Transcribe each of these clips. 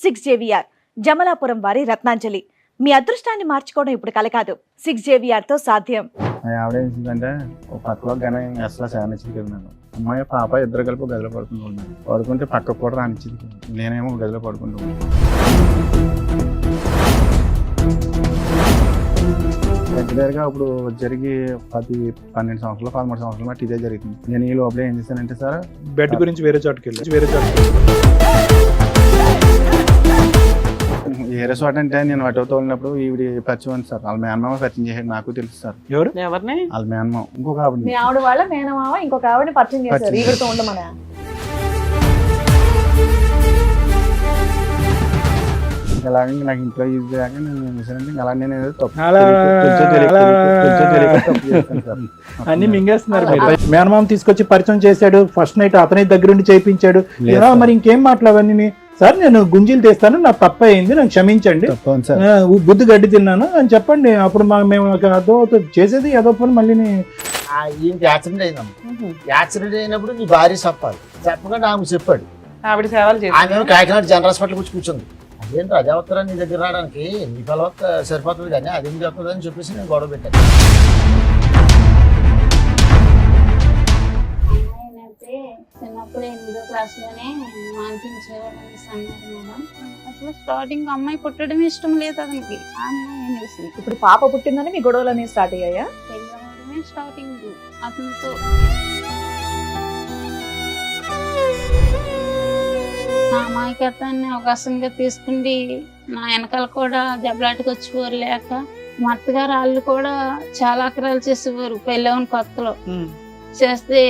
6JVR Jamalapuram వారి రత్నాంజలి. మీ అదృష్టాన్ని మార్చుకోవడం ఇప్పుడు కల కాదు, 6JVR తో సాధ్యం. ఆవిడ ఏం చేసిందంటే ఒక పక్కలో కానీ అసలు శానిచ్చింది కదా నన్ను. అమ్మాయి పాప ఇద్దరు కలిపి గదిలో పడుకుంటున్నాను. పడుకుంటే పక్కకు కూడా రానిచ్చింది. నేనేమో గదిలో పడుకుంటున్నాను. రెగ్యులర్గా ఇప్పుడు జరిగి 12 సంవత్సరాలు 13 సంవత్సరాలు బట్టి ఇదే జరుగుతుంది. నేను ఈ లోపల ఏం చేశానంటే సార్ బెడ్ గురించి వేరే చోటుకి వెళ్ళి వేరే చోట అంటే నేను అటో తోలినప్పుడు ఈవిడ పరిచయం ఉంది సార్. వాళ్ళ మేనమామ పరిచయం చేసాడు, నాకు తెలుసు సార్. ఎవరిని? వాళ్ళ మేనమామ ఇంకొక ఆవిడ. మీ ఆవిడ వాళ్ళ మేనమామ ఇంకొక ఆవిడని పరిచయం చేశారు. ఈవిడతో ఉండమని అలాగే నాకు ఇంట్లో యూజ్ చేయక నేను ఏం చేశానంటే అలా నేను ఏదో తప్పు అన్ని మింగేస్తున్నారు. మేనమామ తీసుకొచ్చి పరిచయం చేశాడు, ఫస్ట్ నైట్ అతని దగ్గరుండి చేయించాడు. మరి ఇంకేం మాట్లాడవన్నీ సార్, నేను గుంజీలు తీస్తాను, నాకు తప్ప అయింది, నాకు క్షమించండి, బుద్ధి గడ్డి తిన్నాను అని చెప్పండి. అప్పుడు మేము అదో చేసేది ఏదో పని మళ్ళీ యాక్సిడెంట్ అయిందమ్మా. యాక్సిడెంట్ అయినప్పుడు నీ భార్య చెప్పాలి, చెప్పకుండా ఆమె చెప్పాడు. ఆవిడ సేవలు చేసి ఆమె కాకినాడ జనరల్ హాస్పిటల్ వచ్చి కూర్చుంది. అదేంటి అదే వస్తారా నీ దగ్గర రావడానికి, నీ పిల్లవత్త సరిపోతుంది కానీ అదేం చెప్తుంది అని చెప్పేసి నేను గొడవ పెట్టాను. చిన్నప్పుడు 8వ క్లాస్లోనే మాన్పించేవాడు అనేసి అన్నారు మేడం. అసలు స్టార్టింగ్ అమ్మాయి పుట్టడం ఇష్టం లేదు అతనికి. ఆ అమ్మాయి అనేసి ఇప్పుడు పాప పుట్టిందని మీ గొడవలు అనేవి స్టార్ట్ అయ్యాయా? పెళ్ళవడమే స్టార్టింగ్ అతనితో. నా అమాయకత్వాన్ని అవకాశంగా తీసుకుండి నా వెనకాల కూడా దెబ్బలాటకు వచ్చేవారు. లేక మా అత్తగారు వాళ్ళు కూడా చాలా అక్రాలు చేసేవారు. పెళ్ళవని కొత్తలో చేస్తే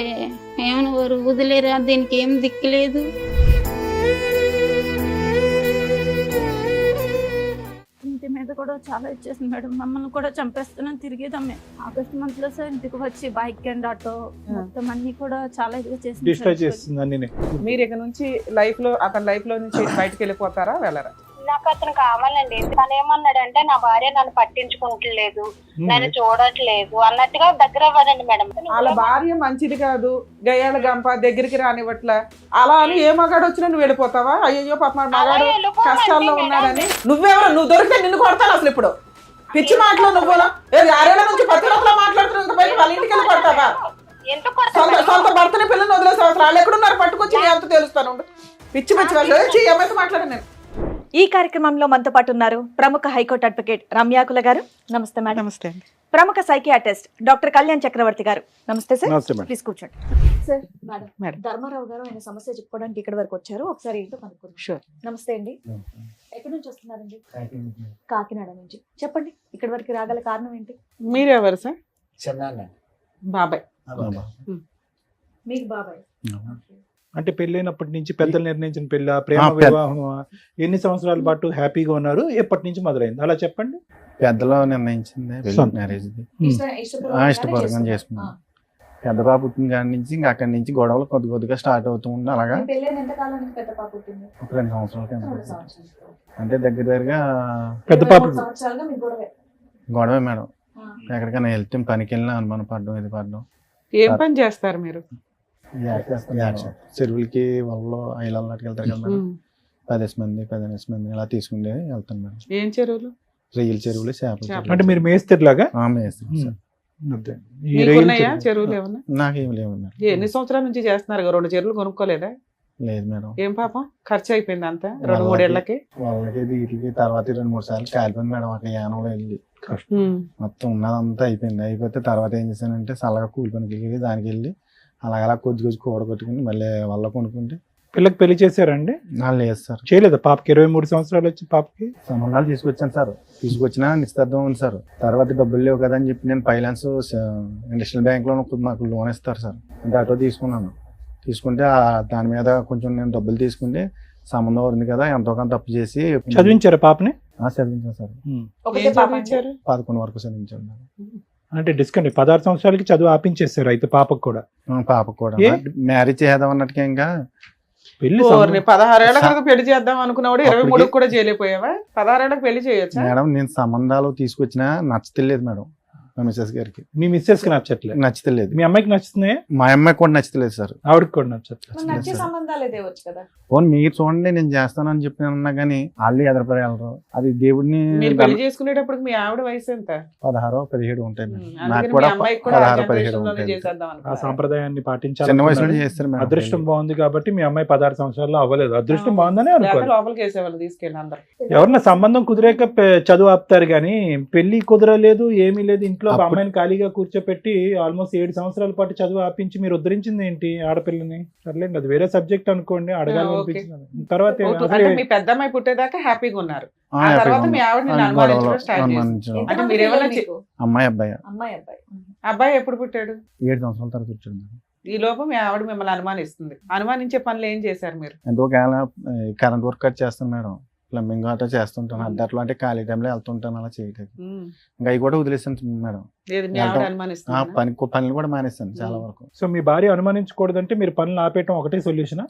ఏమనేవారు, వదిలేరా దీనికి ఏం దిక్కులేదు. ఇంటి మీద కూడా చాలా ఇచ్చేసింది మేడం. మమ్మల్ని కూడా చంపేస్తున్నాను తిరిగేదమ్మే. ఆగస్ట్ మంత్ లో సార్ ఇంటికి వచ్చి బైక్ అండ్ ఆటో మొత్తం అన్ని కూడా చాలా ఇదిగా డిస్ట్రాయ్ చేస్తుంది అన్ని. మీరు ఇక నుంచి అతని లైఫ్ లో నుంచి బయటకు వెళ్ళిపోతారా, వెళ్ళరా? నాకు అతను కావాలండి. తను ఏమన్నాడంటే నా భార్య నన్ను పట్టించుకుంటలేదు, నన్ను చూడట్లేదు అన్నట్టుగా దగ్గర అవ్వదండి మేడం. వాళ్ళ భార్య మంచిది కాదు, గయ్యాల గంప దగ్గరికి రానివ్వట్లా, అలా అని ఏ మగాడు వచ్చినా నువ్వు వెళ్ళిపోతావా? అయ్యో పాప మగాడు కష్టాల్లో ఉన్నాడని. నువ్వెవరు? నువ్వు దొరికితే నిన్ను కొడతాను అసలు. ఇప్పుడు పిచ్చి మాటలు నువ్వు 6 నుంచి 10 రోజులు మాట్లాడుతున్నా వాళ్ళ ఇంటికి వెళ్ళి కొడతావా? సొంత భర్తని పిల్లల్ని వదిలేసే అవసరం. వాళ్ళు ఎక్కడున్నారు పట్టుకొచ్చి నీ అంత తెలుస్తాను. పిచ్చి పిచ్చి వాళ్ళు ఏమైతే మాట్లాడాను నేను. ఈ కార్యక్రమంలో మనతో పాటు ఉన్నారు ప్రముఖ హైకోర్టు అడ్వకేట్ రమ్యాకుల గారు. నమస్తే మేడం. నమస్తే. ప్రముఖ సైకియాట్రిస్ట్ డాక్టర్ కళ్యాణ్ చక్రవర్తి గారు. నమస్తే సార్. ప్లీజ్ కూర్చోండి సార్. మేడం ధర్మారావు గారు ఆయన సమస్య చెప్పుకోవడానికి ఇక్కడ వరకు వచ్చారు. ఒకసారి ఏంటో కనుక్కుందాం. షూర్. నమస్తే అండి. ఎక్కడి నుంచి వస్తున్నారండి? కాకినాడ నుంచి. చెప్పండి, ఇక్కడ వరకు రాగల కారణం ఏంటి? మీరెవరు సార్? చిన్న బాబాయ్. మీకు బాబాయ్. అంటే పెళ్ళైనప్పటి నుంచి పెద్దలు నిర్ణయించిన పెళ్ళ, ప్రేమ వివాహం, ఎన్ని సంవత్సరాల పాటు హ్యాపీగా ఉన్నారు, ఎప్పటి నుంచి మొదలైంది అలా చెప్పండి. పెద్దలో నిర్ణయించింది మ్యారేజ్ ఇష్టపూర్వకంగా చేసుకున్నాను. పెద్ద పాప పుట్టిన కాడి నుంచి ఇంకా అక్కడి నుంచి గొడవలు కొద్దిగా స్టార్ట్ అవుతూ ఉంది. అలాగా 2 సంవత్సరాల కింద అంటే దగ్గరగా పెద్ద పాప గొడవే మేడం. ఎక్కడికైనా వెళ్తే పనికి వెళ్ళినా అనుమానం పడడం, ఇది పడడం. ఏం పని చేస్తారు మీరు? చెరువులకి వాళ్ళలో ఐలాకి వెళ్తారు కదా మేడం. 10 మంది ఇలా తీసుకుంటే వెళ్తాను మేడం. ఏం చెరువులు? రొయ్యల చెరువులు, చేపల. అంటే మీరు మేస్తేలాగా చెరువులు ఏమన్నా? నాకేం లేవు మేడం. ఎన్ని సంవత్సరాల నుంచి చేస్తున్నారు? 2 చెరువులు కొనుక్కోలేదా? లేదు మేడం. ఏం పాపం ఖర్చు అయిపోయింది అంతా 2-3 ఏళ్ళకి? వాళ్ళకి వీటికి తర్వాత 2-3 సార్లు కాలిపోయింది మేడం. అక్కడ యానంలో వెళ్ళి మొత్తం ఉన్నదంతా అయిపోతే తర్వాత ఏం చేశానంటే చల్లగా కూలి పనికి వెళ్ళి దానికి వెళ్ళి అలా కొద్ది కూడగొట్టుకుని మళ్ళీ వాళ్ళ కొనుక్కుంటే. పిల్లకి పెళ్లి చేశారండి? లేదు సార్, చేయలేదు. పాపకి 23 సంవత్సరాలు వచ్చి పాపకి సంబంధాలు తీసుకొచ్చాను సార్. తీసుకొచ్చినా నిశ్చితార్థం ఉంది సార్. తర్వాత డబ్బులు లేవు కదా అని చెప్పి నేను ఫైనాన్స్ ఇండస్ట్రియల్ బ్యాంక్ లో నాకు లోన్ ఇస్తారు సార్. అంటే అటో తీసుకుంటే దాని మీద కొంచెం నేను డబ్బులు తీసుకుంటే సంబంధం ఉంది కదా, ఎంతో కొంత తప్పు చేసి చదివించారు పాపని? చదివించాను సార్. 11 వరకు చదివించాను. అంటే డిస్కౌంట్ 16 సంవత్సరాలకి చదువు ఆపించేస్తారు అయితే పాపకు కూడా? పాపకు కూడా మ్యారేజ్ చేద్దాం అన్నట్టుగా ఇంకా పెళ్లి 16 ఏళ్ళ కనుక పెళ్లి చేద్దాం అనుకున్నాడు. 23 కూడా చేయలేకపోయావా? 16 ఏళ్ళకి పెళ్లి చేయొచ్చు మేడం. నేను సంబంధాలు తీసుకొచ్చినా నచ్చలేదు మేడం. మా మిస్సెస్ గారికి మీ మిస్సెస్ కి నచ్చట్లేదు, నచ్చలేదు. మీ అమ్మాయికి నచ్చుతున్నాయి, మా అమ్మాయికి కూడా నచ్చలేదు సార్. ఆవిడకి కూడా నచ్చట్లేదు. మరి నచ్చే సంబంధాలే తేవచ్చు కదా. పోనీ మీరు చూడండి నేను చేస్తానని చెప్పి అన్నా కానీ వాళ్ళు ఎదరపడగలరు. అది దేవుడిని మీరు పెళ్లి చేసుకునేటప్పుడు మీ ఆవిడ వయసు ఎంత? 16, 17 ఉంటాయి మేడం. నాకు అందుకని కూడా మీ అమ్మాయికి కూడా 16, 17 generation లోనే ఉంటాయి. చేసేద్దాం ఆ అనుకున్నారా? సాంప్రదాయాన్ని చిన్న వయసులో పాటించాలి. చేస్తారు మేడం. అదృష్టం బాగుంది కాబట్టి మీ అమ్మాయి 16 సంవత్సరాల్లో అవ్వలేదు. అదృష్టం బాగుందని లేకపోతే అనుకోవాలి. లోపలికి వేసేవాళ్ళు తీసుకెళ్ళి అందరు. ఎవరన్నా సంబంధం కుదిరేక చదువు ఆపుతారు కానీ పెళ్లి కుదరలేదు, ఏమీ లేదు, ఇంట్లో అప్పుడు- అమ్మాయిని ఖాళీగా కూర్చోపెట్టి ఆల్మోస్ట్ 7 సంవత్సరాల పాటు చదువు ఆపించి మీరు ఉద్ధరించింది ఏంటి ఆడపిల్లని? సర్లేండి, అది వేరే సబ్జెక్ట్ అనుకోండి, అడగాలి ఓకే. అనిపించింది. తర్వాత అంటే మీ పెద్దమ్మాయి పుట్టేదాకా హ్యాపీగా ఉన్నారు. ఆ తర్వాత మీ ఆవిడ నిన్ను అనుమానించడం స్టార్ట్ చేసింది. అనుమానించడం. అంటే ఎంతమంది మీరేమన్నా పిల్లలు మీకు? అమ్మాయి అబ్బాయి అమ్మాయి అబ్బాయి. అబ్బాయి ఎప్పుడు పుట్టాడు? 7 సంవత్సరాల తర్వాత వచ్చాడు. ఈ లోపు మీ ఆవిడ మిమ్మల్ని అనుమానిస్తుంది. అనుమానించే పనులు ఏం చేశారు మీరు? ఎంతో కరెంట్ వర్క్ కట్ చేస్తాను మేడం. ప్లంబింగ్ అట్లా చేస్తుంటాను. అట్లా అంటే ఖాళీ టైంలో వెళ్తుంటాను అలా చేయడానికి. ఇంకా అవి కూడా వదిలేస్తాను మేడం. లేదు మీ ఆవిడ వెళ్తాం. అనుమానిస్తుంది. పనులు కూడా మానేస్తాను చాలా వరకు. సో మీ భార్య అనుమానించకూడదంటే మీరు పనులు ఆపేయటం ఒకటే సొల్యూషన్?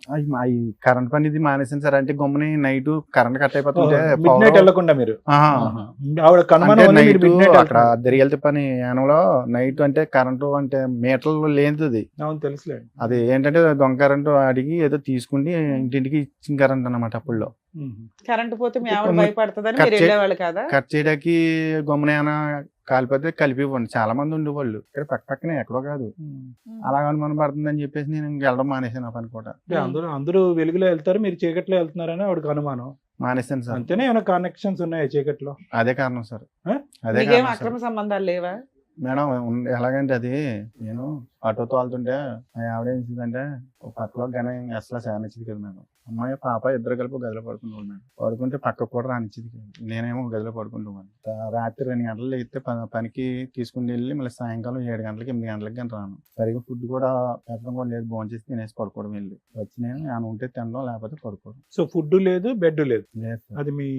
అవి కరెంట్ పని ఇది మానేసాను సార్. అంటే గమ్ముని నైట్ కరెంట్ కట్ అయిపోతుంటే మిడ్ నైట్ వెళ్ళకుండా మీరు ఆవిడ అంటే అనుమానం నైట్ అక్కడ దెరియల్తి పని యానంలో నైట్ అంటే కరెంటు అంటే మీటర్లు లేనిది. అవును తెలుసులే. అది ఏంటంటే దొంగ కరెంటు అడిగి ఏదో తీసుకుని ఇంటింటికి ఇచ్చిన కరెంట్ అన్నమాట. అప్పుడు కరెంట్ పోతే మీ ఆవిడ ఇప్పుడు భయపడుతుందని కట్ మీరు చే- వెళ్ళేవాళ్ళు కదా? కట్ చేయడానికి గమ్మున ఏమైనా కాలిపోతే కలిపి ఇవ్వండి. చాలా మంది ఉండేవాళ్ళు ఇక్కడ పక్కనే, ఎక్కడో కాదు. అలా అనుమానం పడుతుందని చెప్పేసి నేను ఇంక వెళ్ళడం మానేసాను. ఆ పని కూడా అందరూ వెలుగులో వెళ్తారు, మీరు చీకట్లో వెళ్తున్నారని ఆవిడకి అనుమానం. మానేసాను సార్. అంతేనే ఏమైనా కనెక్షన్స్ ఉన్నాయా చీకట్లో? అదే కారణం సార్. ఆ? అదే మీకేం కారణం అక్రమ సార్. సంబంధాలు లేవా? మేడం ఎలాగంటే అది నేను ఆటో తోలుతుంటే మా ఆవిడ ఏం చేసిందంటే ఒక పక్కలో గన అసలు సానిచ్చింది కదా మేడం. అమ్మాయి పాప ఇద్దరు కలిపి గదిలో పడుకున్నాడు మేడం. పడుకుంటే పక్కకు కూడా రానిచ్చింది కదా. నేనేమో గదిలో పడుకుంటాను. రాత్రి 2 గంటలు లేగితే పనికి తీసుకుని వెళ్ళి మళ్ళీ సాయంకాలం 7 గంటలకి 8 గంటలకి కానీ రాను. సరిగ్గా ఫుడ్ కూడా పెట్టడం కూడా లేదు. భోంచేసి తినేసి పడుకోవడం వెళ్ళి వచ్చి నేను ఏమైనా ఉంటే తినడం, లేకపోతే పడుకోవడం. సో ఫుడ్ లేదు, బెడ్ లేదు. లేదు సార్. అది మీ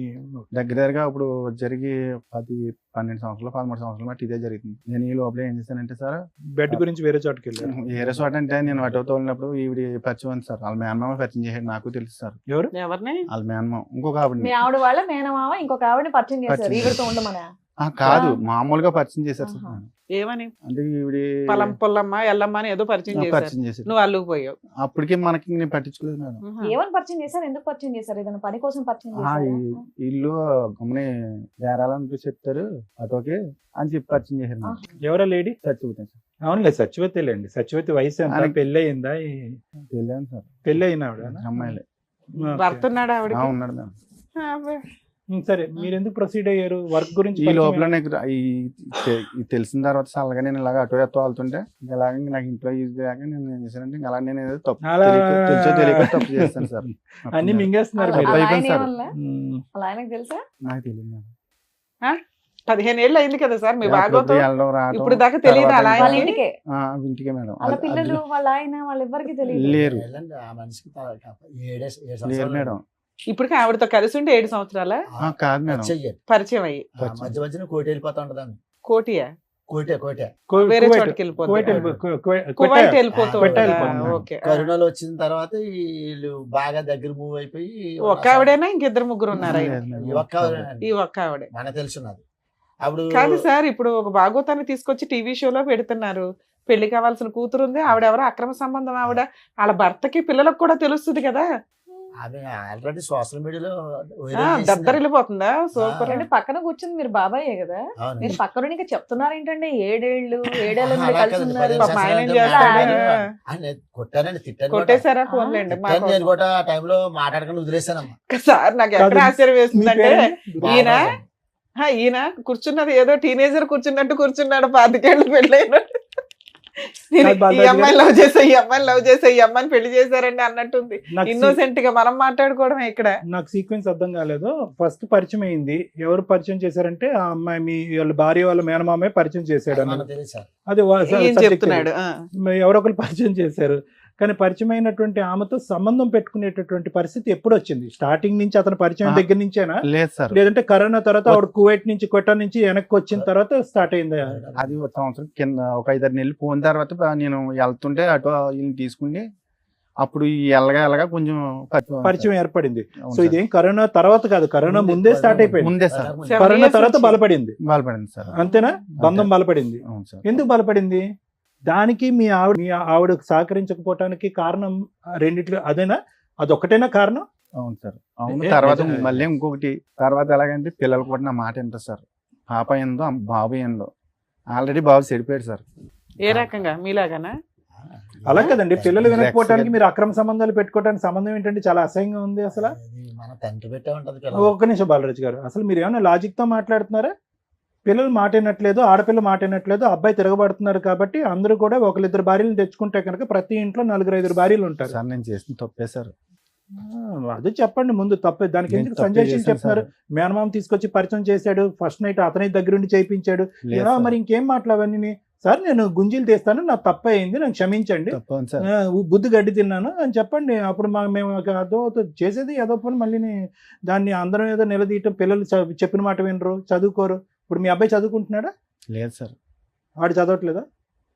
దగ్గరగా ఇప్పుడు జరిగి 12 సంవత్సరాలు 13 సంవత్సరాలు బట్టి ఇదే జరుగుతుంది. నేను ఈ లోపల ఏం చేశానంటే సార్, బెడ్ గురించి వేరే చోటుకి వెళ్ళారు. ఏరే చోట అంటే నేను ఆటో తోలినప్పుడు ఈవిడ పరిచయం ఉంది సార్. వాళ్ళ మేనమామ పరిచయం చేసాడు. నాకు తెలుసు సార్. ఎవరు? ఎవరిని? వాళ్ళ మేనమామ ఇంకొక ఆవిడ మీ ఆవిడ వాళ్ళ మేనమామ ఇంకొక ఆవిడని పరిచయం చేశారు. పరిచయం ఈవిడతో ఉండమనా? కాదు, మామూలుగా పరిచయం చేశారు సార్. ఆహా. ఏమని? అంటే ఈవిడ పొలం పొల్లమ్మ ఎల్లమ్మ అని ఏదో పరిచయం చేశారు. పరిచయం చేశారు. నువ్వు అల్లుకు పోయావు. అప్పటికి మనకి నేను పట్టించుకోలేదు మేడం. ఏమని పరిచయం చేశారు? ఎందుకు పరిచయం చేశారు? ఏదైనా పని కోసం పరిచయం ఆ, చేశారా? ఈ ఇల్లు గమని వేరాలని చెప్తారు ఆటోకి అని చెప్పి పరిచయం చేశారు మేడం. ఎవరా లేడీ? చచ్చిపోతాను సార్. అవునులే, సచివతిలేండి. సచివతి వయసు ఎంత? ఆయనకి- పెళ్ళి అయిందా? తెలియదు సార్. పెళ్ళి అయిన ఆవిడ? అమ్మాయిలే భర్త ఉన్నాడు ఆవిడ. ఉన్నాడు మేడం. సరే, మీరు ఎందుకు ప్రొసీడ్ అయ్యారు? వర్క్ గురించి ఈ పరిచయం లోపల నాకు ఈ తెలిసిన తర్వాత చల్లగా నేను ఇలాగ అటో ఎత్తో వెళ్తుంటే ఇలాగ నాకు ఇంట్లో ఈజీ లేక నేను ఏం చేశానంటే అలా నేను ఏదో తప్పు అలా- తెలుసో తెలియక తప్పు చేస్తాను సార్. అన్ని మింగేస్తున్నారు అలా మీరు. అలా- ఆయన అయిపోయింది సార్. ఏమనలా? ఉమ్. అలా ఆయనకు తెలుసా? నాకు తెలియదు మేడం. 15 ఏళ్ళు అయింది కదా సార్ మీ అప్పుడప్పుడు బాగోతో. వెళ్ళడం రావడం ఇప్పుడు దాకా తెలియదు తర్వాత అలా వాళ్ళ ఆయనకి? ఇంటికే ఇంటికే మేడం. వాళ్ళ పిల్లలు వాళ్ళ ఆయన వాళ్ళెవ్వరికి తెలియదు. లేరు వెళ్ళండి, ఆ మనిషికి 7 లేరు సంవత్సరాలు మేడం. ఇప్పటికి ఆవిడతో కలిసి ఉంటే 7 సంవత్సరాల కాదు మేడం. చెయ్యాలి. పరిచయం అయ్యి. మధ్య మధ్యన కోటి వెళ్ళిపోతా ఉంటుందండి. కోటియా? కోటే వేరే కువైట్. చోటుకి వెళ్ళిపోతుంది. కువైట్ కువైట్ కువైట్ వెళ్ళిపోతూ కువైట్ ఉంటుందా? వెళ్ళిపోతుంది. ఓకే. కరోనాలో వచ్చిన తర్వాత వీళ్ళు బాగా దగ్గర మూవ్ అయిపోయి ఒక్క ఆవిడేనా ఇంకిద్దరు ముగ్గురు ఉన్నారా? లేదు మేడం. ఈ ఒక్క ఆవిడేనండి. ఈ ఒక్క ఆవిడే. మనకు తెలుసున్నది. అప్పుడు కాదు సార్, ఇప్పుడు ఒక భాగవతాన్ని తీసుకొచ్చి టీవీ షోలో పెడుతున్నారు. పెళ్లి కావాల్సిన కూతురు ఉంది, ఆవిడెవరో అక్రమ సంబంధం ఆవిడ. వాళ్ళ భర్తకి పిల్లలకు కూడా తెలుస్తుంది కదా. ఆమె ఆల్రెడీ సోషల్ మీడియాలో దద్దరిల్లిపోతుందా? సూపర్. అంటే పక్కన కూర్చుంది మీరు బాబాయే కదా, మీరు పక్కన ఇంకా చెప్తున్నారు ఏంటంటే 7 ఏడేళ్ల నుండి కలిసి ఉన్నారు. పాపం ఆయన ఏం చేస్తాడు? కొట్టానండి, తిట్టాను. కొట్టేశారా? ఫోన్లేండి. తిట్టాను నేను కూడా. ఆ టైంలో మాట్లాడకుండా వదిలేసానమ్మా. సార్ నాకు ఎక్కడ కాదు. ఆశ్చర్యం వేస్తుందంటే ఈయన బాగా ఈయన కూర్చున్నది ఏదో టీనేజర్ కూర్చున్నట్టు కూర్చున్నాడు. 25 ఏళ్ళు పెళ్ళైన ఈ అమ్మాయిని లవ్ చేసా, ఈ అమ్మాయిని లవ్ చేసా, ఈ అమ్మాయిని పెళ్లి చేశారండి అన్నట్టుంది. ఇన్నోసెంట్ గా మనం మాట్లాడుకోవడమే ఇక్కడ. నాకు సీక్వెన్స్ అర్థం కాలేదు. ఫస్ట్ పరిచయం అయింది, ఎవరు పరిచయం చేశారంటే ఆ అమ్మాయి మీ వాళ్ళ భార్య వాళ్ళ మేనమామే పరిచయం చేశాడు అన్న. మనకు తెలుసు సార్. అది ఏం చెప్తున్నాడు? ఎవరో ఒకరు పరిచయం చేశారు. కానీ పరిచయం అయినటువంటి ఆమెతో సంబంధం పెట్టుకునేటటువంటి పరిస్థితి ఎప్పుడు వచ్చింది? స్టార్టింగ్ నుంచి అతను పరిచయం దగ్గర నుంచేనా, లేదు సార్. లేదంటే కరోనా తర్వాత ఆవిడ కువైట్ నుంచి క్వెటా నుంచి వెనక్కి వచ్చిన తర్వాత స్టార్ట్ అయిందా? అది ఒక సంవత్సరం కింద ఒక 5-6 నెలలు పోయిన తర్వాత నేను వెళ్తుంటే అటు ఈయన తీసుకుని అప్పుడు ఈ ఎల్లగా కొంచెం పరిచయం ఏర్పడింది. అవును సో సార్. ఇదేం కరోనా తర్వాత కాదు, కరోనా ముందే స్టార్ట్ అయిపోయింది. ముందే సార్ కరోనా తర్వాత బలపడింది బలపడింది సార్. అంతేనా? బంధం బలపడింది. అవును సార్. ఎందుకు బలపడింది? దానికి మీ ఆవిడ సహకరించకపోవటానికి కారణం రెండిట్లో అదేనా? అదొక్కటేనా కారణం? అవును సార్. అవును. ఏ, తర్వాత నిజమే. మళ్ళీ ఇంకొకటి తర్వాత ఎలాగంటే పిల్లలు కూడా నా మాట వింటారు సార్. పాప ఏందో బాబు ఏందో. ఆల్రెడీ బాబు చెడిపోయాడు సార్. ఏ రకంగా మీలాగానా? అలా కదండి, పిల్లలు వినకపోవటానికి మీరు అక్రమ సంబంధాలు పెట్టుకోవడానికి సంబంధం ఏంటంటే చాలా అసహ్యంగా ఉంది అసలు. అది మన తండ్రి పెట్టే ఉంటది ఒక్క నిమిషం బాలరాజు గారు, అసలు మీరు ఏమైనా లాజిక్ తో మాట్లాడుతున్నారా? పిల్లలు మాట వినట్లేదు, ఆడపిల్ల మాట వినట్లేదు, అబ్బాయి తిరగబడుతున్నారు కాబట్టి అందరూ కూడా ఒకరిద్దరు భార్యలు తెచ్చుకుంటే కనుక ప్రతి ఇంట్లో 4-5 భార్యలు ఉంటారు. సార్ నేను చేసిన తప్పే సార్. అదే చెప్పండి ముందు తప్పే. దానికి నేను ఎందుకు తప్పే సంజయ్ చేశాను చెప్తున్నారు? సార్. మేనమామ తీసుకొచ్చి పరిచయం చేశాడు, ఫస్ట్ నైట్ అతని దగ్గరుండి చేయించాడు. లేదు సార్. మరి ఇంకేం మాట్లాడవన్నీ? సార్ నేను గుంజీలు తీస్తాను, నాకు తప్ప అయింది, నాకు క్షమించండి, తప్పని సార్. బుద్ధి గడ్డి తిన్నాను అని చెప్పండి. అప్పుడు మేము అదో చేసేది ఏదో పని మళ్ళీ దాన్ని అందరం ఏదో నిలదీయటం. పిల్లలు చెప్పిన మాట వినరు, చదువుకోరు. ఇప్పుడు మీ అబ్బాయి చదువుకుంటున్నాడా? లేదు సార్. వాడు చదవట్లేదా?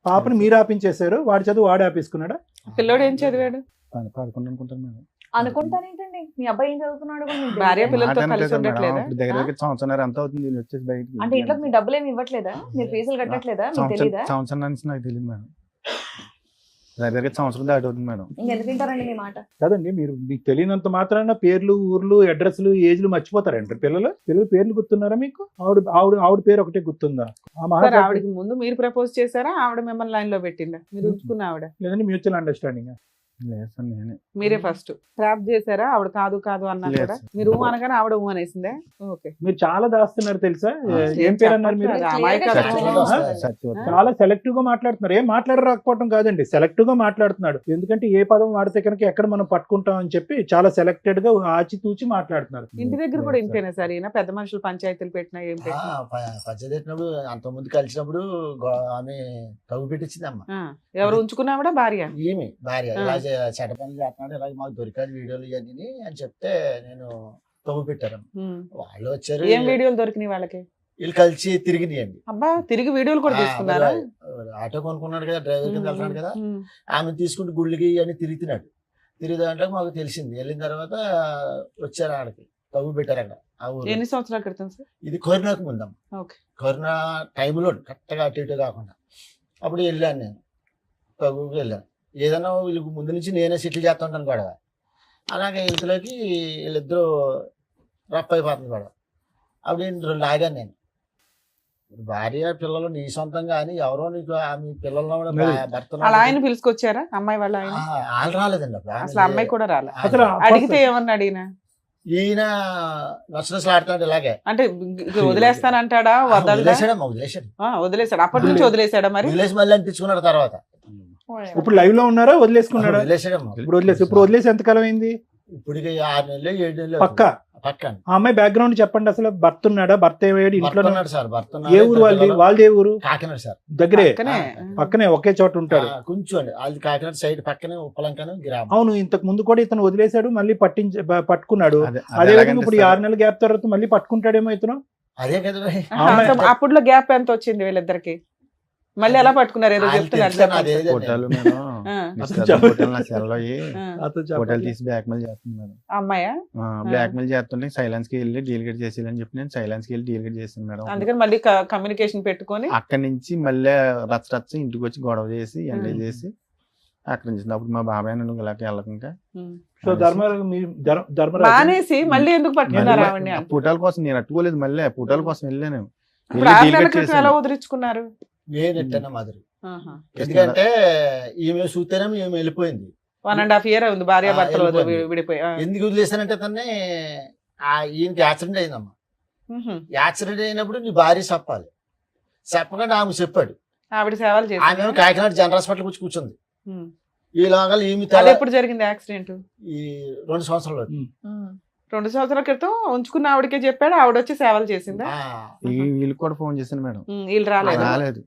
పాపని మీరు ఆపించేశారు, వాడి చదువు వాడు ఆపేసుకున్నాడా? పిల్లోడు ఏం చదివాడు? 11 అనుకుంటాను మేడం. అనుకుంటానేంటండి మీ అబ్బాయి ఏం చదువుతున్నాడు కూడా మీకు భార్య తెలీదా? పిల్లలతో మాట కలిసి వినట్లేదు మేడం. ఉండట్లేదా? ఇప్పుడు దగ్గర సంవత్సరం ఎంత అవుతుంది వీళ్ళు వచ్చేసి బయటికి. అంటే ఇంట్లో మీ డబ్బులు ఏమి ఇవ్వట్లేదా? మీరు ఫీజులు కట్టట్లేదా? మీకు తెలీదా? సంవత్సరం నుంచి నాకు తెలియదు మేడం. దగ్గర సంవత్సరం దాటి అవుతుంది మేడం. ఇంకెందుకు తింటారండి మీ మాట? కదండి, మీరు మీకు తెలియనంత మాత్రాన పేర్లు, ఊర్లు, అడ్రస్లు, ఏజ్లు మర్చిపోతారండి పిల్లలు. పిల్లలు పేర్లు గుర్తున్నారా మీకు? ఆవిడ పేరు ఒకటే గుర్తుందా? ఆ సార్ మహారాజు ఆవిడకి ముందు మీరు ప్రపోజ్ చేశారా? ఆవిడ మిమ్మల్ని లైన్ లో పెట్టిందా? మీరు ఉంచుకున్న ఆవిడ లేదండి, మ్యూచువల్ అండర్స్టాండింగ్. లేదు సార్ నేనే. మీరే ఫస్ట్ ట్రాప్ చేశారా? ఆవిడ కాదు అన్నా లేదు కూడా సార్. మీరు అనగానే ఆవిడ అనేసిందే. ఓకే. మీరు చాలా దాస్తున్నారు తెలుసా. ఏం పేరు అన్నారు మీరు? చెప్పట్లేదు. అమాయకత్వం. సత్యవతి. సత్యవతి. చాలా సెలెక్టివ్ గా మాట్లాడుతున్నారు. ఏం మాట్లాడరాకపోవటం కాదండి, సెలెక్టివ్ గా మాట్లాడుతున్నాడు. ఎందుకంటే ఏ పదం వాడితే కనుక ఎక్కడ మనం పట్టుకుంటాం అని చెప్పి చాలా సెలెక్టెడ్ గా ఆచితూచి మాట్లాడుతున్నారు. ఇంటి దగ్గర కూడా ఇంతేనా సార్? ఈయన పెద్ద మనుషులు పంచాయతీలు పెట్టినా ఏం పెట్టినా పంచాయతీ పెట్టినప్పుడు అంతకుముందు కలిసినప్పుడు ఆమె తగ్గు పెట్టించింది అమ్మ. ఎవరు ఉంచుకున్నావిడ? భార్య. ఈమె భార్య ఇలా చెడ్డ పనులు చేస్తున్నాడు, ఇలా మాకు దొరికాడు వీడియోలు ఇవన్నీ అని చెప్తే నేను తగ్గు పెట్టాను. వాళ్ళు వచ్చారు, ఏం వీడియోలు దొరికినాయి వాళ్ళకి? వీళ్ళు కలిసి తిరిగినాయండి. అబ్బా, తిరిగి వీడియోలు కూడా తీసుకున్నారా? ఆటో కొనుక్కున్నాడు కదా, డ్రైవర్ కింద వెళ్తున్నాడు కదా, ఆమె తీసుకుంటూ గుళ్ళకి అని తిరుగుతున్నాడు. తిరిగిదాంట్లో మాకు తెలిసింది. వెళ్ళిన తర్వాత వచ్చారు ఆడకి తగ్గు పెట్టారు అక్కడ. ఆ ఊరు ఎన్ని సంవత్సరాల క్రితం సార్? ఇది కరోనాకు ముందమ్మ. ఓకే. కరోనా టైంలో కరెక్ట్గా అటు ఇటు కాకుండా అప్పుడు వెళ్ళాను నేను, తగ్గుకి వెళ్ళాను. ఏదైనా వీళ్ళకి ముందు నుంచి నేనే సెటిల్ చేస్తుంటాను గొడవ. అలాగే ఇంతలోకి వీళ్ళిద్దరూ రఫ్ అయిపోతుంది గొడవ. అప్పుడు నేను లాగాను. నేను భార్య పిల్లలు నీ సొంతం కానీ ఎవరో నీకు ఆమె పిల్లల్లో కూడా భర్త అలా ఆయన పిలుచుకొచ్చారా అమ్మాయి వాళ్ళ ఆయన? వాళ్ళు రాలేదండి అప్పుడు. అసలు అమ్మాయి కూడా రాలే. అసలు అడిగితే ఏమన్నా అడిగినా? ఈయన నచ్చలు ఆడుతున్నాడు ఇలాగే. అంటే వదిలేస్తానంటాడా? వదిలేసాడు. వదిలేసాడు. అప్పటి నుంచి వదిలేసాడా? మరి వదిలేసి మళ్ళీ అనిపించుకున్నాడు తర్వాత. ఇప్పుడు లైవ్ లో ఉన్నారా? వదిలేసుకున్నాడా? వదిలేసాడమ్మా. ఇప్పుడు వదిలేసి ఎంతకాలం అయింది? ఇప్పటికి 6 నెలలు 7 నెలలు పక్క ఆ అమ్మాయి బ్యాక్గ్రౌండ్ చెప్పండి. అసలు భర్త ఉన్నాడా? భర్త ఏవాడు? ఇంట్లో ఉన్నాడు సార్. భర్త ఏ ఊరు వాళ్ళది? వాళ్ళది ఏ ఊరు? కాకినాడ సార్. దగ్గరే పక్కనే. పక్కనే ఒకే చోట ఉంటాడు. కొంచెం అండి వాళ్ళది కాకినాడ సైడ్ పక్కనే ఉప్పలంకను గ్రామం. అవును, ఇంతకు ముందు కూడా ఇతను వదిలేశాడు, మళ్ళీ పట్టుకున్నాడు. అదే విధంగా ఇప్పుడు 6 నెలల గ్యాప్ తర్వాత మళ్ళీ పట్టుకుంటాడేమో ఇతను. అదే కదా. అప్పుడులో గ్యాప్ ఎంత వచ్చింది వీళ్ళిద్దరికి? మళ్ళీ ఎలా పట్టుకున్నారు? ఏదో చెప్తున్నారు. ఫోటోలు మేడం ఫోటోలు తీసి బ్లాక్ మెయిల్ చేస్తున్నాను. అమ్మాయా? బ్లాక్ మెయిల్ చేస్తుంటే సైలెన్స్ కి వెళ్ళి డీలిగేట్ చేసేయాలని చెప్పి నేను సైలెన్స్ కి వెళ్ళి డీలిగేట్ చేశాను మేడం. అందుకని మళ్ళీ కమ్యూనికేషన్ పెట్టుకొని అక్కడి నుంచి మళ్ళీ రచ్చ ఇంటికి వచ్చి గొడవ చేసి ఎంజాయ్ చేసి అక్కడ నుంచి అప్పుడు మా బాబాయ్ నన్ను ఇలాగ వెళ్ళకుండా సో ధర్మరాజు మానేసి మళ్ళీ ఎందుకు పట్టుకున్నారు ఆవిడని? ఫోటోల కోసం నేను అట్టుకోలేదు. మళ్ళీ ఫోటోల కోసం వెళ్ళాను. ఇప్పుడు 6 నెలల క్రితం ఎలా వదిలించుకున్నారు? నేను ఎట్టన్నా మాదిరి. ఎందుకంటే ఈమె చూస్తేనే ఈమె వెళ్ళిపోయింది. 1.5 year ఉంది భార్య భర్తలు విడిపోయి. ఎందుకు వదిలేసానంటే తన్ని ఈయనకి యాక్సిడెంట్ అయిందమ్మా. యాక్సిడెంట్ అయినప్పుడు నీ భార్య చెప్పాలి. చెప్పకుండా ఆమె చెప్పాడు. ఆవిడ సేవలు చేసి ఆమె కాకినాడ జనరల్ హాస్పిటల్ వచ్చి కూర్చుంది. ఈ లోగా ఈమె ఎప్పుడు జరిగింది యాక్సిడెంట్? ఈ 2 సంవత్సరాలు. 2 సంవత్సరాల క్రితం ఉంచుకున్న ఆవిడకే చెప్పాడు, ఆవిడ వచ్చి సేవలు చేసిందా? వీళ్ళు కూడా ఫోన్ చేశాను మేడం. వీళ్ళు రాలేదు.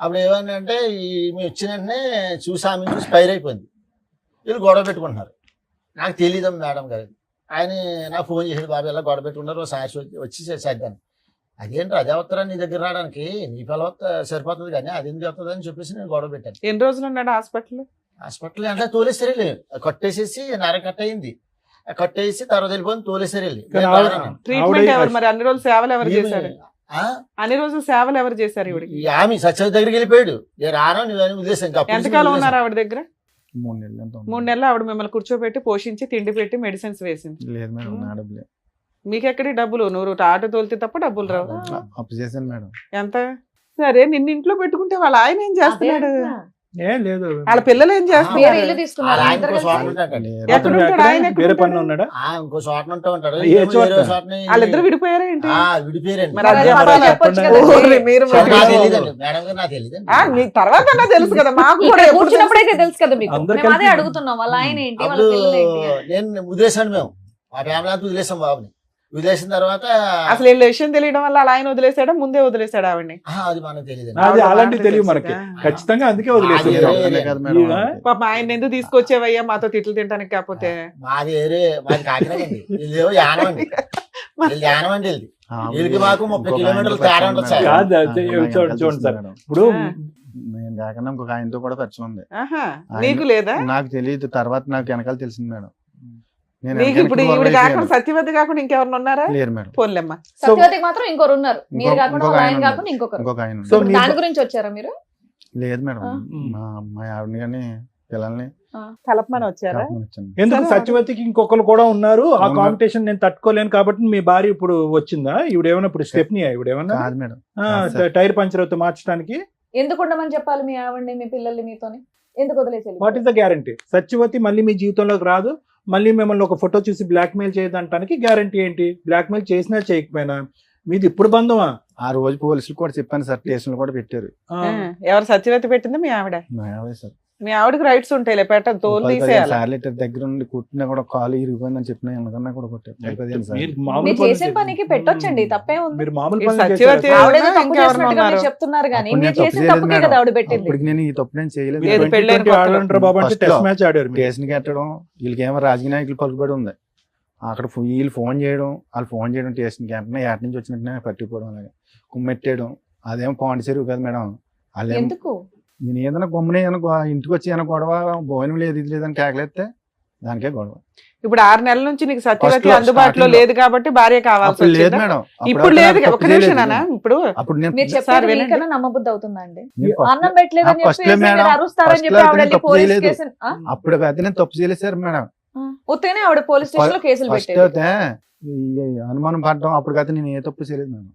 అప్పుడు ఏమంటే ఈమె వచ్చిన వెంటనే చూసి ఆమె చూసి ఫైర్ అయిపోయింది. వీళ్ళు గొడవ పెట్టుకుంటున్నారు. నాకు తెలియదు మేడం గారు. ఆయన నాకు ఫోన్ చేసాడు, బాబు ఇలా గొడవ పెట్టుకున్నారు, సాక్షి వచ్చి చేద్దాను. అదేంటి అదే వస్తారా నీ దగ్గర రావడానికి? నీ పిల్ల సరిపోతుంది కానీ అది ఎందుకు వస్తుంది అని చెప్పేసి నేను గొడవ పెట్టాను. ఎన్ని రోజులు ఉన్నాడు హాస్పిటల్? హాస్పిటల్ అంటే తోలేసారు వెళ్ళి కట్టేసేసి నర కట్ అయింది, కట్టేసి తర్వాత వెళ్ళిపోయి తోలేసారు వెళ్ళి. కానీ నేను ఆవిడ- రాను. ట్రీట్మెంట్ ఆవిడే- ఎవరు మరి అన్ని రోజులు సేవలు ఎవరు చేశారు? ఆ? అన్ని రోజులు సేవలు ఎవరు చేశారు ఇవిడికి? ఈ ఆమె సత్యవతి దగ్గరికి వెళ్ళిపోయాడు. నేను రాను నువ్వు ఉద్దేశం. ఎంతకాలం ఉన్నారు ఆవిడ దగ్గర? 3 నెలలు ఎంత ఉంది? 3 నెలలు ఆవిడ మిమ్మల్ని కూర్చోబెట్టి పోషించి తిండి పెట్టి మెడిసిన్స్ వేసింది. లేదు మేడం, నా డబ్బులే. మీకెక్కడి డబ్బులు? నువ్వు ఆటో తోలితే తప్ప డబ్బులు రావు. అప్పు చేశాను మేడం. ఎంత? సరే నిన్ను ఇంట్లో పెట్టుకుంటే వాళ్ళ ఆయన ఏం చేస్తున్నాడు? ఏం లేదు, వాళ్ళ పిల్లలు ఏం వేరే చేస్తున్నారు? ఇల్లు తీసుకున్నారు ఆయన ఇద్దరు ఇంకో కలిసి? చోట ఉంటాడు. లేదు. ఎక్కడ అతను ఉంటాడు? ఆయన ఎక్కడ వేరే ఉంటాడు? పనిలో ఉన్నాడా? ఇంకో చోట ఉంటూ ఉంటాడు. ఏ చోట? వేరే చోటని వాళ్ళిద్దరు విడిపోయారా ఏంటి? విడిపోయారండి. మరి మరి అది అది చెప్పాలా? చెప్పొచ్చు చెప్పండి. కదా. ఓర్ని మీరు సరే, నాకు మరి. తెలీదండి. మేడం గారు నాకు తెలీదండి. మీ తర్వాత అన్నా తెలుసు కదా మాకు కూడా. ఇక్కడ ఎప్పుడు కూర్చున్నప్పుడైతే తెలుసు కదా మీకు. అందరు మేము అదే కలిసి- అడుగుతున్నాం, వాళ్ళ ఆయన ఏంటి, వాళ్ళ అప్పుడు పిల్లలు ఏంటి అని. నేను వదిలేసాను. మేము మా ఫ్యామిలీ అంతా వదిలేసాం బాబుని. వదిలేసిన తర్వాత అసలు వీళ్ళ విషయం తెలియడం వల్ల అలా ఆయన వదిలేసాడా ముందే వదిలేసాడా ఆవిడ్ని? అది మనకు తెలియదు. అది అలాంటివి ఆవిడ తెలియదు తెలుసు మనకి. కదా. ఖచ్చితంగా అందుకే అది వదిలేసారు. వేరే ఒక్కనే కాదు మేడం, ఈయన- వాళ్ళకి. పాప ఆయన ఎందుకు తీసుకొచ్చేవయ్యా మాతో తిట్లు తింటానికి? కాకపోతే మాది వేరే, మాది కాకినాడ అండి. వీళ్ళేమో యానం అండి. వీళ్ళు యానం అండి. వీళ్ళది వీళ్ళకి మాకు 30 ఇంకొక కిలోమీటర్లు ఆయనతో తేడా ఉంటుంది సార్. కాదు, అది ఆయన చూడండి వెనకాల చూడండి సార్. మేడం. ఇప్పుడు నేను కాకుండా ఇంకొక ఆయనతో కూడా పరిచయం ఉంది. ఆహా, ఆయన- నీకు లేదా? నాకు తెలియదు, తర్వాత నాకు వెనకాల తెలిసింది మేడం. నేను నీకు ఇప్పుడు వెనకాల ఈవిడ వాళ్ళు కాకుండా అయిపోయాను. సత్యవతి కాకుండా ఇంకెవరు ఉన్నారా? లేరు మేడం. ఫోన్లేమ్మా. సత్యవతికి మాత్రం ఇంకొకరు ఉన్నారు. మీరు ఇంకొక- కాకుండా ఇంకొక వాళ్ళ ఆయన ఆయన ఉన్నారు. కాకుండా ఇంకొకరు. ఇంకొక ఆయన సో ఉన్నారు. మీ- దాని గురించి వచ్చారా మీరు? లేదు మేడం, ఆ. మా ఆవిడని కానీ పిల్లల్ని కలపమని వచ్చారా? కలపమని వచ్చాను. ఎందుకు సరే, సత్యవతికి ఇంకొకరు కూడా ఉన్నారు, ఆ అవును. కాంపిటీషన్ నేను తట్టుకోలేను కాబట్టి మీ భార్య ఇప్పుడు వచ్చిందా? ఇవిడేమన్నా ఇప్పుడు స్టెప్ని ఇవిడేమన్నా కాదు మేడం, కాదు సార్. టైర్ పంచర్ అవుతే మార్చడానికి ఎందుకు ఉండమని చెప్పాలి మీ ఆవిడ్ని, మీ పిల్లల్ని మీతోని? ఎందుకు వదిలేసి what is the guarantee? Satyavati మళ్ళీ మీ జీవితంలోకి రాదు, మళ్ళీ మిమ్మల్ని ఒక ఫోటో చూసి బ్లాక్మెయిల్ చేయదంటానికి గ్యారంటీ ఏంటి? బ్లాక్మెయిల్ చేసినా చేయకపోయినా మీది ఇప్పుడు బంధమా? ఆ రోజు పోలీసులు కూడా చెప్పాను సార్, స్టేషన్లు కూడా పెట్టారు. ఎవరు సత్యవతి పెట్టిందా? మీ ఆవిడ. మా ఆవిడే సార్. మీ ఆవిడకి రైట్స్ ఉంటాయిలే, పెట్టదు, తోలు 10-15 తీసేయాలి. సార్లు ఇట్లా దగ్గర నుండి కుట్టినా కూడా కాలు ఇరిగిపోయిందని చెప్పినా ఎందుకన్నా కూడా కొట్టారు. 10-15 సార్లు. మీరు మీరు మామూలు చేసిన పనులు పనికి పెట్టొచ్చండి, తప్పే ఉంది. మీరు మామూలు ఈ పనులు సత్యవతి చేశారా? ఆవిడేదో తప్పు ఇంకెవరు చేసినట్టుగా మీరు ఉన్నారు? చెప్తున్నారు కానీ అప్పుడు మీరు నేను తప్పు చేసిన చేయలేదు తప్పుకే మేడం. కదా ఆవిడ పెట్టింది. అప్పటికి నేను ఈ తప్పు నేను చేయలేదు. లేదు, మీరు పెళ్ళైన 2020 కొత్తలో. ఆడంటారు బాబు అంటే First టెస్ట్ లో మ్యాచ్ ఆడారు మీరు. స్టేషన్ కట్టడం, వీళ్ళకేమో రాజకీయ నాయకులు పలుకుబడి ఉంది. అక్కడ వీళ్ళు ఫోన్ చేయడం, వాళ్ళు ఫోన్ చేయడం స్టేషన్కి వెంటనే ఏట నుంచి వచ్చినట్టునే పట్టిపోవడం, అలాగే కుమ్మెట్టేయడం. అదేమో పాండిచేరు కాదు మేడం. వాళ్ళేమో ఎందుకు? నేను ఏదైనా గమ్మునే ఇంటికి వచ్చి ఏమైనా గొడవ, భోజనం లేదు ఇది లేదని కేకలేస్తే దానికే గొడవ. ఇప్పుడు 6 నెలల నుంచి నీకు సత్యవతి First లో, అందుబాటులో starting లో. లేదు కాబట్టి భార్య కావాల్సి అప్పుడు లేదు వచ్చిందా? మేడం. ఇప్పుడు అప్పుడు లేదు. నాకు ఒక తప్పు నిమిషం చేయలేదు. నాన్న, ఇప్పుడు అప్పుడు నేను మీరు సార్ చెప్పారు వినండి. మీకన్నా నమ్మబుద్ధి అవుతుందా అండి? నేను first అన్నం లో- పెట్టలేదని first లో చెప్పేసి మేడం, మీరు అరుస్తారని first చెప్పి లో ఆవిడ నేను వెళ్ళి తప్పు పోలీస్ చేయలేదు. కేసు అప్పుడు అయితే నేను తప్పు చేయలేదు సార్ మేడం. ఉత్తగానే ఆవిడ పోలీస్ స్టేషన్ లో కేసులు ఫస్ట్ పెట్టేది. అయితే ఈ అనుమానం పడడం, అప్పటికైతే నేను ఏ తప్పు చేయలేదు మేడం.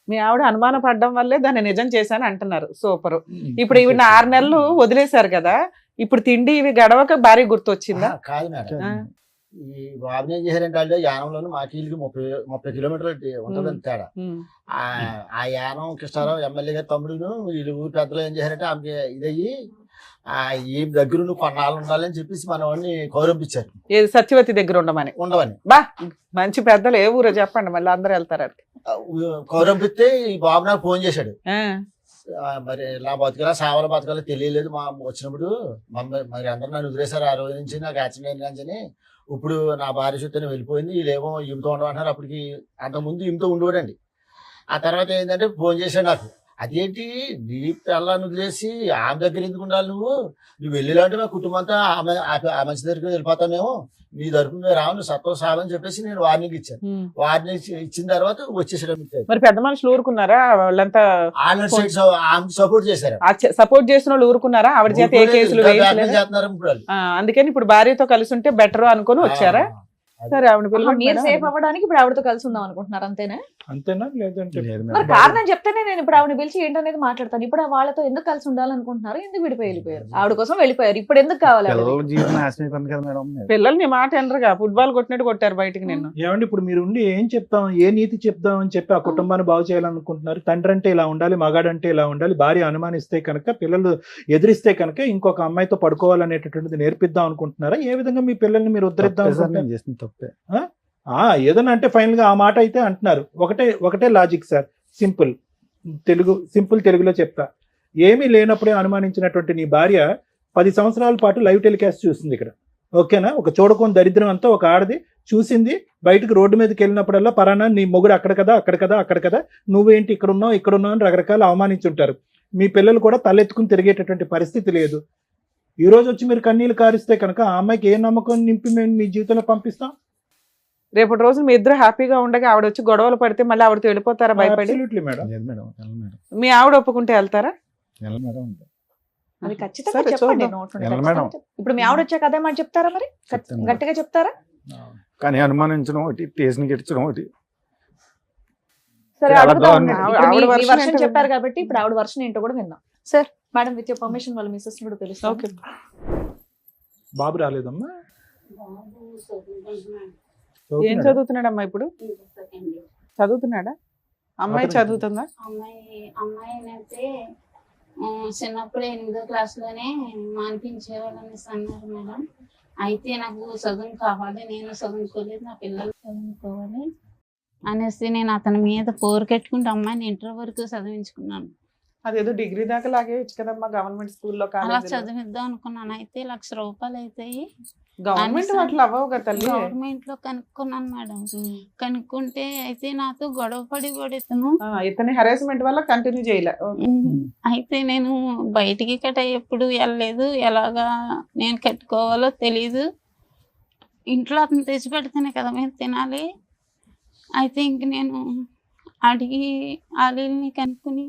మీ ఆవిడ అనుమాన పడడం వల్లే దాన్ని నిజం చేశాను అంటున్నారు. సూపర్. ఇప్పుడు ఈవిడ 6 నెలలు వదిలేశారు కదా, ఇప్పుడు తిండి ఇవి గడవక భార్య గుర్తొచ్చిందా? కాదు మేడం. ఆ. ఈ బాబుని ఏం చేశారంటే వాళ్ళు యానంలోను మాకి వీళ్ళకి 30 కిలోమీటర్లు ఉంటుందని తేడా. ఉమ్. ఆ యానం కృష్ణారావు ఎమ్మెల్యే గారి తమ్ముడును వీళ్ళు ఊరి పెద్దలు ఏం చేశారంటే ఆమెకి ఇదయ్యి ఈ దగ్గర నువ్వు కొన్నాళ్ళు ఉండాలని చెప్పేసి మన వాడిని కౌరంపించారు, ఏది సత్యవతి దగ్గర ఉండమని. ఉండవని. బా, మంచి పెద్దలు ఏ ఊరో చెప్పండి, మళ్ళీ అందరూ వెళ్తారు అక్కడికి. కౌరంపిస్తే ఈ బాబు నాకు ఫోన్ చేశాడు. ఆ. మరి ఇలా బతకలా సావల బతకాలో తెలియలేదు మా వచ్చినప్పుడు మరి అందరూ నన్ను వదిలేశారు. ఆ రోజు నుంచి నాకు యాక్సిడెంట్ అని ఇప్పుడు నా భార్య చుట్టూ వెళ్ళిపోయింది, వీళ్ళేమో ఈమెతో ఉండమంటున్నారు. అప్పటికి అంతకుముందు ఈమెతో ఉండేవాడండి. ఆ తర్వాత ఏంటంటే ఫోన్ చేశాడు నాకు. అదేంటి నీ పిల్లని వదిలేసి ఆమె దగ్గర ఎందుకు ఉండాలి, నువ్వు వెళ్ళేలాంటి మా కుటుంబం అంతా ఆమె మంచి దగ్గరికి వెళ్ళిపోతావు, మేము నీ తరపున మేము రావు, నువ్వు సత్వం సావని చెప్పేసి నేను వార్నింగ్ ఇచ్చాను. వార్నింగ్ ఇచ్చిన తర్వాత వచ్చేసడం. మరి పెద్ద మనుషులు ఊరుకున్నారా? వాళ్ళంతా ఆమె సపోర్ట్ చేశారు. సపోర్ట్ చేసిన వాళ్ళు ఊరుకున్నారా? ఆవిడ చేత ఏ కేసులు వేయలేదు. చేస్తున్నారు ఇప్పుడు వాళ్ళు. అందుకని ఇప్పుడు భార్యతో కలిసి ఉంటే బెటర్ అనుకుని వచ్చారా? సరే, ఆవిడ మీరు సేఫ్ అవ్వడానికి ఇప్పుడు ఆవిడతో కలిసి ఉందాం అనుకుంటున్నారు అంతేనా? అంతేనా? లేదంటే లేదు మరి మేడం. కారణం చెప్తేనే నేను ఇప్పుడు ఆవిడ పిలిచి ఏంటనేది మాట్లాడతాను. ఇప్పుడు వాళ్ళతో ఎందుకు కలిసి ఉండాలనుకుంటున్నారు? ఎందుకు విడిపోయి వెళ్ళిపోయారు? ఆవిడ కోసం వెళ్ళిపోయారు, ఇప్పుడు ఎందుకు కావాలి ఆవిడ? పిల్లల జీవితం నాశనం అయిపోయింది కదా మేడం. పిల్లల్ని మాట ఎనరుగా ఫుట్బాల్ కొట్టినట్టు కొట్టారు బయటికి నిన్ను. ఏమండి ఇప్పుడు మీరు ఉండి ఏం చెప్తాం, ఏ నీతి చెప్తాం అని చెప్పి ఆ కుటుంబాన్ని బాగు చేయాలనుకుంటున్నారు? తండ్రి అంటే ఇలా ఉండాలి, మగాడంటే ఇలా ఉండాలి, భార్య అనుమానిస్తే కనుక, పిల్లలు ఎదిరిస్తే కనుక ఇంకొక అమ్మాయితో పడుకోవాలనేటటువంటిది నేర్పిద్దాం అనుకుంటున్నారా? ఏ విధంగా మీ పిల్లల్ని మీరు ఉద్ధరిద్దాం తప్పే సార్, అనుకుంటున్నారు? నేను చేసిన తప్పే. ఏదన్నా అంటే ఫైనల్ గా ఆ మాట అయితే అంటున్నారు. ఒకటే లాజిక్ సార్, సింపుల్ తెలుగులో చెప్తా. ఏమీ లేనప్పుడే అనుమానించినటువంటి నీ భార్య 10 సంవత్సరాల పాటు లైవ్ టెలికాస్ట్ చూసింది ఇక్కడ, ఓకేనా? ఒక చూడకొని దరిద్రం అంతా ఒక ఆడది చూసింది. బయటకు రోడ్డు మీదకి వెళ్ళినప్పుడల్లా పరానా నీ మొగుడు అక్కడ కదా, అక్కడ కదా, నువ్వేంటి ఇక్కడ ఉన్నావు అని రకరకాల అవమానించుంటారు. మీ పిల్లలు కూడా తలెత్తుకుని తిరిగేటటువంటి పరిస్థితి లేదు. ఈ రోజు వచ్చి మీరు కన్నీళ్ళు కారిస్తే కనుక ఆ అమ్మాయికి ఏ నమ్మకం నింపి మేము మీ జీవితంలో పంపిస్తాం? రేపటి రోజు మీ ఇద్దరు హ్యాపీగా ఉండగా ఆవిడ వచ్చి గొడవలు పడితే మళ్ళీ ఆవిడతో వెళ్ళిపోతారా భయపడి? Absolutely madam. లేదు మేడం, వెళ్ళను మేడం, మీ ఆవిడ ఒప్పుకుంటే వెళ్తారా? వెళ్ళను మేడం. అది ఖచ్చితంగా సరే, చెప్పండి చూద్దాం. నోట్ నుండి ఎలా ఖచ్చితంగా మేడం? చెప్పండి. ఇప్పుడు మీ ఆవిడ వచ్చాక అదే మాట చెప్తారా మరి? చెప్తాను. గట్టిగా చెప్తారా? కానీ అనుమానించడం ఒకటి, టేషన్ గెచ్చడం ఒకటి. సరే చాలా అడుగుతా దారుణం. ఉండండి. ఆవిడ- ఇప్పుడు ఆవిడ మీ version version ఏంటో చెప్పారు విందాం. కాబట్టి ఇప్పుడు ఆవిడ వర్షన్ ఏంటో కూడా విందాం. Sir madam with your permission వాళ్ళ మిస్సెస్ కూడా తెలుసు. ఓకే. బాబు రాలేదమ్మా? ఏం చదువుతున్నాడమ్మా ఇప్పుడు? చదువుతున్నాడా? అమ్మాయి అతను- చదువుతుందా? అమ్మాయి అయితే చిన్నప్పుడు 8వ క్లాస్లోనే మానిపించేవాళ్ళు అనేసి అన్నారు మేడం. అయితే నాకు చదువు కావాలి, నేను చదువుకోలేదు, నా పిల్లలు చదువుకోవాలి అనేసి నేను అతని మీద పోరుకెట్టుకుంటే అమ్మాయిని ఇంటర్ వరకు చదివించుకున్నాను. అదేదో డిగ్రీ దాకా లాగేయచ్చు కదమ్మా గవర్నమెంట్ స్కూల్లో, అలా కాలేజీలో. చదివిద్దాం అనుకున్నాను. అయితే ₹1,00,000 అవుతాయి. గవర్నమెంట్ అనేసి వాటిలో అవ్వవు కదా తల్లి. గవర్నమెంట్ లో కనుక్కున్నాను మేడం. కనుక్కుంటే అయితే నాతో గొడవ పడి ఇతను ఇతని హెరాస్మెంట్ వల్ల కంటిన్యూ చేయలే. అయితే నేను బయటికి కట్ట ఎప్పుడు వెళ్ళలేదు. ఎలాగా నేను కట్టుకోవాలో తెలీదు. ఇంట్లో అతను తెచ్చి పెడితేనే కదా మేము తినాలి. అయితే ఇంక నేను అడిగి ఆలీల్ని కనుక్కుని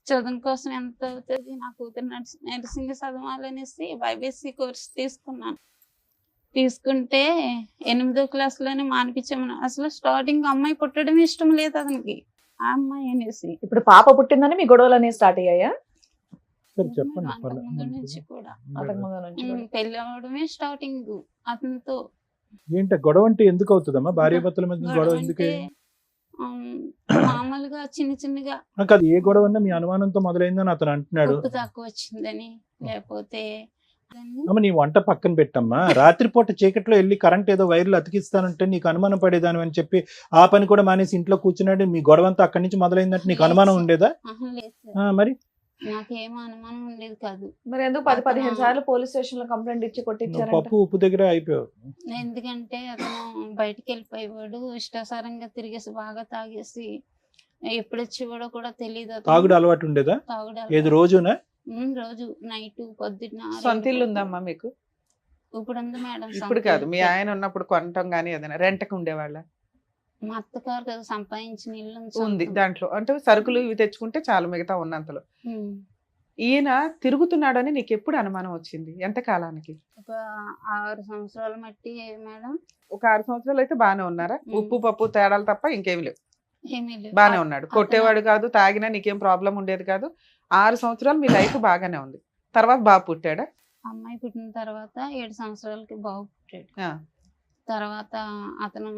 చదువు కోసం ఎంత అవుతుంది, నా కూతురు నర్సింగ్ చదవాలనేసి బైబీసీ కోర్స్ తీసుకున్నాను. తీసుకుంటే 8వ క్లాస్లోనే మానిపించామని. అసలు స్టార్టింగ్ అమ్మాయి పుట్టడం ఇష్టం లేదు అతనికి, ఆ అమ్మాయి అనేసి. ఇప్పుడు పాప పుట్టిందని మీ గొడవలు అనేవి స్టార్ట్ అయ్యాయా? సరే చెప్పండి. అంతకుముందు నుంచి కూడా అంతకు ముందు నుంచి కూడా. పెళ్లి అవడమే స్టార్టింగ్ అతనితో. ఏంటి గొడవ అంటే ఎందుకు అవుతుందమ్మా? భార్యాభర్తల మధ్య గొడవ గొడవ ఎందుకు? అంటే మామూలుగా చిన్న చిన్నగా అది ఏ గొడవ అన్నా మీ అనుమానంతో మొదలైందని అతను అంటున్నాడు. ఉప్పు తక్కువ వచ్చిందని, లేకపోతే అమ్మ నీ వంట పక్కన పెట్టమ్మా. రాత్రిపూట చీకట్లో వెళ్ళి కరెంట్ ఏదో వైర్లు అతికిస్తానంటే నీకు అనుమానం పడేదాని అని చెప్పి ఆ పని కూడా మానేసి ఇంట్లో కూర్చున్నాడు. మీ గొడవ అంతా అక్కడి నుంచి మొదలైందంటే నీకు అనుమానం ఉండేదా? లేదు సార్, మరి నాకేమో అనుమానం ఉండేది కాదు. మరి ఎందుకు 10-15 సార్లు పోలీస్ స్టేషన్ లో కంప్లైంట్ ఇచ్చి నువ్వు కొట్టించారంట? పప్పు ఉప్పు దగ్గర అయిపోయావు. ఎందుకంటే అతను బయటికి వెళ్ళిపోయేవాడు, ఇష్టాసారంగా తిరిగేసి బాగా తాగేసి ఎప్పుడు వచ్చేవాడో కూడా తెలియదు. తాగుడు అలవాటు ఉండేదా? తాగుడు ఏది రోజునా? రోజు నైట్ పొద్దున్న సొంత ఇల్లు ఉందమ్మా మీకు? ఇప్పుడు ఉంది మేడం. ఇప్పుడు కాదు, మీ ఆయన ఉన్నప్పుడు కొనటం గానీ ఏదైనా రెంట్కి ఉండేవాళ్ళ? మా అత్తగారు కదా సంపాదించిన ఇల్లు ఉంది దాంట్లో. అంటే సరుకులు ఇవి తెచ్చుకుంటే చాలు మిగతా ఉన్నంతలో. ఈయన తిరుగుతున్నాడని నీకు ఎప్పుడు అనుమానం వచ్చింది? ఎంత కాలానికి? ఒక 6 సంవత్సరాల మట్టి మేడం. ఒక 6 సంవత్సరాలు అయితే బాగానే ఉన్నారా? ఉప్పు పప్పు తేడాలు తప్ప ఇంకేమి లేవు, ఏమీ లేవు. బాగానే ఉన్నాడు. కొట్టేవాడు కాదు, తాగినా నీకేం ప్రాబ్లం ఉండేది కాదు. 6 సంవత్సరాలు మీ లైఫ్ బాగానే ఉంది. తర్వాత బాబు పుట్టాడా? అమ్మాయి పుట్టిన తర్వాత 7 సంవత్సరాలకి బాబు పుట్టాడు. తర్వాత అతను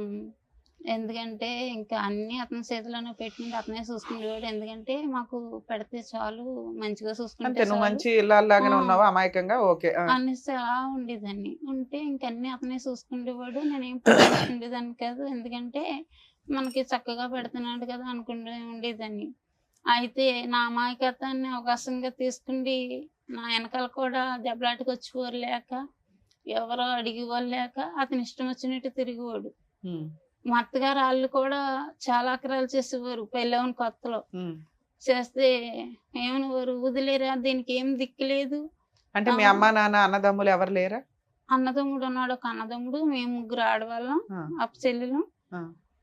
ఎందుకంటే ఇంకా అన్ని అతని చేతిలోనే పెట్టుకుంటే అతనే చూసుకునేవాడు. ఎందుకంటే మాకు పెడితే చాలు, మంచిగా అంతే, చూసుకుంటే నువ్వు చాలు మంచి ఇళ్ళలాగానే ఉన్నావా అమాయకంగా? ఓకే. అనేసి అలా ఉండేదాన్ని. ఉంటే ఇంకన్నీ అతనే చూసుకునేవాడు. నేనేం పట్టించుకునేదాన్ని కాదు, ఎందుకంటే మనకి చక్కగా పెడుతున్నాడు కదా అనుకుంటూ ఉండేదాన్ని. అయితే నా అమాయకత్వాన్ని అవకాశంగా తీసుకుండి నా వెనకాల కూడా దెబ్బలాటకు వచ్చేవారు లేక, ఎవరో అడిగేవాళ్ళు లేక అతని ఇష్టం వచ్చినట్టు తిరిగేవాడు. మా అత్తగారు వాళ్ళు కూడా చాలా అక్రాలు చేసేవారు పెళ్ళవని కొత్తలో. చేస్తే ఏమనేవారు, వదిలేరా, దీనికి ఏం దిక్కులేదు. అంటే మీ అమ్మ నాన్న అన్నదమ్ములు ఎవరు లేరా? అన్నదమ్ముడు ఉన్నాడు, ఒక అన్నదమ్ముడు, మేము 3 ఆడవాళ్ళం, అప్ప చెల్లెలు.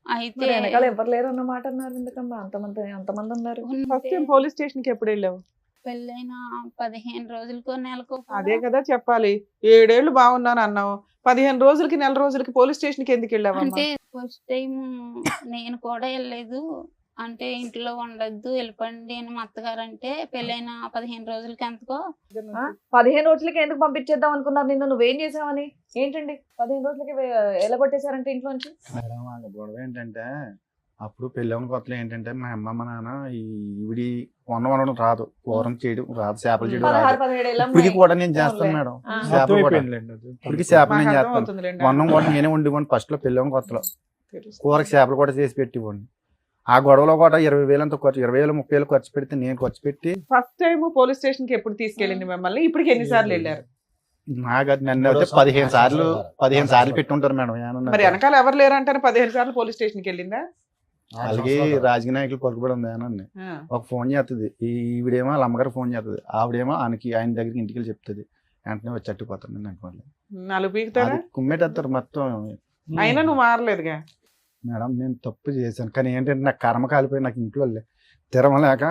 అయితే మరి వెనకాల ఎవరు లేరు అన్నమాట అన్నారు ఎందుకమ్మా? అంతమంది ఉన్నారు. ఫస్ట్ టైం పోలీస్ స్టేషన్ కి ఎప్పుడు వెళ్ళావు? పెళ్ళైన 15 రోజులకో నెలకో అదే కదా చెప్పాలి. 7 ఏళ్ళు బాగున్నాను అన్నావు, 15 రోజులకి నెల రోజులకి పోలీస్ స్టేషన్ కి ఎందుకు వెళ్ళావు? అంటే ఫస్ట్ టైం నేను కూడా వెళ్ళలేదు. అంటే ఇంట్లో ఉండొద్దు, వెళ్ళిపోండి అని మా అత్తగారు అంటే, పెళ్ళైన 15 రోజులకి ఎంతకో 15 రోజులకి ఎందుకు పంపించేద్దాం అనుకున్నారు నిన్ను? నువ్వేం చేసావని? ఏంటండి 15 రోజులకి ఎలా కొట్టేశారంటే ఇంట్లోంచి? మేడం ఆ గొడవ ఏంటంటే అప్పుడు పెళ్ళవని కొత్తలో ఏంటంటే మా అమ్మ మా నాన్న ఈవిడి వండడం రాదు, కూరం చేయడం రాదు, చేపలు చేయడం రాదు. 16-17 ఏళ్ళ ఇప్పటికి అమ్మాయి. కూడా నేను చేస్తాను మేడం. చేపలు కూడా ఇప్పటికి చేపలు నేను చేస్తాను. వండం కూడా నేనే వండివ్వండి. ఫస్ట్ లో పెళ్ళవని కొత్తలో కూరకి చేపలు కూడా చేసి పెట్టివ్వండి. ఆ గొడవలో కూడా 20,000 అంత ఖర్చు, 20,000 30,000 ఖర్చు పెడితే నేను ఖర్చు పెట్టి ఫస్ట్ టైం పోలీస్ స్టేషన్ కి ఎప్పుడు తీసుకెళ్ళింది మిమ్మల్ని? ఇప్పటికి ఎన్నిసార్లు వెళ్ళారు? నాకు నన్ను అయితే 15 సార్లు పెట్టుంటారు మేడం. మరి వెనకాల ఎవరు లేరంటారు 15 సార్లు పోలీస్ స్టేషన్ కి వెళ్ళిందా? అలాగే రాజకీయ నాయకులు పలుకుబడి ఉంది అని ఒక ఫోన్ చేస్తుంది, ఈవిడేమో వాళ్ళ అమ్మగారు ఫోన్ చేస్తుంది, ఆవిడేమో ఆయన దగ్గరికి ఇంటికి వెళ్ళి చెప్తుంది. వెంటనే వచ్చి అట్టుకుపోతాను అనుకోలేదు. నాలుగు పీకుతారా? కుమ్మేటేస్తారు మొత్తం. అయినా నువ్వు మారలేదుగా. మేడం నేను తప్పు చేశాను, కానీ ఏంటంటే నాకు కర్మ కాలిపోయి నాకు ఇంట్లో తిరమలేక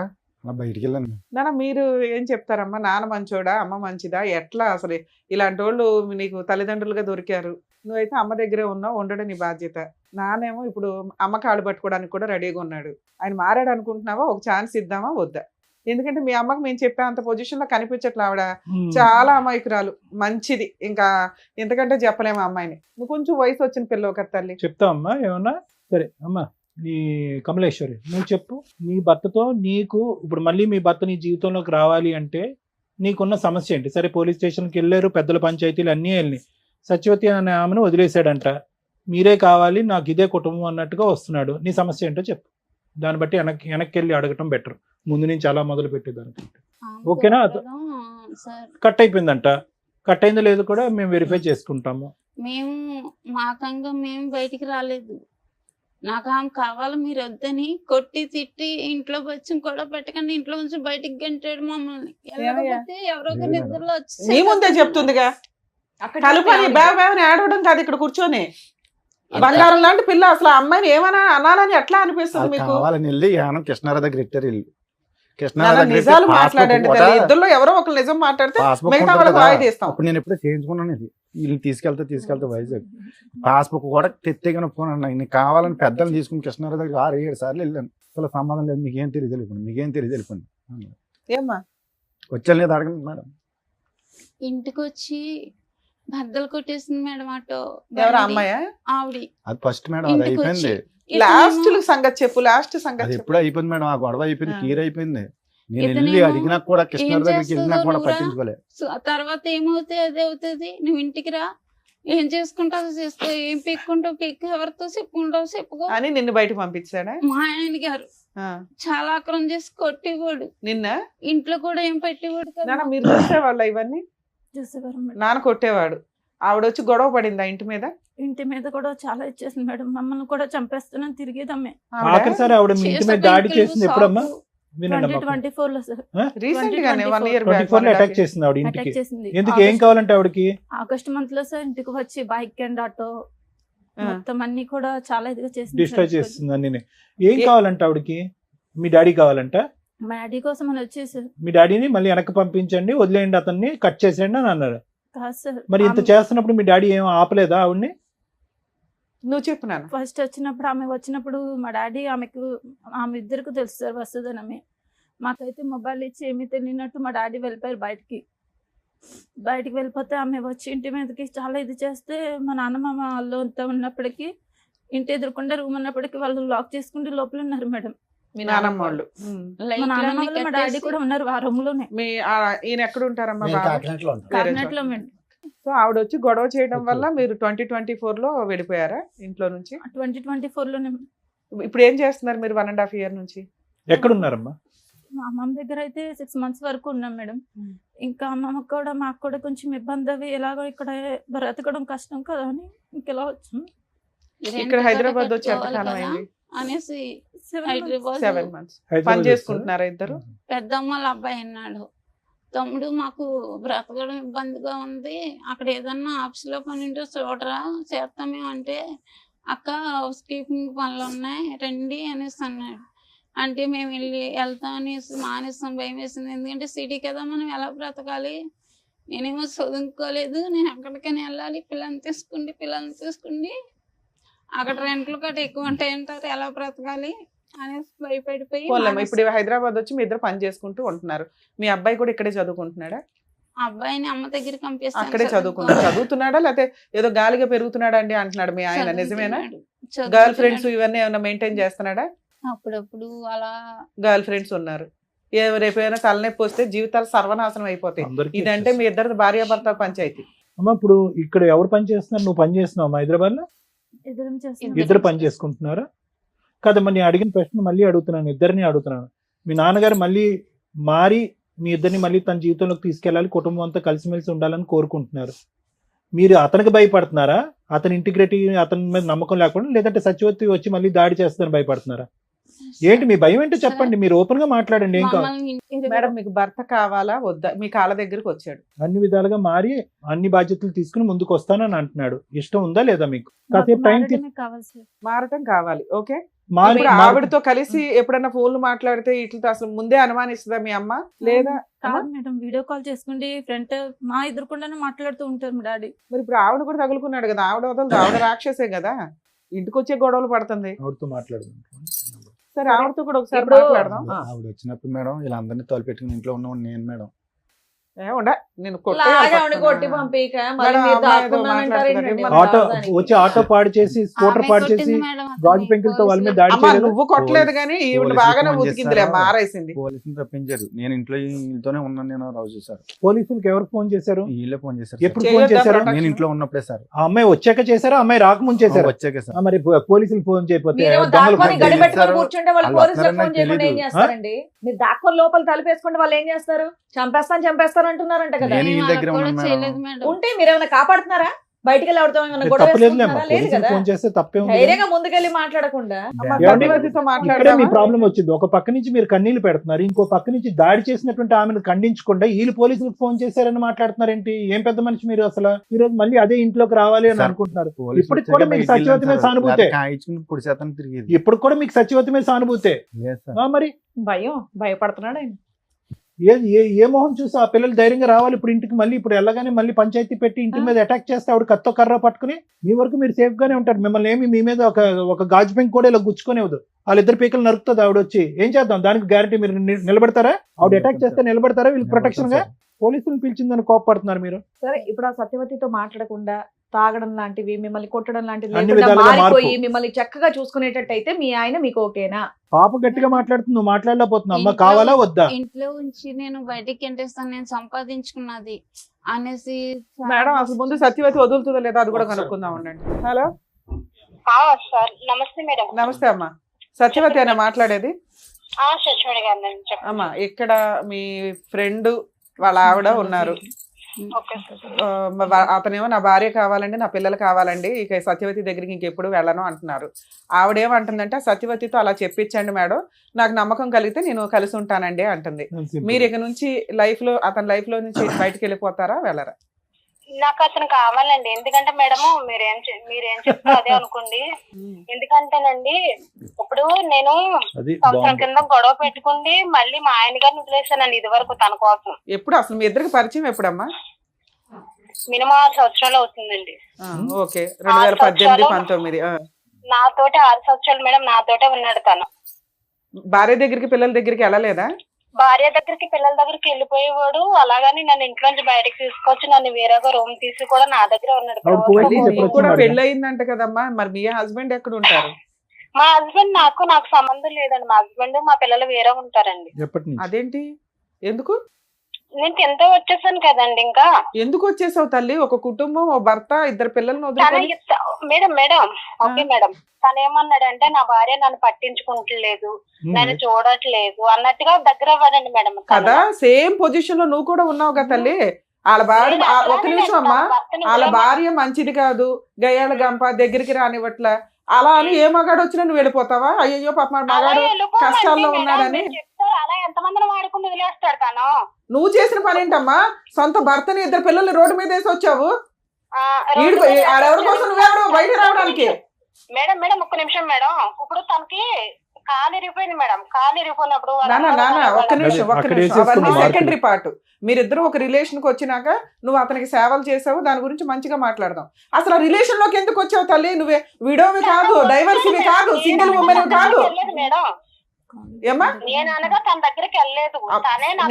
అలా బయటికి వెళ్ళాను. నాన్న మీరు ఏం చెప్తారమ్మా? నాన్న మంచోడా, అమ్మ మంచిదా, ఎట్లా అసలు ఇలాంటి వాళ్ళు నీకు తల్లిదండ్రులుగా దొరికారు, నువ్వైతే అమ్మ దగ్గరే ఉన్నావు, ఉండడం నీ బాధ్యత. నానేమో ఇప్పుడు అమ్మ కాళ్ళు పట్టుకోవడానికి కూడా రెడీగా ఉన్నాడు. ఆయన మారాడు అనుకుంటున్నావా? ఒక ఛాన్స్ ఇద్దామా వద్దా? ఎందుకంటే మీ అమ్మకి మేము చెప్పే అంత పొజిషన్ లో కనిపించట్లా. ఆవిడ చాలా అమాయకురాలు, మంచిది, ఇంకా ఎంతకంటే చెప్పలేము అమ్మాయిని. నువ్వు కొంచెం వయసు వచ్చిన పిల్లవు కదా తల్లి. చెప్తావమ్మా ఏమన్నా? సరే అమ్మా, నీ కమలేశ్వరి నువ్వు చెప్పు. నీ భర్తతో నీకు ఇప్పుడు మళ్ళీ మీ భర్త నీ జీవితంలోకి రావాలి అంటే నీకున్న సమస్య ఏంటి? సరే పోలీస్ స్టేషన్కి వెళ్ళారు, పెద్దల పంచాయతీలు అన్నీ వెళ్ళినాయి. సత్యవతి అనే ఆమెను వదిలేశాడంట, మీరే కావాలి నాకు ఇదే కుటుంబం అన్నట్టుగా వస్తున్నాడు. నీ సమస్య ఏంటో చెప్పు, దాన్ని బట్టి వెనక్కి వెళ్ళి అడగటం బెటర్ ముందు నుంచి అలా మొదలు పెట్టేదానికంటే. ఓకేనా? కట్ అయిపోయిందంట, కట్ అయిందో లేదో కూడా మేము వెరిఫై చేసుకుంటాము. మేము మాకంగా మేము బయటికి రాలేదు. నాకు ఆమె కావాలి మీరు వద్దని కొట్టి తిట్టి ఇంట్లో వచ్చి కూడా పెట్టకండి ఇంట్లో నుంచి బయటికి గంటాడు మమ్మల్ని. వెళ్ళకపోతే ఎవరో ఒక నిద్రలో నీ ముందే చెప్తుందిగా, కలుపని బాబాని ఆడవడం కాదు ఇక్కడ కూర్చొని. బంగారం లాంటి పిల్ల, అసలు ఆ అమ్మాయిని ఏమైనా అనాలని ఎట్లా అనిపిస్తుంది మీకు? కావాలని వెళ్ళి యానం కృష్ణారావు దగ్గర ఇట్టారు ఇల్లు. నిజాలు మాట్లాడండి తల్లి, ఇద్దరులో ఎవరో ఒకరు నిజం మాట్లాడితే మిగతా వాళ్ళకి వాయిదా ఇస్తాం. అప్పుడు నేను ఎప్పుడో చేయించుకున్నాను ఇది, వీళ్ళు తీసుకెళ్తే వైజాగ్ పాస్బుక్ కూడా తెత్తేగానే పోను. నీకు కావాలని పెద్దలు తీసుకుని కృష్ణారావు దగ్గర 6-7 సార్లు వెళ్ళాను. అసలు సంబంధం లేదు, మీకేం తెలియదు వెళ్ళిపోయింది, మీకేం తెలియదు వెళ్ళిపోయింది. ఏమ్మా వచ్చాను లేదు అడగండి మేడం. ఇంటికి వచ్చి బద్దలు కొట్టేసింది మేడం ఆటో. ఎవరు అమ్మాయా? ఆవిడ. అది ఫస్ట్ మేడం, అది అయిపోయింది. లాస్ట్ సంగతి చెప్పు, లాస్ట్ సంగతి అది ఎప్పుడు అయిపోయింది మేడం, ఆ గొడవ అయిపోయింది, క్లియర్ అయిపోయింది. నేను వెళ్ళి అడిగినా కూడా కృష్ణారావు దగ్గరికి వెళ్ళినా కూడా పట్టించుకోలేదు. తర్వాత ఏమవుతాయి అదే అవుతుంది. నువ్వు ఇంటికి రా, ఏం చేసుకుంటావు చేసుకో, ఏం పెక్కుంటావు పెక్కు, ఎవరితో చెప్పుకుంటావు చెప్పుకో అని నిన్ను బయట పంపించాడా మా ఆయన గారు. చాలా ఆక్రమం చేసి కొట్టేవాడు. నిన్న ఇంట్లో కూడా ఏం పెట్టేవాడు కదా. మీరు చూసేవాళ్ళ ఇవన్నీ? నాన్న కొట్టేవాడు. ఆవిడ వచ్చి గొడవ పడిందా ఇంటి మీద? ఇంటి మీద కూడా చాలా ఇచ్చేసింది మేడం, మమ్మల్ని కూడా చంపేస్తున్నాను తిరిగేదమ్మే. ఆఖరిసారి ఆవిడ మీ ఇంటి మీద దాడి చేసింది ఎప్పుడమ్మా? 2024 లో సార్, రీసెంట్ గానే 1 year 24 లో అటాక్ చేసింది ఆవిడ ఇంటికి. అటాక్ చేసింది. ఎందుకు, ఏం కావాలంటే ఆవిడకి? ఆగస్ట్ మంత్ లో సార్ ఇంటికి వచ్చి బైక్ అండ్ ఆటో మొత్తం అన్ని కూడా చాలా ఇదిగా చేసింది, డిస్ట్రాయ్ చేస్తుంది అన్ని. ఏం కావాలంటే ఆవిడకి? మీ డాడీ కావాలంట? మా డాడీ కోసం అని వచ్చేసారు. మీ డాడీని మళ్ళీ వెనక్కి పంపించండి, వదిలేయండి, అతన్ని కట్ చేసేయండి అని అన్నారు. కాదు సార్, మరి ఇంత చేస్తున్నప్పుడు మీ డాడీ ఏం ఆపలేదా ఆవిడ్ని? నువ్వు చెప్పు నాన్న. ఫస్ట్ వచ్చినప్పుడు ఆమె వచ్చినప్పుడు మా డాడీ ఆమె ఇద్దరికి తెలుసు సార్ వస్తుందని. మాకైతే మొబైల్ ఇచ్చి ఏమీ తెలియనట్టు మా డాడీ వెళ్ళిపోయారు బయటికి వెళ్ళిపోతే ఆమె వచ్చి ఇంటి మీదకి చాలా ఇది చేస్తే మా నాన్నమ్మ వాళ్ళు అంతా ఉన్నప్పటికీ ఇంటి ఎదురుకుండా రూమ్ ఉన్నప్పటికీ వాళ్ళు లాక్ చేసుకుంటే లోపల ఉన్నారు మేడం. మీ నాన్నమ్మ వాళ్ళు? మా నాన్నమ్మ వాళ్ళు మా డాడీ కూడా ఉన్నారు ఆ రూమ్ లోనే. ఈయన ఎక్కడ ఉంటారమ్మా? కాకినాడలో మేడం. సో ఆవిడ వచ్చి గొడవ చేయడం వల్ల మీరు 2024 లో వెళ్ళిపోయారా ఇంట్లో నుంచి? 2024 లోనే. ఇప్పుడు ఏం చేస్తున్నారు మీరు 1.5 year నుంచి? ఎక్కడున్నారమ్మా? మా అమ్మమ్మ దగ్గర అయితే 6 months వరకు ఉన్నాం మేడం. ఇంకా అమ్మమ్మకి కూడా మాకు కూడా కొంచెం ఇబ్బంది అవి ఎలాగో ఇక్కడ బ్రతకడం కష్టం కదా అని ఇంకెలా వచ్చాం. ఇక్కడ హైదరాబాద్ వచ్చి ఎంతకాలం అయింది అనేసి 7 months పని చేసుకుంటున్నారా ఇద్దరు? పెద్దమ్మ వాళ్ళ అబ్బాయి అన్నాడు, తమ్ముడు మాకు బ్రతకడం ఇబ్బందిగా ఉంది, అక్కడ ఏదన్నా ఆఫీస్ లో పని ఉంటే చూడరా చేస్తామే అంటే, అక్క హౌస్ కీపింగ్ పనులు ఉన్నాయి రండి అనేసి అన్నాడు. అంటే మేము వెళ్తాం అనేసి మానేస్తాం, భయం వేసింది. ఎందుకంటే సిటీ కదా, మనం ఎలా బ్రతకాలి, నేనేమో చదువుకోలేదు, నేను ఎక్కడికైనా వెళ్ళాలి, పిల్లల్ని తీసుకుండి అక్కడ రెంట్లు కట్ట ఎక్కువ ఉంటాయి అంటారు, ఎలా బ్రతకాలి అనేసి భయపడిపోయి. ఇప్పుడు హైదరాబాద్ వచ్చి మీ ఇద్దరు పని చేసుకుంటూ ఉంటున్నారు. మీ అబ్బాయి కూడా ఇక్కడే చదువుకుంటున్నాడా? అబ్బాయిని అమ్మ దగ్గర పంపిస్తాను. అక్కడే చదువుతున్నాడా లేకపోతే ఏదో గాలిగా పెరుగుతున్నాడా అండి అంటున్నాడు మీ ఆయన, నిజమేనా? గర్ల్ ఫ్రెండ్స్ ఇవన్నీ ఏమైనా మెయింటైన్ చేస్తున్నాడా? అప్పుడప్పుడు అలా గర్ల్ ఫ్రెండ్స్ ఉన్నారు. రేపైనా తలనొప్పి వస్తే జీవితాలు సర్వనాశనం అయిపోతాయి. ఇదంటే మీ ఇద్దరు భార్యాభర్త పంచాయతీ. అమ్మా ఇప్పుడు ఇక్కడ ఎవరు పని చేస్తున్నారు? నువ్వు పని చేస్తున్నావు హైదరాబాద్ లో? ఇద్దరు పని చేసుకుంటున్నారా? కదమ్మా, నేను అడిగిన ప్రశ్న మళ్ళీ అడుగుతున్నాను, ఇద్దరిని అడుగుతున్నాను. మీ నాన్నగారు మళ్ళీ మారి మీ ఇద్దరిని మళ్ళీ తన జీవితంలోకి తీసుకెళ్ళాలి, కుటుంబం అంతా కలిసిమెలిసి ఉండాలని కోరుకుంటున్నారు. మీరు అతనికి భయపడుతున్నారా? అతని ఇంటిగ్రిటీ, అతని మీద నమ్మకం లేకుండా, లేదంటే సత్యవతి వచ్చి మళ్ళీ దాడి చేస్తారని భయపడుతున్నారా? ఏంటి మీ భయం ఏంటో చెప్పండి, మీరు ఓపెన్ గా మాట్లాడండి. ఏం కావాలి? మమ్మల్ని ఇంటికి మేడం మీకు భర్త కావాలా వద్దా? మీ కాళ్ళ దగ్గరికి వచ్చాడు. అన్ని విధాలుగా మారి అన్ని బాధ్యతలు తీసుకుని ముందుకు వస్తానని అంటున్నాడు. ఇష్టం ఉందా లేదా మీకు? కాసేపు టైం మారడమే కావాలి సార్. మారటం కావాలి. ఓకే, మారి ఇప్పుడు ఆవిడతో కలిసి ఎప్పుడన్నా ఫోన్లు మాట్లాడితే ఇట్లతో అసలు ముందే అనుమానిస్తుందా మీ అమ్మ? లేదా కాదు మేడం, వీడియో కాల్ చేసుకుంటే ఫ్రంట్ మా ఎదురుకుండానే మాట్లాడుతూ ఉంటారు మా డాడీ. మరి ఇప్పుడు ఆవిడ కూడా తగులుకున్నాడు కదా, ఆవిడ వదలదు, ఆవిడ రాక్షసే కదా, ఇంటికి వచ్చే గొడవలు పడుతుంది. ఆవిడతో మాట్లాడుతున్నాం. సరే ఆవిడతో కూడా ఒకసారి ఇప్పుడు- మాట్లాడదాం. ఆవిడ వచ్చినప్పుడు మేడం వీళ్ళందరినీ తోలుపెట్టుకుని ఇంట్లో ఉన్నవాడు నేను మేడం. నేను కొట్టి పంపిక మళ్ళీ మేడం, మీరు అమ్మాయి ఏదో దాక్కున్నానంటారు మాట్లాడుతున్నారు. ఏంటండి? ఏమన్నా ఆటో దానికి. వచ్చి ఆటో పాడు చేసి స్కూటర్ ఆమె పాడు కొట్టింది చేసి మేడం అతన్ని. గాజు పెంకులతో వాళ్ళ మీద దాడి అమ్మా చేయలేదు. నువ్వు కొట్టలేదు కానీ ఈవిడ పోలీసులు బాగానే ఫోన్ ఉతికిందిలే, చేస్తారా? మారేసింది. పోలీసులు తప్పించారు. నేను ఇంట్లో వీళ్ళతోనే ఉన్నాను. నేను రోజు సార్ పోలీసులకు ఎవరు ఫోన్ చేశారు? వీళ్ళే ఫోన్ చేశారు. ఎప్పుడు సార్. ఫోన్ చేయొద్దా చేశారు? ప్రొటెక్షన్? నేను ఇంట్లో ఉన్నప్పుడే సార్. ఆ అమ్మాయి వచ్చాక చేశారా, అమ్మాయి రాకముందు చేశారా? వచ్చాక సార్. మరి పోలీసులు ఫోన్ చేయకపోతే మీరేమో దొంగలు దాక్కొని ఫోన్ గడి చేయలేదు. పెట్టుకొని చేశారు. కూర్చుంటే వాళ్ళు వాళ్ళు పోలీసులకు వస్తారని ఫోన్ చేయకుండా ఏం తెలీదు. చేస్తారండి? మీరు దాక్కొని లోపల తలుపేసుకుంటే వాళ్ళు ఏం చేస్తారు? చంపేస్తాను అంటున్నారంట కదా. నేను మేము వీళ్ళ దగ్గర అలా కూడా ఉన్నాను చేయలేదు మేడం. మేడం. ఉంటే మీరు ఏమైనా కాపాడుతున్నారా? బయటికి వెళ్ళి ఎవరితో ఏమైనా గొడవ తప్పలేదులేమ్మా, వేసుకుంటున్నారా? లేదు పోలీసులు కదా. ఫోన్ చేస్తే తప్పే ఉంది. ధైర్యంగా ముందుకెళ్ళి మాట్లాడకుండా అమ్మ, ఏమండి? సత్యవతితో ఇక్కడే మీ మాట్లాడదామా? ప్రాబ్లం వచ్చింది. ఒక పక్క నుంచి మీరు కన్నీళ్లు పెడుతున్నారు, ఇంకో పక్క నుంచి దాడి చేసినటువంటి ఆమెను ఖండించకుండా వీళ్ళు పోలీసులకు ఫోన్ చేశారని మాట్లాడుతున్నారు ఏంటి? ఏం పెద్ద మనిషి మీరు అసలు? ఈ రోజు మళ్ళీ అదే ఇంట్లోకి రావాలి అని సార్, అనుకుంటున్నారు. పోలీసులు ఇప్పటికి వచ్చాక కూడా మీకు బయటికి సత్యవతి మీద వెళ్ళాను సార్. సానుభూతే. లేకపోతే కాయించుకుని పొడి శాతం తిరిగేది. ఇప్పుడు కూడా మీకు సత్యవతి మీద సానుభూతే. లేదు సార్. మరి భయపడుతున్నాడు ఆయన. ఏ మొహం చూసి ఆ పిల్లలు ధైర్యంగా రావాలి ఇప్పుడు ఇంటికి? మళ్ళీ ఇప్పుడు వెళ్ళగానే మళ్ళీ పంచాయతీ పెట్టి ఇంటి మీద అటాక్ చేస్తే ఆవిడ కత్తో కర్ర పట్టుకుని మీ వరకు మీరు సేఫ్ గానే ఉంటారు. మిమ్మల్ని ఏమి మీ మీద ఒక గాజు పెంక్ కూడా ఇలా గుచ్చుకునేవద్దు. వాళ్ళిద్దరు పీకలు నరుకుతుంది ఆవిడ వచ్చి. ఏం చేద్దాం దానికి గ్యారంటీ? మీరు నిలబడతారా? ఆవిడ అటాక్ చేస్తే నిలబడతారా? వీళ్ళు ప్రొటెక్షన్ గా పోలీసులు పిలిచిందని కోపడుతున్నారు మీరు. సరే ఇప్పుడు ఆ సత్యవతితో మాట్లాడకుండా తాగడం లాంటివి, మిమ్మల్ని కొట్టడం లాంటివి అన్ని లేకుండా విధాలుగా మారిపోయి మార్పు. మిమ్మల్ని చక్కగా చూసుకునేటట్టయితే మీ ఆయన మీకు ఓకేనా? పాప గట్టిగా మాట్లాడుతుంది, నువ్వు మాట్లాడలేకపోతున్నావు. అమ్మ కావాలా వద్దా? ఇంట్లో ఉంచి నేను బయటికి ఎంటేస్తాను, నేను సంపాదించుకున్నది అనేసి. మేడం అసలు ముందు సత్యవతి వదులుతుందో లేదా అది కూడా కనుక్కుందాం ఉండండి. హలో సార్ నమస్తే మేడం. నమస్తే అమ్మా, సత్యవతి అనే మాట్లాడేది? సచివాడి గారు చెప్పండి. అమ్మా ఇక్కడ మీ ఫ్రెండ్ వాళ్ళ ఆవిడ ఉన్నారు. Okay sir. అతనేమో నా భార్య కావాలండి, నా పిల్లలు కావాలండి, ఇక సత్యవతి దగ్గరికి ఇంకెప్పుడు వెళ్ళను అంటున్నారు. ఆవిడేమంటుందంటే సత్యవతితో అలా చెప్పించండి మేడం, నాకు నమ్మకం కలిగితే నేను కలిసి ఉంటానండి అంటుంది. మీరు ఇక నుంచి అతని లైఫ్ లో నుంచి బయటకు వెళ్ళిపోతారా వెళ్ళరా? నాకు అతను కావాలండి. ఎందుకంటే మేడము మీరేం చెప్తారో అదే అనుకోండి. ఎందుకంటేనండి ఇప్పుడు నేను అది సంవత్సరం కింద గొడవ పెట్టుకుంది మళ్ళీ మా ఆయన గారిని వదిలేసానండి ఇది వరకు తన కోసం. ఎప్పుడు అసలు మీ ఇద్దరికి పరిచయం ఎప్పుడమ్మా? మినిమం 6 సంవత్సరాలు అవుతుందండి. ఓకే, 2018, 19. నాతోటి 6 సంవత్సరాలు మేడం నాతోటే ఉన్నాడు తను. భార్య దగ్గరికి పిల్లల దగ్గరికి వెళ్ళలేదా? భార్య దగ్గరికి పిల్లల దగ్గరికి వెళ్ళిపోయేవాడు. అలాగని నన్ను ఇంట్లోంచి బయటకు తీసుకొచ్చి నన్ను వేరేగా రూమ్ తీసి కూడా నా దగ్గర ఉన్నాడు. ఆవిడ పోయి మళ్ళీ చెప్పొచ్చు నీకు కూడా మరి. పెళ్లి అయిందంట కదమ్మా, మరి మీ హస్బెండ్ ఎక్కడ ఉంటారు? మా హస్బెండ్ నాకు సంబంధం లేదండి. మా హస్బెండ్ మా పిల్లలు వేరే ఉంటారండి. ఎప్పటి నుంచి? అదేంటి? ఎందుకు నేను కింద వచ్చేసాను కదండి. ఇంకా ఎందుకు వచ్చేసావు తల్లి? ఒక కుటుంబం, ఓ భర్త, 2 పిల్లల్ని వదులుకొని. మేడం ఓకే మేడం, తను ఏమన్నాడంటే నా భార్య నన్ను పట్టించుకుంటలేదు, నన్ను చూడట్లేదు అన్నట్టుగా దగ్గర అవ్వదండి మేడం. కదా సేమ్ పొజిషన్ లో నువ్వు కూడా ఉన్నావు కదా తల్లి. వాళ్ళ భార్య ఒక్క నిమిషం అమ్మా, వాళ్ళ భార్య మంచిది కాదు, గయ్యాల గంప, దగ్గరికి రానివ్వట్లా, అలా అని ఏ మగాడు వచ్చినా నువ్వు వెళ్ళిపోతావా? అయ్యో పాప మగాడు కష్టాల్లో ఉన్నాడని. అలా ఎంతమందిని వాడుకుని వదిలేస్తాడు తను. నువ్వు చేసిన పని ఏంటమ్మా? సొంత భర్తని 2 పిల్లల్ని రోడ్డు మీద వేసి వచ్చావు. ఆడెవరి కోసం నువ్వెవరు బయట రావడానికి? మేడం ఒక్క నిమిషం మేడం. ఇప్పుడు తనకి కాలు ఇరిగిపోయింది మేడం. కాలు ఇరిగిపోయినప్పుడు నాన్న ఒక్క నిమిషం అక్కడ అవన్నీ వేసేసుకున్న సెకండరీ పార్ట్. మీరిద్దరు ఒక రిలేషన్ కి వచ్చినాక నువ్వు అతనికి సేవలు చేసావు, దాని గురించి మంచిగా మాట్లాడదాం. అసలు ఆ రిలేషన్ లోకి ఎందుకు వచ్చావు తల్లి? నువ్వే విడోవి కాదు, డైవర్సివి కాదు, సింగిల్ ఉమెన్ కాదు. మేడం ఏమ్మా నేను అనగా తన దగ్గరికి వెళ్ళలేదు.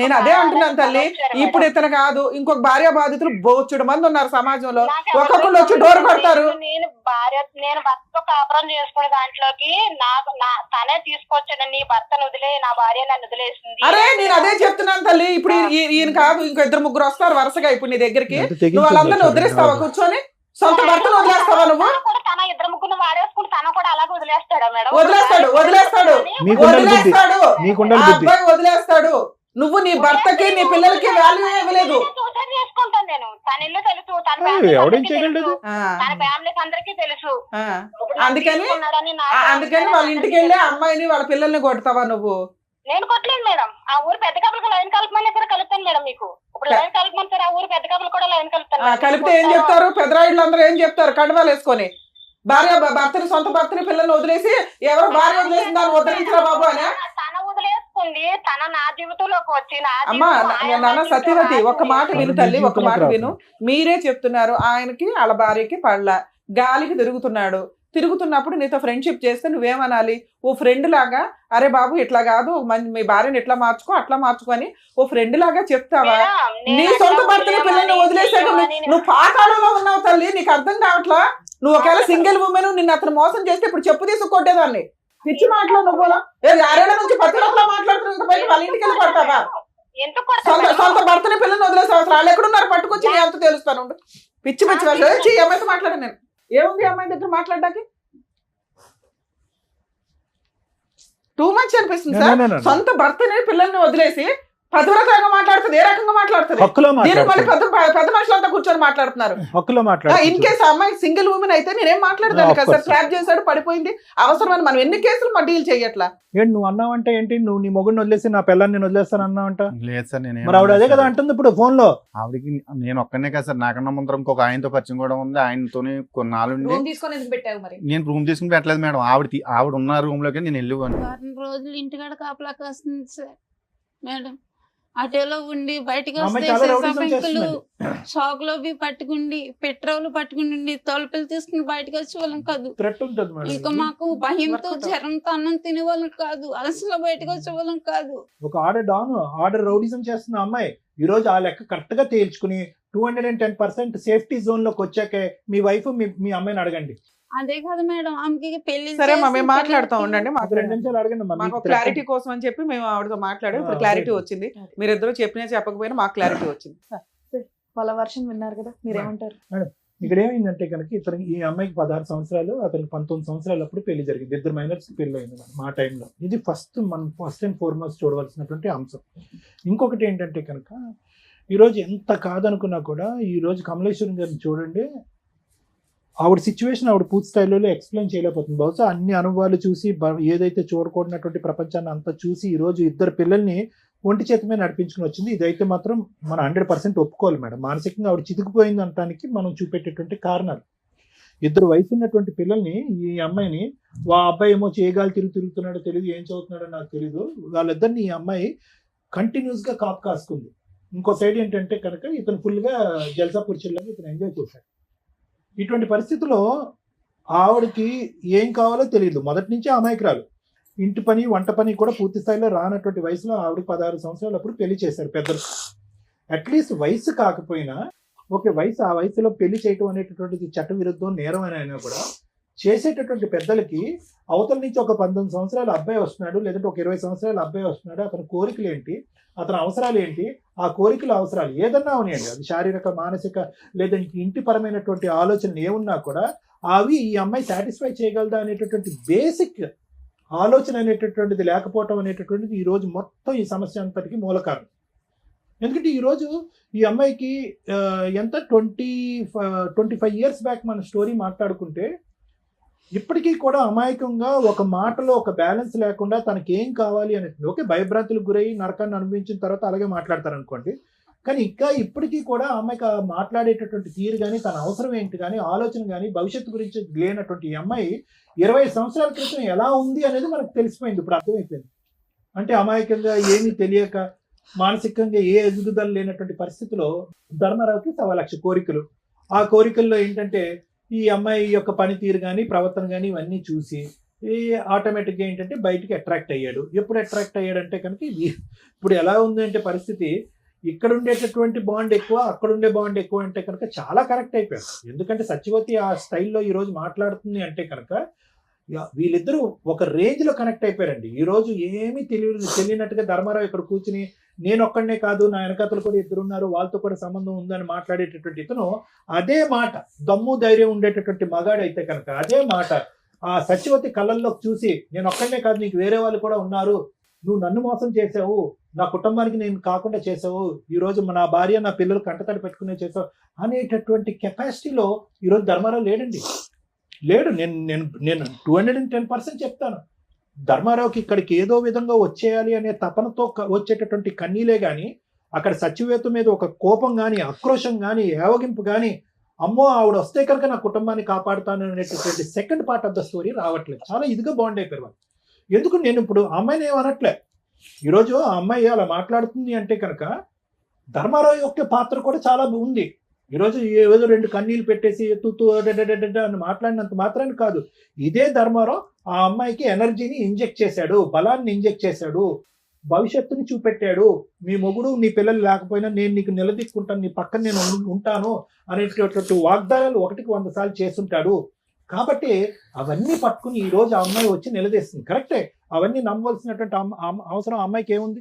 నేను అదే అంటున్నాను తల్లి. ఇప్పుడు ఇతను కాదు, ఇంకొక భార్య బాధితులు బోచుడు మంది ఉన్నారు సమాజంలో. ఒక్కొక్కళ్ళు వచ్చి డోర్ కొడతారు. నేను భర్తతో కాపురం చేసుకునే దాంట్లోకి తనే తీసుకొచ్చాడు. నీ భర్తను వదిలే, నా భార్య నన్ను వదిలేసింది. అరే నేను అదే చెప్తున్నాను తల్లి. ఇప్పుడు ఈయన కాదు, ఇంకో 2 వస్తారు వరుసగా ఇప్పుడు నీ దగ్గరికి. నువ్వు వాళ్ళందరినీ వదిలేస్తావా? కూర్చొని సొంత భర్తను వదిలేస్తావా? నువ్వు తన 2 వాడేసుకుని తను కూడా అలాగే వదిలేస్తాడా మేడం? వదిలేస్తాడు. వదిలేస్తాడు. నువ్వు నీ భర్తకి నీ పిల్లలకి వాల్యూ ఇవ్వలేదు. సూసైడ్ చేసుకుంటాను నేను. తన ఇల్లు తెలుసు, తన ఎవడేం చేయగలడు? తన ఫ్యామిలీకి అందరికీ తెలుసు. అందుకని తీసుకున్నాడని అందుకని వాళ్ళ ఇంటికి వెళ్ళి అమ్మాయిని వాళ్ళ పిల్లల్ని కొడతావా నువ్వు? నేను కొట్టలేను మేడం. ఆ ఊరు పెద్ద కప్పులకు లైన్ కలపమని కూడా కలుపుతాను మేడం. మీకు ఇప్పుడు లైన్ కలపమని సార్, ఆ ఊరు పెద్ద కప్పులు కూడా లైన్ కలుపుతాను మేడం. కలిపితే ఏం చెప్తారు? పెద్దరాయిళ్ళు అందరూ ఏం చెప్తారు? కండువాలు వేసుకొని భార్య భర్తని, సొంత భర్తని, పిల్లల్ని వదిలేసి ఎవరో భార్య వదిలేసి దాన్ని ఉద్ధరించరా బాబు అని. తన వదిలేసుకుంది, తన నా జీవితంలోకి వచ్చి అమ్మా నాన్న సత్యవతి, ఒక మాట విను తల్లి, ఒక మాట విను. మీరే చెప్తున్నారు ఆయనకి వాళ్ళ భార్యకి పడలా, గాలికి తిరుగుతున్నాడు. తిరుగుతున్నప్పుడు నీతో ఫ్రెండ్షిప్ చేస్తే నువ్వేమనాలి? ఓ ఫ్రెండ్ లాగా, అరే బాబు ఇట్లా కాదు, మీ భార్యని ఇట్లా మార్చుకో, అట్లా మార్చుకో అని ఓ ఫ్రెండ్ లాగా చెప్తావా? నీ సొంత భర్తని, పిల్లల్ని వదిలేసాక నువ్వు పాతాళంలో ఉన్నావు తల్లి. నీకు అర్థం కావట్లా? నువ్వు ఒకవేళ సింగిల్ ఉమెన్ నిన్ను అతను మోసం చేస్తే ఇప్పుడు చెప్పు తీసుకొట్టేదాన్ని. పిచ్చి మాటలో నువ్వు 6 నుంచి 10 రోజులు మాట్లాడుతున్నా వాళ్ళ ఇంటికి వెళ్ళి పడతావా? సొంత భర్తని, పిల్లల్ని వదిలేసే అవసరం వాళ్ళు ఎక్కడున్నారు పట్టుకొచ్చి నీ అంత తెలుస్తాను. పిచ్చి పిచ్చి వాళ్ళు అమ్మాయితో మాట్లాడాను నేను. ఏముంది అమ్మాయి దగ్గర మాట్లాడడానికి? టూ మచ్ అనిపిస్తుంది సార్. సొంత భర్తని, పిల్లల్ని వదిలేసి పదవ్రతంగా మాట్లాడుతుంది. ఏ రకంగా మాట్లాడుతుంది? పెద్ద మనుషులంతా కూర్చొని మాట్లాడుతున్నారు. ఇన్ కేసు అమ్మాయి సింగిల్ ఉమెన్ అయితే నేనేం మాట్లాడదాను కదా సార్. ట్రాప్ చేశాడు, పడిపోయింది, అవసరమని మనం ఎన్ని కేసులు మా డీల్ చేయట్లా. ఏంటి నువ్వు అన్నావంటే ఏంటి? నువ్వు నీ మొగుడిని వదిలేసి నా పిల్లని నేను వదిలేస్తాను అన్నావంట? లేదు సార్, నేను మరి ఆవిడ అదే కదా అంటుంది ఇప్పుడు ఫోన్ లో. ఆవిడకి నేను ఒక్కనే కదా సార్, నాకన్నా ముందర ఇంకొక ఆయనతో పరిచయం కూడా ఉంది. ఆయనతోనే కొన్నాళ్ళు తీసుకొని ఎందుకు పెట్టావు మరి? నేను రూమ్ తీసుకుని పెట్టలేదు మేడం. ఆవిడ ఉన్న రూమ్ లోకి నేను వెళ్ళిపోయాను. వారం రోజులు ఇంటికాడ కాపలా కాస్తుంది సార్ మేడం. అటోలో ఉండి బయటకు వస్తే షాక్ లో పట్టుకుండి, పెట్రోల్ పట్టుకుని, తలుపులు తీసుకుని బయటకు వచ్చే వాళ్ళం కాదు. ఇంకా మాకు భయంతో, జ్వరంతో అన్నం తినే వాళ్ళం కాదు. అలసలో బయటకు వచ్చే వాళ్ళం కాదు. ఒక ఆర్డర్ రౌడిజం చేస్తున్న అమ్మాయి ఈ రోజు ఆ లెక్క కరెక్ట్ గా తేల్చుకుని 210% సేఫ్టీ జోన్ లోకి వచ్చాకే మీ వైఫ్ మీ అమ్మాయిని అడగండి. అదే కదా మేడం, ఆమెకి పెళ్లి. సరే మేము మాట్లాడుతూ ఉండండి. మాకు 2 నిమిషాలు అడగండి. మాకు క్లారిటీ కోసం అని చెప్పి మేము ఆవిడతో మాట్లాడాం. ఇప్పుడు క్లారిటీ వచ్చింది. మీరిద్దరూ చెప్పినా చెప్పకపోయినా మాకు క్లారిటీ వచ్చింది. వాళ్ళ వర్షన్ విన్నారు కదా, మీరేమంటారు? ఇక్కడ ఏమైందంటే కనుక ఈ అమ్మాయికి 16 సంవత్సరాలు, అతనికి 19 సంవత్సరాలు అప్పుడు పెళ్లి జరిగింది. 2 మైనర్స్ పెళ్లి అయింది మా టైంలో. ఇది ఫస్ట్ అండ్ ఫార్మోస్ట్ చూడవలసినటువంటి అంశం. ఇంకొకటి ఏంటంటే కనుక ఈరోజు ఎంత కాదనుకున్నా కూడా ఈరోజు కమలేశ్వరం గారిని చూడండి, ఆవిడ సిచ్యువేషన్ ఆవిడ పూర్తి స్థాయిలో ఎక్స్ప్లెయిన్ చేయలేకపోతుంది. బహుశా అన్ని అనుభవాలు చూసి, ఏదైతే చూడకూడనటువంటి ప్రపంచాన్ని అంతా చూసి ఈరోజు 2 పిల్లల్ని ఒంటి చేతమే నడిపించుకుని వచ్చింది. ఇదైతే మాత్రం మనం 100% ఒప్పుకోవాలి మేడం. మానసికంగా ఆవిడ చితికిపోయింది అనడానికి మనం చూపెట్టేటువంటి కారణాలు. 2 వయసు ఉన్నటువంటి పిల్లల్ని, ఈ అమ్మాయిని, అబ్బాయి ఏమో చేయగాలి తిరుగుతున్నాడో తెలియదు, ఏం చదువుతున్నాడో నాకు తెలియదు, వాళ్ళిద్దరిని ఈ అమ్మాయి కంటిన్యూస్ గా కాపు కాసుకుంది. ఇంకో సైడ్ ఏంటంటే కనుక ఇతను ఫుల్గా జల్సా పురుషుల్లాగా ఇతను ఎంజాయ్ చేశాడు. ఇటువంటి పరిస్థితుల్లో ఆవిడకి ఏం కావాలో తెలియదు. మొదటి నుంచి అమాయకురాలు. ఇంటి పని, వంట పని కూడా పూర్తి స్థాయిలో రానటువంటి వయసులో ఆవిడకి 16 సంవత్సరాలు అప్పుడు పెళ్లి చేశారు పెద్దలు. అట్లీస్ట్ వయసు కాకపోయినా ఆ వయసులో పెళ్లి చేయటం అనేటటువంటిది చట్ట విరుద్ధం, నేరం అయినా కూడా చేసేటటువంటి పెద్దలకి అవతల నుంచి ఒక 19 సంవత్సరాల అబ్బాయి వస్తున్నాడు, లేదంటే ఒక 20 సంవత్సరాల అబ్బాయి వస్తున్నాడు, అతని కోరికలు ఏంటి, అతని అవసరాలు ఏంటి, ఆ కోరికల అవసరాలు ఏదన్నా ఉన్నాయండి, అది శారీరక, మానసిక, లేదంటే ఇంటి పరమైనటువంటి ఆలోచనలు ఏమున్నా కూడా అవి ఈ అమ్మాయి సాటిస్ఫై చేయగలదా అనేటటువంటి బేసిక్ ఆలోచన అనేటటువంటిది లేకపోవటం అనేటటువంటిది ఈరోజు మొత్తం ఈ సమస్య అంతటికి మూల కారణం. ఎందుకంటే ఈరోజు ఈ అమ్మాయికి ఎంత 25 ఇయర్స్ బ్యాక్ మన స్టోరీ మాట్లాడుకుంటే ఇప్పటికీ కూడా అమాయకంగా ఒక మాటలో ఒక బ్యాలెన్స్ లేకుండా తనకి ఏం కావాలి అనేది, ఓకే భయభ్రాంతులకు గురయ్యి నరకాన్ని అనుభవించిన తర్వాత అలాగే మాట్లాడతారు అనుకోండి, కానీ ఇంకా ఇప్పటికీ కూడా అమ్మాయికి మాట్లాడేటటువంటి తీరు కానీ, తన అవసరం ఏంటి కానీ, ఆలోచన కానీ, భవిష్యత్తు గురించి లేనటువంటి ఈ అమ్మాయి 20 సంవత్సరాల క్రితం ఎలా ఉంది అనేది మనకు తెలిసిపోయింది, ఇప్పుడు అర్థమైపోయింది. అంటే అమాయకంగా ఏమీ తెలియక, మానసికంగా ఏ ఎదుగుదల లేనటువంటి పరిస్థితిలో ధర్మారావుకి 1,00,000 కోరికలు. ఆ కోరికల్లో ఏంటంటే ఈ అమ్మాయి యొక్క పనితీరు కానీ, ప్రవర్తన కానీ ఇవన్నీ చూసి ఆటోమేటిక్గా ఏంటంటే బయటికి అట్రాక్ట్ అయ్యాడు. ఎప్పుడు అట్రాక్ట్ అయ్యాడంటే కనుక ఇప్పుడు ఎలా ఉంది అంటే పరిస్థితి, ఇక్కడ ఉండేటటువంటి బాండ్ ఎక్కువ, అక్కడ ఉండే బాండ్ ఎక్కువ అంటే కనుక చాలా కరెక్ట్ అయిపోయాడు. ఎందుకంటే సత్యవతి ఆ స్టైల్లో ఈరోజు మాట్లాడుతుంది అంటే కనుక వీళ్ళిద్దరూ ఒక రేంజ్లో కనెక్ట్ అయిపోయారండి. ఈరోజు ఏమీ తెలియనట్టుగా ధర్మారావు ఇక్కడ కూర్చుని నేను ఒక్కడనే కాదు, నా వెనకతలు కూడా 2 ఉన్నారు, వాళ్ళతో కూడా సంబంధం ఉందని మాట్లాడేటటువంటి ఇతను అదే మాట, దమ్ము ధైర్యం ఉండేటటువంటి మగాడు అయితే కనుక అదే మాట ఆ సత్యవతి కళ్ళల్లో చూసి నేను ఒక్కడనే కాదు, నీకు వేరే వాళ్ళు కూడా ఉన్నారు, నువ్వు నన్ను మోసం చేసావు, నా కుటుంబానికి నేను కాకుండా చేసావు, ఈరోజు నా భార్య నా పిల్లలు కంటతడి పెట్టుకునే చేసావు అనేటటువంటి కెపాసిటీలో ఈరోజు ధర్మారావు లేడండి. లేడు. నేను నేను నేను 210% చెప్తాను. ధర్మారావుకి ఇక్కడికి ఏదో విధంగా వచ్చేయాలి అనే తపనతో వచ్చేటటువంటి కన్నీలే కానీ అక్కడ సచివేత మీద ఒక కోపం కానీ, ఆక్రోషం కానీ, ఏవగింపు కానీ, అమ్మో ఆవిడ వస్తే కనుక నా కుటుంబాన్ని కాపాడుతాను అనేటటువంటి second part of the story రావట్లేదు. చాలా ఇదిగా బాండ్ అయిపోయారు వాళ్ళు. ఎందుకు నేను ఇప్పుడు ఆ అమ్మాయిని ఏమనట్లే. ఈరోజు ఆ అమ్మాయి అలా మాట్లాడుతుంది అంటే కనుక ధర్మారావు యొక్క పాత్ర కూడా చాలా ఉంది. ఈరోజు ఏదో 2 కన్నీళ్ళు పెట్టేసి తుతు అని మాట్లాడినంత మాత్రాన్ని కాదు, ఇదే ధర్మారావు ఆ అమ్మాయికి ఎనర్జీని ఇంజెక్ట్ చేశాడు, బలాన్ని ఇంజెక్ట్ చేశాడు, భవిష్యత్తుని చూపెట్టాడు. మీ మొగుడు నీ పిల్లలు లేకపోయినా నేను నీకు నిలదీక్కుంటాను, నీ పక్కన నేను ఉంటాను అనేటటువంటి వాగ్దానాలు 1కి 100 సార్లు చేస్తుంటాడు. కాబట్టి అవన్నీ పట్టుకుని ఈ రోజు ఆ అమ్మాయి వచ్చి నిలదీస్తుంది. కరెక్టే, అవన్నీ నమ్మవలసినటువంటి అవసరం ఆ అమ్మాయికి ఏముంది?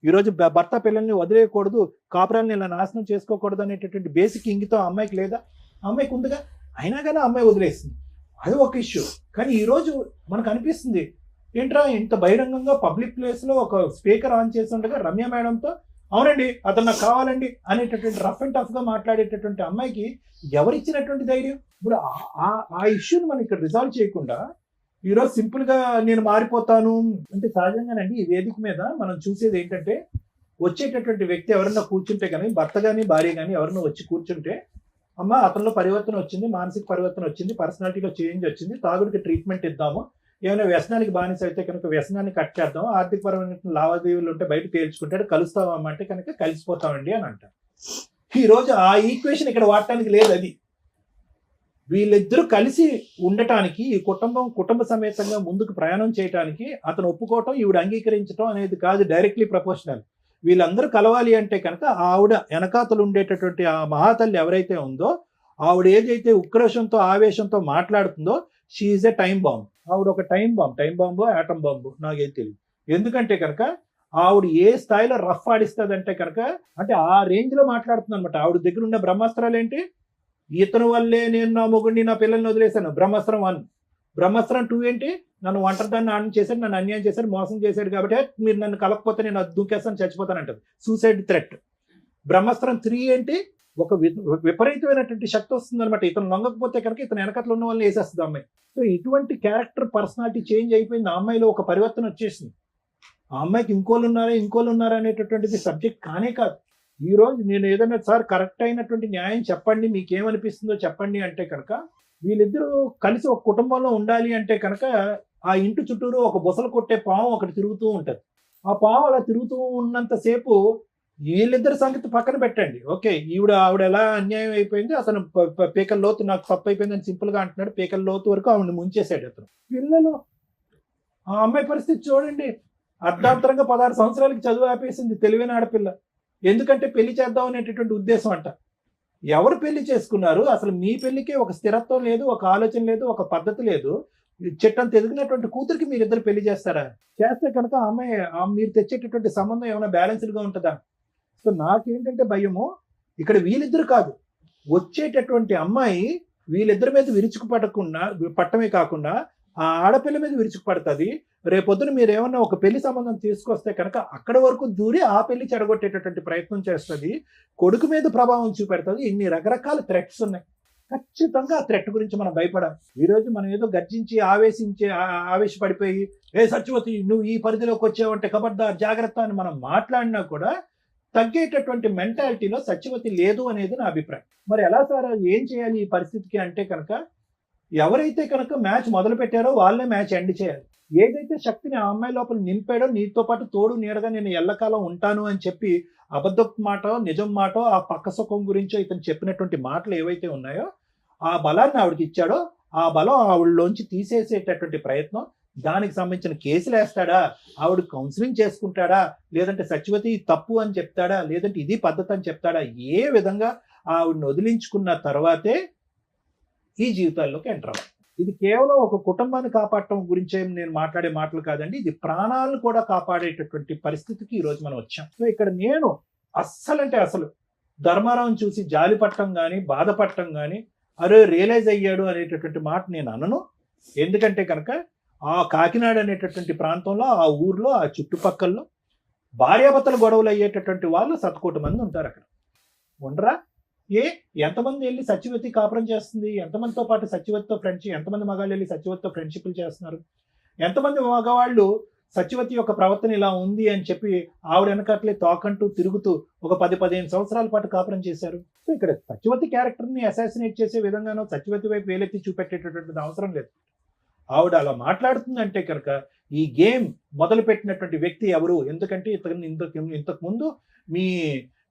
ఈరోజు భర్త పిల్లల్ని వదిలేయకూడదు, కాపురాన్ని ఇలా నాశనం చేసుకోకూడదు అనేటటువంటి బేసిక్ ఇంగితం ఆ అమ్మాయికి లేదా? అమ్మాయికి ఉందిగా. అయినా కానీ ఆ అమ్మాయి వదిలేస్తుంది, అది ఒక ఇష్యూ. కానీ ఈరోజు మనకు అనిపిస్తుంది ఏంట్రా ఇంత బహిరంగంగా పబ్లిక్ ప్లేస్లో ఒక స్పీకర్ ఆన్ చేసి ఉండగా రమ్య మేడంతో అవునండి అతను నాకు కావాలండి అనేటటువంటి రఫ్ అండ్ టఫ్గా మాట్లాడేటటువంటి అమ్మాయికి ఎవరిచ్చినటువంటి ధైర్యం? ఇప్పుడు ఆ ఇష్యూని మనం ఇక్కడ రిజాల్వ్ చేయకుండా ఈరోజు సింపుల్గా నేను మారిపోతాను అంటే సహజంగానండి ఈ వేదిక మీద మనం చూసేది ఏంటంటే వచ్చేటటువంటి వ్యక్తి ఎవరన్నా కూర్చుంటే కానీ, భర్త కానీ భార్య కానీ ఎవరన్నా వచ్చి కూర్చుంటే అమ్మ అతనిలో పరివర్తన వచ్చింది, మానసిక పరివర్తన వచ్చింది, పర్సనాలిటీలో చేంజ్ వచ్చింది, తాగుడికి ట్రీట్మెంట్ ఇద్దాము, ఏమైనా వ్యసనానికి బానిస అయితే కనుక వ్యసనాన్ని కట్ చేద్దాం, ఆర్థికపరమైన లావాదేవీలు ఉంటే బయట తేల్చుకుంటాడు, కలుస్తామా అంటే కనుక కలిసిపోతామండి అని అంటారు. ఈరోజు ఆ ఈక్వేషన్ ఇక్కడ వాడటానికి లేదు. అది వీళ్ళిద్దరూ కలిసి ఉండటానికి, ఈ కుటుంబ సమేతంగా ముందుకు ప్రయాణం చేయడానికి అతను ఒప్పుకోవటం, ఈవిడ అంగీకరించడం అనేది కాదు డైరెక్ట్లీ ప్రపోర్షనల్. వీళ్ళందరూ కలవాలి అంటే కనుక ఆవిడ వెనకాతలు ఉండేటటువంటి ఆ మహాతల్లి ఎవరైతే ఉందో ఆవిడ ఏదైతే ఉక్రోషంతో ఆవేశంతో మాట్లాడుతుందో she is a time bomb. ఆవిడ ఒక టైం బాంబు ఆటం బాంబు నాకేం తెలియదు. ఎందుకంటే కనుక ఆవిడ ఏ స్థాయిలో రఫ్ ఆడిస్తుంది అంటే కనుక అంటే ఆ రేంజ్ లో మాట్లాడుతుంది అనమాట. ఆవిడ దగ్గర ఉన్న బ్రహ్మాస్త్రాలు ఏంటి? ఇతను వల్లే నేను నా మొగుడిని నా పిల్లల్ని వదిలేశాను, బ్రహ్మాస్త్రం 1. బ్రహ్మాస్త్రం 2 ఏంటి? నన్ను ఒంటరిదాన్ని ఆన్ చేశాడు, నన్ను అన్యాయం చేశాడు, మోసం చేశాడు, కాబట్టి మీరు నన్ను కలకపోతే నేను అది దూకేస్తాను, చచ్చిపోతానంటది, సూసైడ్ థ్రెట్. బ్రహ్మాస్త్రం 3 ఏంటి? ఒక విపరీతమైనటువంటి శక్తి వస్తుంది అనమాట. ఇతను లొంగకపోతే కనుక ఇతను వెనకట్లో ఉన్న వాళ్ళని వేసేస్తుంది అమ్మాయి. సో ఇటువంటి క్యారెక్టర్ పర్సనాలిటీ చేంజ్ అయిపోయింది. ఆ అమ్మాయిలో ఒక పరివర్తన వచ్చేసింది. ఆ అమ్మాయికి ఇంకోళ్ళు ఉన్నారా అనేటటువంటిది సబ్జెక్ట్ కానే కాదు. ఈ రోజు నేను ఏదైనా సార్ కరెక్ట్ అయినటువంటి న్యాయం చెప్పండి, మీకేమనిపిస్తుందో చెప్పండి అంటే కనుక వీళ్ళిద్దరూ కలిసి ఒక కుటుంబంలో ఉండాలి అంటే కనుక ఆ ఇంటి చుట్టూరు ఒక బుసలు కొట్టే పాము ఒకటి తిరుగుతూ ఉంటుంది. ఆ పాము అలా తిరుగుతూ ఉన్నంతసేపు వీళ్ళిద్దరి సంగతి పక్కన పెట్టండి. ఓకే, ఆవిడ ఎలా అన్యాయం అయిపోయింది, అతను పీకల లోతు నాకు తప్పు అయిపోయిందని సింపుల్గా అంటున్నాడు, పీకల లోతు వరకు ఆవిడని ముంచేశాడు అతను. పిల్లలు, ఆ అమ్మాయి పరిస్థితి చూడండి, అర్ధాంతరంగా 16 సంవత్సరాలకి చదువు ఆపేసింది, తెలివైన ఆడపిల్ల. ఎందుకంటే పెళ్లి చేద్దాం అనేటటువంటి ఉద్దేశం అంట. ఎవరు పెళ్లి చేసుకున్నారు? అసలు మీ పెళ్లికే ఒక స్థిరత్వం లేదు, ఒక ఆలోచన లేదు, ఒక పద్ధతి లేదు. చెట్టంత ఎదిగినటువంటి కూతురికి మీరిద్దరు పెళ్లి చేస్తారా? చేస్తే కనుక అమ్మాయి మీరు తెచ్చేటటువంటి సంబంధం ఏమైనా బ్యాలెన్స్డ్గా ఉంటుందా? సో నాకేంటంటే భయము, ఇక్కడ వీళ్ళిద్దరు కాదు, వచ్చేటటువంటి అమ్మాయి వీళ్ళిద్దరి మీద పట్టమే కాకుండా ఆ ఆడపిల్ల మీద విరుచుకుపడుతుంది. రేపొద్దున మీరు ఏమన్నా ఒక పెళ్లి సంబంధం తీసుకొస్తే కనుక అక్కడి వరకు దూరి ఆ పెళ్లి చెడగొట్టేటటువంటి ప్రయత్నం చేస్తుంది, కొడుకు మీద ప్రభావం చూపెడుతుంది. ఇన్ని రకరకాల థ్రెట్స్ ఉన్నాయి. ఖచ్చితంగా ఆ థ్రెట్ గురించి మనం భయపడాలి. ఈరోజు మనం ఏదో గర్జించి ఆవేశపడిపోయి సత్యవతి నువ్వు ఈ పరిధిలోకి వచ్చావంటే కబడ్దార్ జాగ్రత్త అని మనం మాట్లాడినా కూడా తగ్గేటటువంటి మెంటాలిటీలో సత్యవతి లేదు అనేది నా అభిప్రాయం. మరి ఎలా సార్ ఏం చేయాలి ఈ పరిస్థితికి అంటే కనుక ఎవరైతే కనుక మ్యాచ్ మొదలు పెట్టారో వాళ్ళే మ్యాచ్ ఎండ్ చేయాలి. ఏదైతే శక్తిని ఆ అమ్మాయి లోపల నింపాడో, నీతో పాటు తోడు నీడగా నేను ఎల్లకాలం ఉంటాను అని చెప్పి అబద్ధపు మాట నిజం మాట ఆ పక్క సుఖం గురించో ఇతను చెప్పినటువంటి మాటలు ఏవైతే ఉన్నాయో ఆ బలాన్ని ఆవిడకి ఇచ్చాడో ఆ బలం ఆవిడలోంచి తీసేసేటటువంటి ప్రయత్నం, దానికి సంబంధించిన కేసులు వేస్తాడా, ఆవిడ కౌన్సిలింగ్ చేసుకుంటాడా, లేదంటే సత్యవతి తప్పు అని చెప్తాడా, లేదంటే ఇది పద్ధతి అని చెప్తాడా, ఏ విధంగా ఆవిడని వదిలించుకున్న తర్వాతే ఈ జీవితాల్లోకి ఎంటర్ అవ్వాలి. ఇది కేవలం ఒక కుటుంబాన్ని కాపాడటం గురించే నేను మాట్లాడే మాటలు కాదండి, ఇది ప్రాణాలను కూడా కాపాడేటటువంటి పరిస్థితికి ఈరోజు మనం వచ్చాం. సో ఇక్కడ నేను అస్సలు ధర్మారావుని చూసి జాలి పట్టడం కానీ బాధపడటం కానీ అరే రియలైజ్ అయ్యాడు అనేటటువంటి మాట నేను అనను. ఎందుకంటే కనుక ఆ కాకినాడ అనేటటువంటి ప్రాంతంలో, ఆ ఊర్లో, ఆ చుట్టుపక్కల్లో భార్యాభర్తల గొడవలు అయ్యేటటువంటి వాళ్ళు 1,000,000 మంది ఉంటారు. అక్కడ ఉండరా? ఎంతమంది వెళ్ళి సత్యవతి కాపురం చేస్తుంది, ఎంతమందితో పాటు సత్యవతితో ఫ్రెండ్షిప్, ఎంతమంది మగాళ్ళు వెళ్ళి సత్యవతితో ఫ్రెండ్షిప్లు చేస్తున్నారు, ఎంతమంది మగవాళ్ళు సత్యవతి యొక్క ప్రవర్తన ఇలా ఉంది అని చెప్పి ఆవిడ వెనకట్లే తోకంటూ తిరుగుతూ ఒక 10-15 సంవత్సరాల పాటు కాపురం చేశారు. సో ఇక్కడ సత్యవతి క్యారెక్టర్ని అసాసినేట్ చేసే విధంగానో సత్యవతి వైపు వేలెత్తి చూపెట్టేటటువంటిది అవసరం లేదు. ఆవిడ అలా మాట్లాడుతుందంటే కనుక ఈ గేమ్ మొదలు పెట్టినటువంటి వ్యక్తి ఎవరు? ఎందుకంటే ఇంతకు ముందు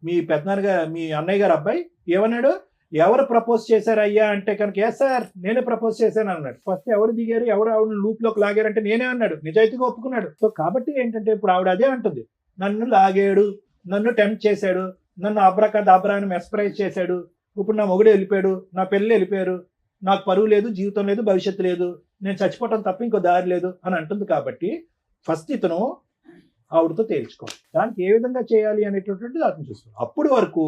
మీ పెద్దనాన్నగా మీ అన్నయ్య గారు అబ్బాయి ఏమన్నాడు, ఎవరు ప్రపోజ్ చేశారు అయ్యా అంటే కనుక ఎస్ సార్ నేనే ప్రపోజ్ చేశాను అన్నాడు. ఫస్ట్ ఎవరు దిగారు, ఎవరు ఆవిడ లూప్ లోకి లాగారంటే నేనే అన్నాడు, నిజాయితీగా ఒప్పుకున్నాడు. సో కాబట్టి ఏంటంటే ఇప్పుడు ఆవిడ అదే అంటుంది, నన్ను లాగాడు, నన్ను టెంప్ట్ చేశాడు, నన్ను అబ్రాని మెస్పరైజ్ చేశాడు, ఇప్పుడు నా మొగుడు వెళ్ళిపోయాడు, నా పిల్లలు వెళ్ళిపోయారు, నాకు పరువు లేదు, జీవితం లేదు, భవిష్యత్తు లేదు, నేను చచ్చిపోవటం తప్ప ఇంకో దారి లేదు అని అంటుంది. కాబట్టి ఫస్ట్ ఇతను ఆవిడతో తేల్చుకోవాలి, దానికి ఏ విధంగా చేయాలి అనేటటువంటిది అతను చూసుకోవాలి. అప్పుడు వరకు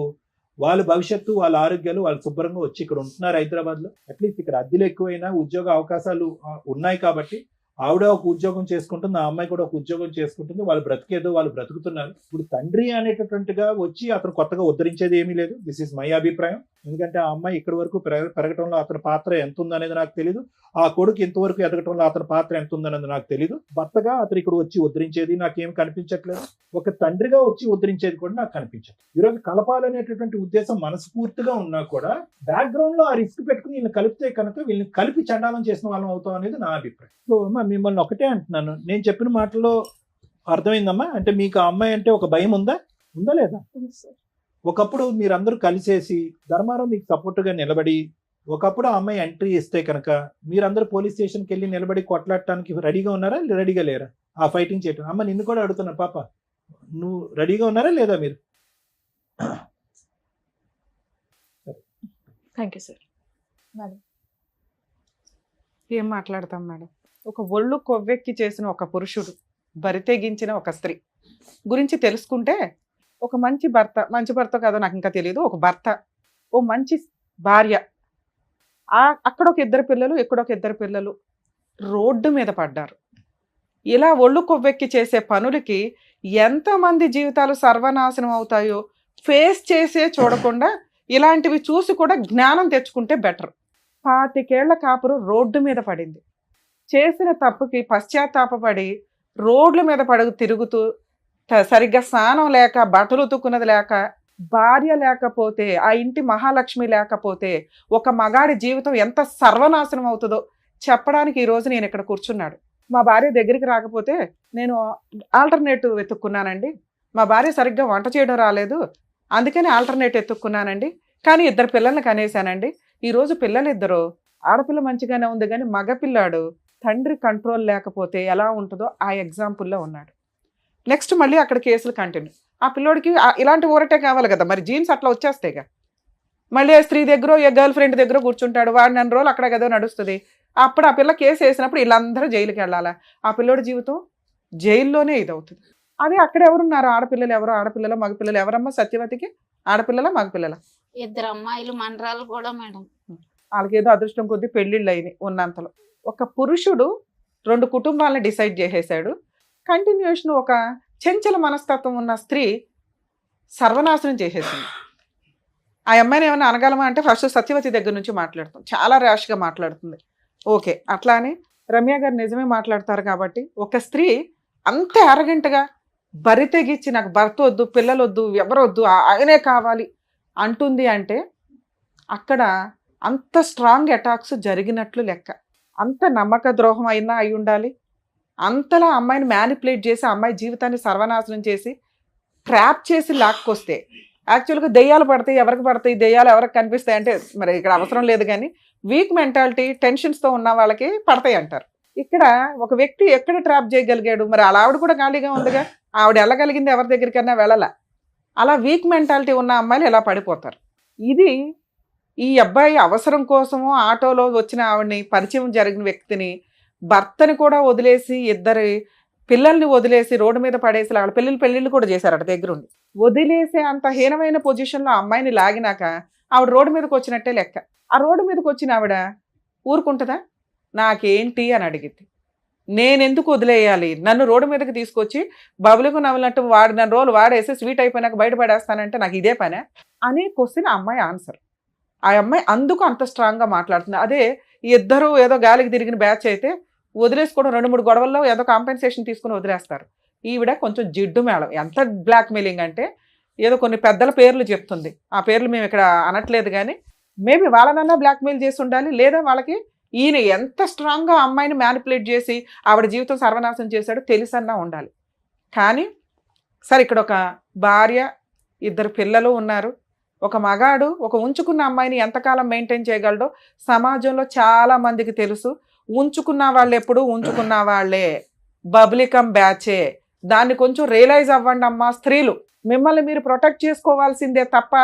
వాళ్ళ భవిష్యత్తు, వాళ్ళ ఆరోగ్యాలు వాళ్ళు శుభ్రంగా వచ్చి ఇక్కడ ఉంటున్నారు హైదరాబాద్లో. అట్లీస్ట్ ఇక్కడ అద్దెలు ఎక్కువైనా ఉద్యోగ అవకాశాలు ఉన్నాయి కాబట్టి ఆవిడ ఒక ఉద్యోగం చేసుకుంటుంది, ఆ అమ్మాయి కూడా ఒక ఉద్యోగం చేసుకుంటుంది, వాళ్ళు బ్రతికేదో వాళ్ళు బ్రతుకుతున్నారు. ఇప్పుడు తండ్రి అనేటటువంటిగా వచ్చి అతను కొత్తగా ఉద్ధరించేది ఏమీ లేదు. దిస్ ఈజ్ మై అభిప్రాయం. ఎందుకంటే ఆ అమ్మాయి ఇక్కడి వరకు పెరగటంలో అతని పాత్ర ఎంత ఉందనేది నాకు తెలియదు, ఆ కొడుకు ఇంతవరకు ఎదగటంలో అతని పాత్ర ఎంత ఉందనేది నాకు తెలియదు. భర్తగా అతను ఇక్కడ వచ్చి ఉద్ధరించేది నాకేం కనిపించట్లేదు, ఒక తండ్రిగా వచ్చి ఉద్ధరించేది కూడా నాకు కనిపించదు. ఈరోజు కలపాలనేటటువంటి ఉద్దేశం మనస్ఫూర్తిగా ఉన్నా కూడా బ్యాక్గ్రౌండ్ లో ఆ రిస్క్ పెట్టుకుని వీళ్ళని కలిపితే కనుక వీళ్ళని కలిపి చండాలం చేసిన వాళ్ళం అవుతాం అనేది నా అభిప్రాయం. సో మిమ్మల్ని ఒకటే అంటున్నాను, నేను చెప్పిన మాటల్లో అర్థమైందమ్మా? అంటే మీకు ఆ అమ్మాయి అంటే ఒక భయం ఉందా లేదా? ఒకప్పుడు మీరందరూ కలిసేసి ధర్మారావు మీకు సపోర్ట్గా నిలబడి ఒకప్పుడు ఆ అమ్మాయి ఎంట్రీ ఇస్తే కనుక మీరందరూ పోలీస్ స్టేషన్కి వెళ్ళి నిలబడి కొట్లాడటానికి రెడీగా ఉన్నారా, రెడీగా లేరా ఆ ఫైటింగ్ చేయటం? అమ్మ నిన్ను కూడా అడుగుతున్నా, పాప నువ్వు రెడీగా ఉన్నారా లేదా మీరు? Thank you sir. మేడం ఏం మాట్లాడతాం మేడం? ఒక ఒళ్ళు కొవ్వెక్కి చేసిన ఒక పురుషుడు, బరితెగించిన ఒక స్త్రీ గురించి తెలుసుకుంటే ఒక మంచి భర్త కాదో నాకు ఇంకా తెలియదు, ఒక భర్త, ఓ మంచి భార్య, అక్కడ ఒక 2 పిల్లలు, ఇక్కడ ఒక 2 పిల్లలు రోడ్డు మీద పడ్డారు. ఇలా ఒళ్ళు కొవ్వెక్కి చేసే పనులకి ఎంతమంది జీవితాలు సర్వనాశనం అవుతాయో ఫేస్ చేసే చూడకుండా ఇలాంటివి చూసి కూడా జ్ఞానం తెచ్చుకుంటే బెటర్. 25 ఏళ్ల కాపురు రోడ్డు మీద పడింది. చేసిన తప్పుకి పశ్చాత్తాపపడి రోడ్ల మీద తిరుగుతూ సరిగ్గా స్నానం లేక, బట్టలు ఉతుక్కున్నది లేక, భార్య లేకపోతే, ఆ ఇంటి మహాలక్ష్మి లేకపోతే ఒక మగాడి జీవితం ఎంత సర్వనాశనం అవుతుందో చెప్పడానికి ఈరోజు నేను ఇక్కడ కూర్చున్నాడు. మా భార్య దగ్గరికి రాకపోతే నేను ఆల్టర్నేటివ్ వెతుక్కున్నానండి, మా భార్య సరిగ్గా వంట చేయడం రాలేదు అందుకని ఆల్టర్నేటివ్ ఎత్తుక్కున్నానండి, కానీ 2 పిల్లల్ని కనేసానండి. ఈరోజు పిల్లలిద్దరూ, ఆడపిల్ల మంచిగానే ఉంది కానీ మగపిల్లాడు తండ్రి కంట్రోల్ లేకపోతే ఎలా ఉంటుందో ఆ ఎగ్జాంపుల్లో ఉన్నాడు. నెక్స్ట్ మళ్ళీ అక్కడ కేసులు కంటిన్యూ. ఆ పిల్లోడికి ఇలాంటి ఊరటే కావాలి కదా, మరి జీన్స్ అట్లా వచ్చేస్తాయిగా. మళ్ళీ ఆ స్త్రీ దగ్గర, ఏ గర్ల్ ఫ్రెండ్ దగ్గర కూర్చుంటాడు, వాడు 4 రోజులు అక్కడ కదా నడుస్తుంది. అప్పుడు ఆ పిల్ల కేసు వేసినప్పుడు వీళ్ళందరూ జైలుకి వెళ్ళాలా? ఆ పిల్లోడి జీవితం జైల్లోనే ఇదవుతుంది. అదే అక్కడ ఎవరున్నారు? ఆడపిల్లలు ఎవరు? ఆడపిల్లల మగపిల్లలు ఎవరమ్మా సత్యవతికి? ఆడపిల్లల మగపిల్లల? 2 అమ్మాయిలు మండరాలు కూడా మేడం. వాళ్ళకి ఏదో అదృష్టం కొద్దీ పెళ్ళిళ్ళు అయినాయి ఉన్నంతలో. ఒక పురుషుడు 2 కుటుంబాలను డిసైడ్ చేసేసాడు. కంటిన్యూషన్ ఒక చెంచల మనస్తత్వం ఉన్న స్త్రీ సర్వనాశనం చేసేసింది. ఆ అమ్మాయిని ఏమైనా అనగలమా అంటే ఫస్ట్ సత్యవతి దగ్గర నుంచి మాట్లాడుతుంది, చాలా ర్యాష్గా మాట్లాడుతుంది. ఓకే, అట్లా అని రమ్య గారు నిజమే మాట్లాడతారు కాబట్టి ఒక స్త్రీ అంత అరగంటగా బరి తెగించి నాకు భర్త వద్దు, పిల్లలు వద్దు, ఎవరొద్దు, ఆయనే కావాలి అంటుంది అంటే అక్కడ అంత స్ట్రాంగ్ అటాక్స్ జరిగినట్లు లెక్క. అంత నమ్మక ద్రోహం అయినా అయి ఉండాలి. అంతలా అమ్మాయిని మ్యానిపులేట్ చేసి అమ్మాయి జీవితాన్ని సర్వనాశనం చేసి ట్రాప్ చేసి లాక్కొస్తే, యాక్చువల్గా దెయ్యాలు పడతాయి, ఎవరికి పడతాయి, దెయ్యాలు ఎవరికి కనిపిస్తాయి అంటే మరి ఇక్కడ అవసరం లేదు, కానీ వీక్ మెంటాలిటీ టెన్షన్స్తో ఉన్న వాళ్ళకి పడతాయి అంటారు. ఇక్కడ ఒక వ్యక్తి ఎక్కడ ట్రాప్ చేయగలిగాడు? మరి అలా ఆవిడ కూడా ఖాళీగా ఉందిగా, ఆవిడ వెళ్ళగలిగింది ఎవరి దగ్గరికైనా వెళ్ళాల. అలా వీక్ మెంటాలిటీ ఉన్న అమ్మాయిలు ఎలా పడిపోతారు? ఇది ఈ అబ్బాయి అవసరం కోసము ఆటోలో వచ్చిన ఆవిడని, పరిచయం జరిగిన వ్యక్తిని, భర్తని కూడా వదిలేసి 2 పిల్లల్ని వదిలేసి రోడ్డు మీద పడేసి వాళ్ళ పెళ్ళిళ్ళు కూడా చేశారట దగ్గరుండి. వదిలేసే అంత హీనమైన పొజిషన్లో అమ్మాయిని లాగినాక ఆవిడ రోడ్డు మీదకి వచ్చినట్టే లెక్క. ఆ రోడ్డు మీదకి వచ్చిన ఆవిడ ఊరుకుంటుందా? నాకేంటి అని అడిగింది. నేను ఎందుకు వదిలేయాలి, నన్ను రోడ్డు మీదకి తీసుకొచ్చి బబులకు నవ్వినట్టు వాడిన రోజులు వాడేసి స్వీట్ అయిపోయినాక బయటపడేస్తానంటే నాకు ఇదే పనే అనే క్వశ్చన్ ఆ అమ్మాయి ఆన్సర్. ఆ అమ్మాయి అందుకు అంత స్ట్రాంగ్గా మాట్లాడుతుంది. అదే ఇద్దరు ఏదో గాలికి తిరిగిన బ్యాచ్ అయితే వదిలేసుకోవడం 2-3 గొడవల్లో ఏదో కాంపెన్సేషన్ తీసుకుని వదిలేస్తారు. ఈవిడ కొంచెం జిడ్డు మేళం. ఎంత బ్లాక్మెయిలింగ్ అంటే ఏదో కొన్ని పెద్దల పేర్లు చెప్తుంది, ఆ పేర్లు మేము ఇక్కడ అనట్లేదు, కానీ మేబీ వాళ్ళనన్నా బ్లాక్మెయిల్ చేసి ఉండాలి, లేదా వాళ్ళకి ఈయన ఎంత స్ట్రాంగ్గా అమ్మాయిని మ్యానిపులేట్ చేసి ఆవిడ జీవితం సర్వనాశనం చేశాడో తెలిసన్నా ఉండాలి. కానీ సరే, ఇక్కడ ఒక భార్య, 2 పిల్లలు ఉన్నారు. ఒక మగాడు ఒక ఉంచుకున్న అమ్మాయిని ఎంతకాలం మెయింటైన్ చేయగలడో సమాజంలో చాలా మందికి తెలుసు. ఉంచుకున్న వాళ్ళు ఎప్పుడు ఉంచుకున్న వాళ్ళే, బబ్లికం బ్యాచే. దాన్ని కొంచెం రియలైజ్ అవ్వండి అమ్మా స్త్రీలు. మిమ్మల్ని మీరు ప్రొటెక్ట్ చేసుకోవాల్సిందే తప్ప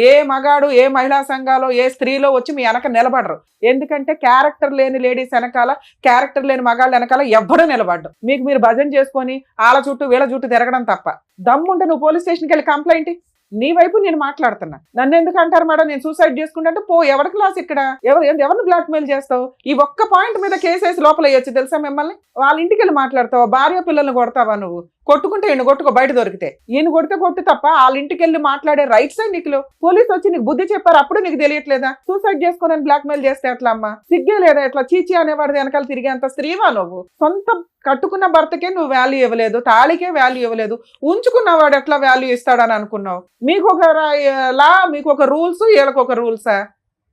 ఏ మగాడు, ఏ మహిళా సంఘాలో, ఏ స్త్రీలో వచ్చి మీ వెనక నిలబడరు. ఎందుకంటే క్యారెక్టర్ లేని లేడీస్ వెనకాల, క్యారెక్టర్ లేని మగాళ్ళ వెనకాల ఎవ్వడూ నిలబడ్డు. మీకు మీరు భజన చేసుకొని వాళ్ళ చుట్టూ వీళ్ళ చుట్టూ తిరగడం తప్ప. దమ్ముంటే నువ్వు పోలీస్ స్టేషన్కి వెళ్ళి కంప్లైంట్, నీ వైపు నేను మాట్లాడుతున్నా. నన్ను ఎందుకు అంటారు మేడం నేను సూసైడ్ చేసుకుంటే? పో, ఎవరి క్లాస్ ఇక్కడ, ఎవరిని బ్లాక్మెయిల్ చేస్తావు? ఈ ఒక్క పాయింట్ మీద కేసేసి లోపల వేయచ్చు తెలుసా మిమ్మల్ని. వాళ్ళ ఇంటికి వెళ్ళి మాట్లాడతావా? భార్య పిల్లల్ని కొడతావా నువ్వు? కొట్టుకుంటే ఈయన కొట్టుకో, బయట దొరికితే. ఈయన కొడితే కొట్టు తప్ప వాళ్ళ ఇంటికి వెళ్ళి మాట్లాడే రైట్స్ నీకు పోలీసు వచ్చి నీకు బుద్ధి చెప్పారు, అప్పుడు నీకు తెలియట్లేదా? సూసైడ్ చేసుకోనని బ్లాక్మెయిల్ చేస్తే ఎట్లా అమ్మా? సిగ్గే లేదా? ఎట్లా చీచి అనేవాడు వెనకాల తిరిగేంత స్త్రీవా నువ్వు? సొంత కట్టుకున్న భర్తకే నువ్వు వాల్యూ ఇవ్వలేదు, తాళికే వాల్యూ ఇవ్వలేదు, ఉంచుకున్నవాడు ఎట్లా వాల్యూ ఇస్తాడని అనుకున్నావు? మీకు ఒక లా, మీకు ఒక రూల్స్, వీళ్ళకి ఒక రూల్సా?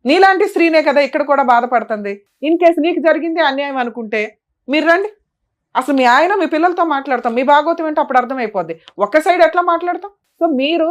నీలాంటి స్త్రీనే కదా ఇక్కడ కూడా బాధపడుతుంది. ఇన్ కేసు నీకు జరిగింది అన్యాయం అనుకుంటే మీరు రండి, అసలు మీ ఆయన మీ పిల్లలతో మాట్లాడతాం, మీ భాగవతం ఏంటో అప్పుడు అర్థమైపోద్ది. ఒక్క సైడ్ ఎట్లా మాట్లాడతాం? సో మీరు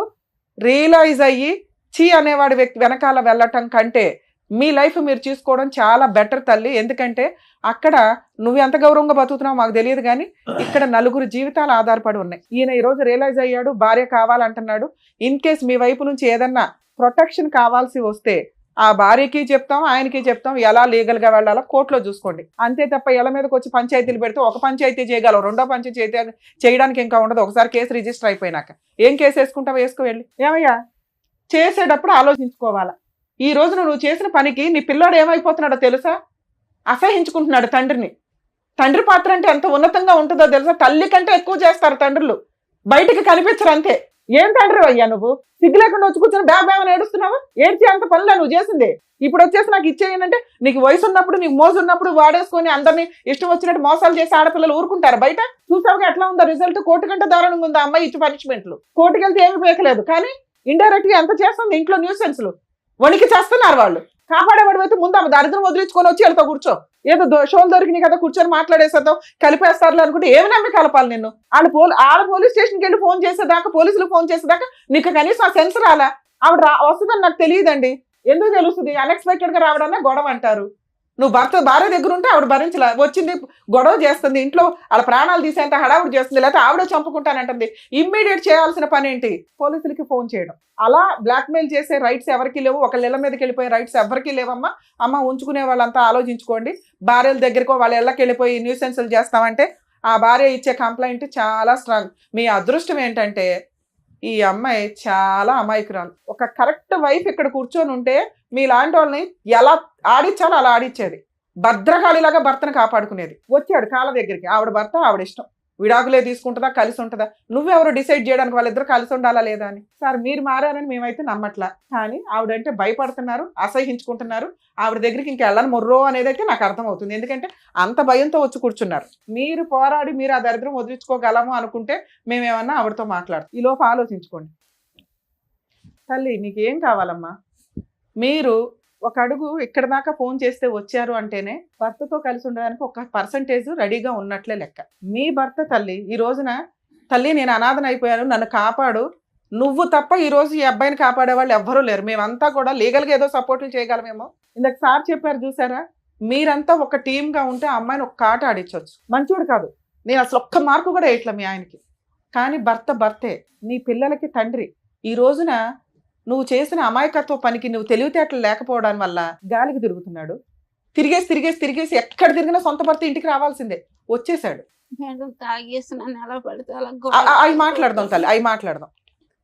రియలైజ్ అయ్యి చీ అనేవాడి వ్యక్తి వెనకాల వెళ్ళటం కంటే మీ లైఫ్ మీరు చూసుకోవడం చాలా బెటర్ తల్లి. ఎందుకంటే అక్కడ నువ్వు ఎంత గౌరవంగా బతుకుతున్నావు మాకు తెలియదు, కానీ ఇక్కడ 4 జీవితాలు ఆధారపడి ఉన్నాయి. ఈయన ఈరోజు రియలైజ్ అయ్యాడు, భార్య కావాలంటున్నాడు. ఇన్ కేస్ మీ వైపు నుంచి ఏదన్నా ప్రొటెక్షన్ కావాల్సి వస్తే ఆ భార్యకి చెప్తాం, ఆయనకి చెప్తాం, ఎలా లీగల్గా వెళ్ళాలో కోర్టులో చూసుకోండి. అంతే తప్ప ఇళ్ళ మీదకి వచ్చి పంచాయతీలు పెడితే ఒక పంచాయతీ చేయగలవు, 2వ పంచాయతీ చేయడానికి ఇంకా ఉండదు. ఒకసారి కేసు రిజిస్టర్ అయిపోయినాక ఏం కేసు వేసుకుంటావు? వేసుకువెళ్ళి ఏమయ్యా చేసేటప్పుడు ఆలోచించుకోవాలా. ఈ రోజున నువ్వు చేసిన పనికి నీ పిల్లాడు ఏమైపోతున్నాడో తెలుసా? అసహించుకుంటున్నాడు తండ్రిని. తండ్రి పాత్ర అంటే ఎంత ఉన్నతంగా ఉంటుందో తెలుసా? తల్లి కంటే ఎక్కువ చేస్తారు తండ్రులు, బయటికి కనిపించరు అంతే. ఏం తండ్రి అయ్యా నువ్వు? సిగ్గు లేకుండా వచ్చి కూర్చొని బ్యాబేమని ఏడుస్తున్నావు? ఏడ్చి అంత పనిలే నువ్వు చేసింది. ఇప్పుడు వచ్చేసి నాకు ఇచ్చేయనంటే నీకు వయసు ఉన్నప్పుడు, నీకు మోజు ఉన్నప్పుడు వాడేసుకొని అందరినీ ఇష్టం వచ్చినట్టు మోసాలు చేసి ఆడపిల్లలు ఊరుకుంటారు. బయట చూసావుగా ఎట్లా ఉందో రిజల్ట్? కోర్టు కంటే దారుణంగా ఉంది అమ్మాయి ఇచ్చి పనిష్మెంట్లు. కోర్టుకి వెళ్తే ఏమి పేకలేదు, కానీ ఇండైరెక్ట్ గా ఎంత చేస్తుంది ఇంట్లో న్యూసెన్స్లు. వణికి చేస్తున్నారు వాళ్ళు. కాపాడేవాడు అయితే ముందు ఆమె దరిద్రం వదిలించుకొని వచ్చి వెళ్తావు కూర్చో. ఏదో షోలు దొరికినాయి కదా కూర్చొని మాట్లాడేసేద్దాం, కలిపేస్తారు అనుకుంటే ఏమి నమ్మి కలపాలి నిన్ను? ఆడ పోలీస్ స్టేషన్కి వెళ్ళి ఫోన్ చేసేదాకా, పోలీసులు ఫోన్ చేసేదాకా నీకు కనీసం ఆ సెన్స్ రాలా? ఆవిడ వస్తుందని నాకు తెలియదండి. ఎందుకు తెలుస్తుంది? అన్ఎక్స్పెక్టెడ్ గా రావడన్నా గొడవ అంటారు. నువ్వు భార్య దగ్గర ఉంటే ఆవిడ భరించలే, వచ్చింది గొడవ చేస్తుంది, ఇంట్లో వాళ్ళ ప్రాణాలు తీసేంత హడావుడి చేస్తుంది, లేకపోతే ఆవిడ చంపుకుంటానంటుంది. ఇమ్మీడియట్ చేయాల్సిన పని ఏంటి? పోలీసులకి ఫోన్ చేయడం. అలా బ్లాక్మెయిల్ చేసే రైట్స్ ఎవరికి లేవు. ఒకళ్ళ ఇళ్ళ మీదకి వెళ్ళిపోయే రైట్స్ ఎవరికి లేవమ్మా. అమ్మ ఉంచుకునే వాళ్ళంతా ఆలోచించుకోండి. భార్యల దగ్గరకో వాళ్ళ ఇళ్ళకి వెళ్ళిపోయి న్యూసెన్సులు చేస్తామంటే ఆ భార్య ఇచ్చే కంప్లైంట్ చాలా స్ట్రాంగ్. మీ అదృష్టం ఏంటంటే ఈ అమ్మాయి చాలా అమాయకురాలు. ఒక కరెక్ట్ వైఫ్ ఇక్కడ కూర్చొని ఉంటే మీలాంటి వాళ్ళని ఎలా ఆడించాలో అలా ఆడించేది. భద్రకాళిలాగా భర్తను కాపాడుకునేది. వచ్చాడు కాళ్ళ దగ్గరికి, ఆవిడ భర్త ఆవిడ ఇష్టం, విడాకులే తీసుకుంటుందా కలిసి ఉంటుందా? నువ్వెవరు డిసైడ్ చేయడానికి వాళ్ళిద్దరు కలిసి ఉండాలా లేదా అని? సార్ మీరు మారారని మేమైతే నమ్మట్లా, కానీ ఆవిడంటే భయపడుతున్నారు, అసహించుకుంటున్నారు. ఆవిడ దగ్గరికి ఇంకా వెళ్ళని మొర్రో అనేది అయితే నాకు అర్థమవుతుంది. ఎందుకంటే అంత భయంతో వచ్చి కూర్చున్నారు. మీరు పోరాడి మీరు ఆ దరిద్రం వదిలించుకోగలము అనుకుంటే మేమేమన్నా ఆవిడతో మాట్లాడతాం. ఈ లోపు ఆలోచించుకోండి. తల్లి నీకేం కావాలమ్మా? మీరు ఒక అడుగు ఇక్కడ దాకా ఫోన్ చేస్తే వచ్చారు అంటేనే భర్తతో కలిసి ఉండడానికి ఒక పర్సంటేజ్ రెడీగా ఉన్నట్లే లెక్క. మీ భర్త తల్లి ఈ రోజున తల్లి నేను అనాథన అయిపోయాను, నన్ను కాపాడు, నువ్వు తప్ప ఈ రోజు ఈ అబ్బాయిని కాపాడే వాళ్ళు ఎవ్వరూ లేరు. మేమంతా కూడా లీగల్గా ఏదో సపోర్ట్లు చేయగలమేమో. ఇందాక సార్ చెప్పారు చూసారా, మీరంతా ఒక టీమ్గా ఉంటే అమ్మాయిని ఒక కాట ఆడించవచ్చు. మంచోడు కాదు, నేను అసలు ఒక్క మార్కు కూడా వేయట్లే మీ ఆయనకి, కానీ భర్తే, నీ పిల్లలకి తండ్రి. ఈ రోజున నువ్వు చేసిన అమాయకత్వ పనికి నువ్వు తెలివితేటలు లేకపోవడం వల్ల గాలికి తిరుగుతున్నాడు. తిరిగేసి ఎక్కడ తిరిగినా సొంత భర్త ఇంటికి రావాల్సిందే. వచ్చేసాడు. అవి మాట్లాడదాం తల్లి, అవి మాట్లాడదాం.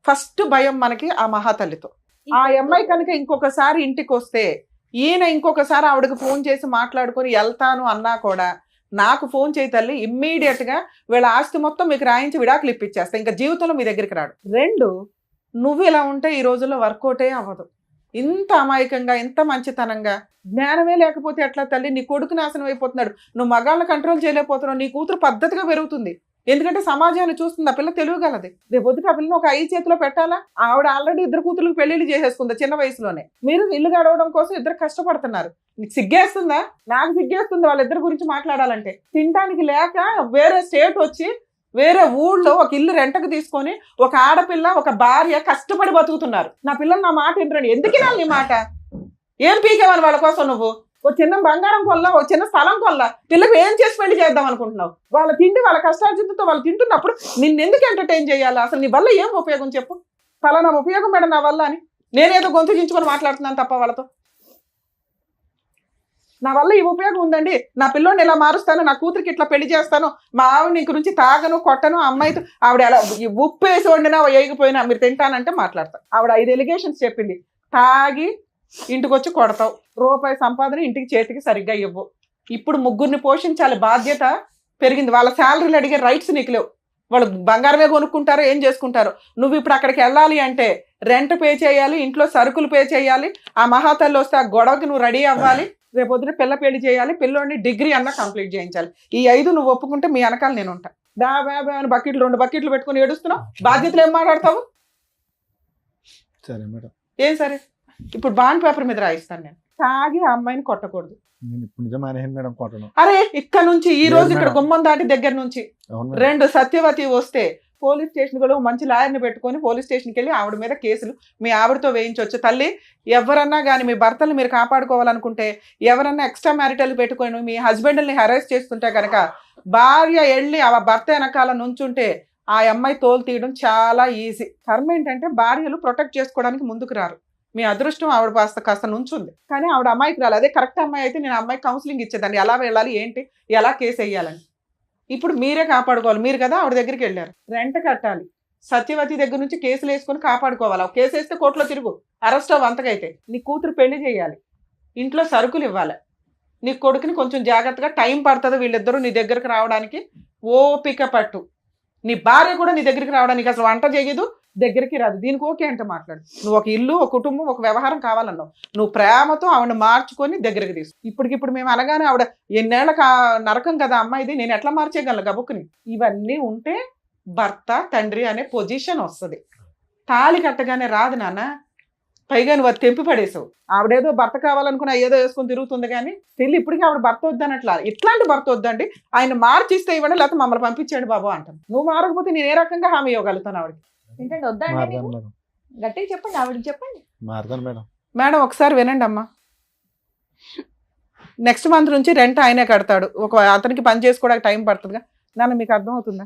ఫస్ట్ భయం మనకి ఆ మహాతల్లితో. ఆ అమ్మాయి కనుక ఇంకొకసారి ఇంటికి వస్తే ఈయన ఇంకొకసారి ఆవిడకి ఫోన్ చేసి మాట్లాడుకొని వెళ్తాను అన్నా కూడా నాకు ఫోన్ చేయి తల్లి, ఇమ్మీడియట్ గా వీళ్ళ ఆస్తి మొత్తం మీకు రాయించి విడాకులు ఇప్పించేస్తా, ఇంకా జీవితంలో మీ దగ్గరికి రాడు. 2, నువ్వు ఇలా ఉంటే ఈ రోజుల్లో వర్కౌటే అవ్వదు. ఇంత అమాయకంగా, ఇంత మంచితనంగా, జ్ఞానమే లేకపోతే ఎట్లా తల్లి? నీ కొడుకు నాశనం అయిపోతున్నాడు, నువ్వు మగాళ్ళని కంట్రోల్ చేయలేకపోతున్నావు, నీ కూతురు పద్ధతిగా పెరుగుతుంది. ఎందుకంటే సమాజాన్ని చూస్తుంది, ఆ పిల్ల తెలియగలది. రేపొద్దుట ఆ పిల్లని ఒక 5 చేతిలో పెట్టాలా? ఆవిడ ఆల్రెడీ 2 కూతుర్లకు పెళ్లిళ్ళు చేసేసుకుంది చిన్న వయసులోనే. మీరు ఇల్లు గడవడం కోసం 2 కష్టపడుతున్నారు. నీకు సిగ్గేస్తుందా? నాకు సిగ్గేస్తుంది వాళ్ళిద్దరి గురించి మాట్లాడాలంటే. తినడానికి లేక వేరే స్టేట్ వచ్చి వేరే ఊళ్ళో ఒక ఇల్లు రెంటకు తీసుకొని ఒక ఆడపిల్ల ఒక భార్య కష్టపడి బతుకుతున్నారు. నా పిల్లలు నా మాట ఏంటండి? ఎందుకు వినాలి నీ మాట? ఏం పీకేమని వాళ్ళ కోసం నువ్వు? ఒక చిన్న బంగారం కొల్ల, ఒక చిన్న స్థలం కొల్ల, పిల్లలకు ఏం చేసి పెళ్లి చేద్దాం అనుకుంటున్నావు? వాళ్ళ తిండి వాళ్ళ కష్టార్జితంతో వాళ్ళు తింటున్నప్పుడు నిన్నెందుకు ఎంటర్టైన్ చేయాలి? అసలు నీ వల్ల ఏం ఉపయోగం చెప్పు? ఫలానా ఉపయోగం మేడం నా వల్ల అని నేనేదో గొంతు చించుకొని మాట్లాడుతున్నాను తప్ప వాళ్ళతో. నా వల్ల ఈ ఉపయోగం ఉందండి, నా పిల్లోని ఇలా మారుస్తాను, నా కూతురికి ఇట్లా పెళ్లి చేస్తాను, మా ఆవిడ నీ గురించి తాగను కొట్టను, అమ్మాయితో ఆవిడ ఎలా ఉప్పు వేసి వండినా వేయకపోయినా మీరు తింటానంటే మాట్లాడతాను. ఆవిడ 5 ఎలిగేషన్స్ చెప్పింది. తాగి ఇంటికి వచ్చి కొడతావు, రూపాయి సంపాదన ఇంటికి చేతికి సరిగ్గా ఇవ్వు. ఇప్పుడు 3 పోషించాలి బాధ్యత పెరిగింది. వాళ్ళ శాలరీలు అడిగే రైట్స్ నీకు లేవు. వాళ్ళు బంగారమే కొనుక్కుంటారో ఏం చేసుకుంటారో. నువ్వు ఇప్పుడు అక్కడికి వెళ్ళాలి అంటే రెంట్ పే చేయాలి, ఇంట్లో సరుకులు పే చేయాలి, ఆ మహాతల్లి వస్తే ఆ గొడవకి నువ్వు రెడీ అవ్వాలి, రేపొద్దున పిల్ల పెళ్లి చేయాలి, పిల్లోని డిగ్రీ అన్నా కంప్లీట్ చేయించాలి. ఈ 5 నువ్వు ఒప్పుకుంటే మీ వెనకాల నేను ఉంటా. బాబా అని బకెట్లు 2 బకెట్లు పెట్టుకుని ఏడుస్తున్నావు, బాధ్యతలు ఏం మాట్లాడతావు? సరే మేడం. ఏం సరే? ఇప్పుడు బాండ్ పేపర్ మీద రాయిస్తాను నేను. తాగి ఆ అమ్మాయిని కొట్టకూడదు. నేను ఇప్పుడు నిజం మానేసాను మేడం కొట్టడం. అరే ఇక్కడ నుంచి ఈ రోజు ఇక్కడ గుమ్మం దాటి దగ్గర నుంచి 2 సత్యవతి వస్తే పోలీస్ స్టేషన్ కూడా మంచి లాయర్ని పెట్టుకొని పోలీస్ స్టేషన్కి వెళ్ళి ఆవిడ మీద కేసులు మీ ఆవిడతో వేయించవచ్చు. తల్లి, ఎవరన్నా కానీ మీ భర్తలు మీరు కాపాడుకోవాలనుకుంటే, ఎవరన్నా ఎక్స్ట్రా మ్యారిటల్ పెట్టుకొని మీ హస్బెండ్ని హెరాస్ చేస్తుంటే కనుక భార్య వెళ్ళి ఆ భర్త వెనకాల నుంచుంటే ఆ అమ్మాయి తోలు తీయడం చాలా ఈజీ. కర్మ ఏంటంటే భార్యలు ప్రొటెక్ట్ చేసుకోవడానికి ముందుకు రారు. మీ అదృష్టం ఆవిడ కాస్త నుంచుంది, కానీ ఆవిడ అమ్మాయికి రాలి. అదే కరెక్ట్ అమ్మాయి అయితే నేను అమ్మాయికి కౌన్సిలింగ్ ఇచ్చేదాన్ని, ఎలా వెళ్ళాలి, ఏంటి, ఎలా కేసు వేయాలని. ఇప్పుడు మీరే కాపాడుకోవాలి. మీరు కదా ఆవిడ దగ్గరికి వెళ్ళారు, రెంట్ కట్టాలి, సత్యవతి దగ్గర నుంచి కేసులు వేసుకొని కాపాడుకోవాలి. కేసు వేస్తే కోర్టులో తిరుగు, అరెస్ట్ అవ్వ. అంతకైతే నీ కూతురు పెళ్లి చేయాలి, ఇంట్లో సరుకులు ఇవ్వాలి, నీ కొడుకుని కొంచెం జాగ్రత్తగా, టైం పడుతుంది వీళ్ళిద్దరూ నీ దగ్గరకు రావడానికి, ఓపిక పట్టు. నీ భార్య కూడా నీ దగ్గరికి రావడానికి అసలు వంట చేయదు, దగ్గరికి రాదు, దీనికి ఓకే అంటే మాట్లాడు. నువ్వు ఒక ఇల్లు, ఒక కుటుంబం, ఒక వ్యవహారం కావాలన్నావు, నువ్వు ప్రేమతో ఆవిడ మార్చుకొని దగ్గరికి తీసు. ఇప్పటికిప్పుడు మేము అనగానే ఆవిడ ఎన్నేళ్ళ నరకం కదా అమ్మాయిది, నేను ఎట్లా మార్చేయగలను గబుక్కుని? ఇవన్నీ ఉంటే భర్త తండ్రి అనే పొజిషన్ వస్తుంది. తాళి కట్టగానే రాదు నాన్న. పైగా నువ్వు అది తెంపి పడేసావు. ఆవిడేదో భర్త కావాలనుకున్నా ఏదో వేసుకొని తిరుగుతుంది, కానీ తెలియ ఇప్పటికీ ఆవిడ భర్త వద్దనట్లా. ఇట్లాంటి భర్త వద్దండి, ఆయన మార్చిస్తే ఇవ్వండి, లేకపోతే మమ్మల్ని పంపించండి బాబు అంటాను. నువ్వు మారకపోతే నేను ఏ రకంగా హామీ ఇవ్వగలుగుతాను ఆవిడకి? ఏంటంటే వద్దండి, గట్టిగా చెప్పండి, ఆవిడకి చెప్పండి. మారుతాను మేడం. మేడం ఒకసారి వినండి అమ్మా. నెక్స్ట్ మంత్ నుంచి రెంట్ ఆయనే కడతాడు. అతనికి పని చేసుకోవడానికి టైం పడుతుందిగా నాన్న, మీకు అర్థమవుతుందా?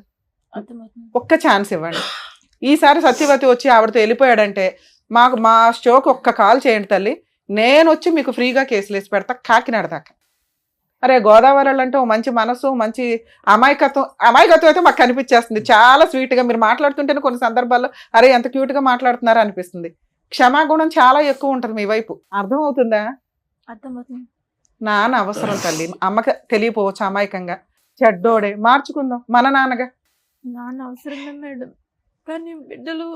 ఒక్క ఛాన్స్ ఇవ్వండి. ఈసారి సత్యవతి వచ్చి ఆవిడతో వెళ్ళిపోయాడంటే మా షోకి ఒక్క కాల్ చేయండి తల్లి, నేను వచ్చి మీకు ఫ్రీగా కేసులు వేసి పెడతా కాకినాడ దాకా. అరే గోదావరి అంటే ఓ మంచి మనసు, మంచి అమాయకత్వం అయితే మాకు కనిపించేస్తుంది. చాలా స్వీట్గా మీరు మాట్లాడుతుంటేనే కొన్ని సందర్భాల్లో అరే ఎంత క్యూట్గా మాట్లాడుతున్నారా అనిపిస్తుంది. క్షమాగుణం చాలా ఎక్కువ ఉంటుంది మీ వైపు. అర్థమవుతుందా? అర్థమవుతుంది. నాన్న అవసరం తల్లి, అమ్మకి తెలియపోవచ్చు అమాయకంగా. చెడ్డోడే, మార్చుకుందాం మన నాన్నగా. నాన్న అవసరమే మేడం, కానీ బిడ్డలు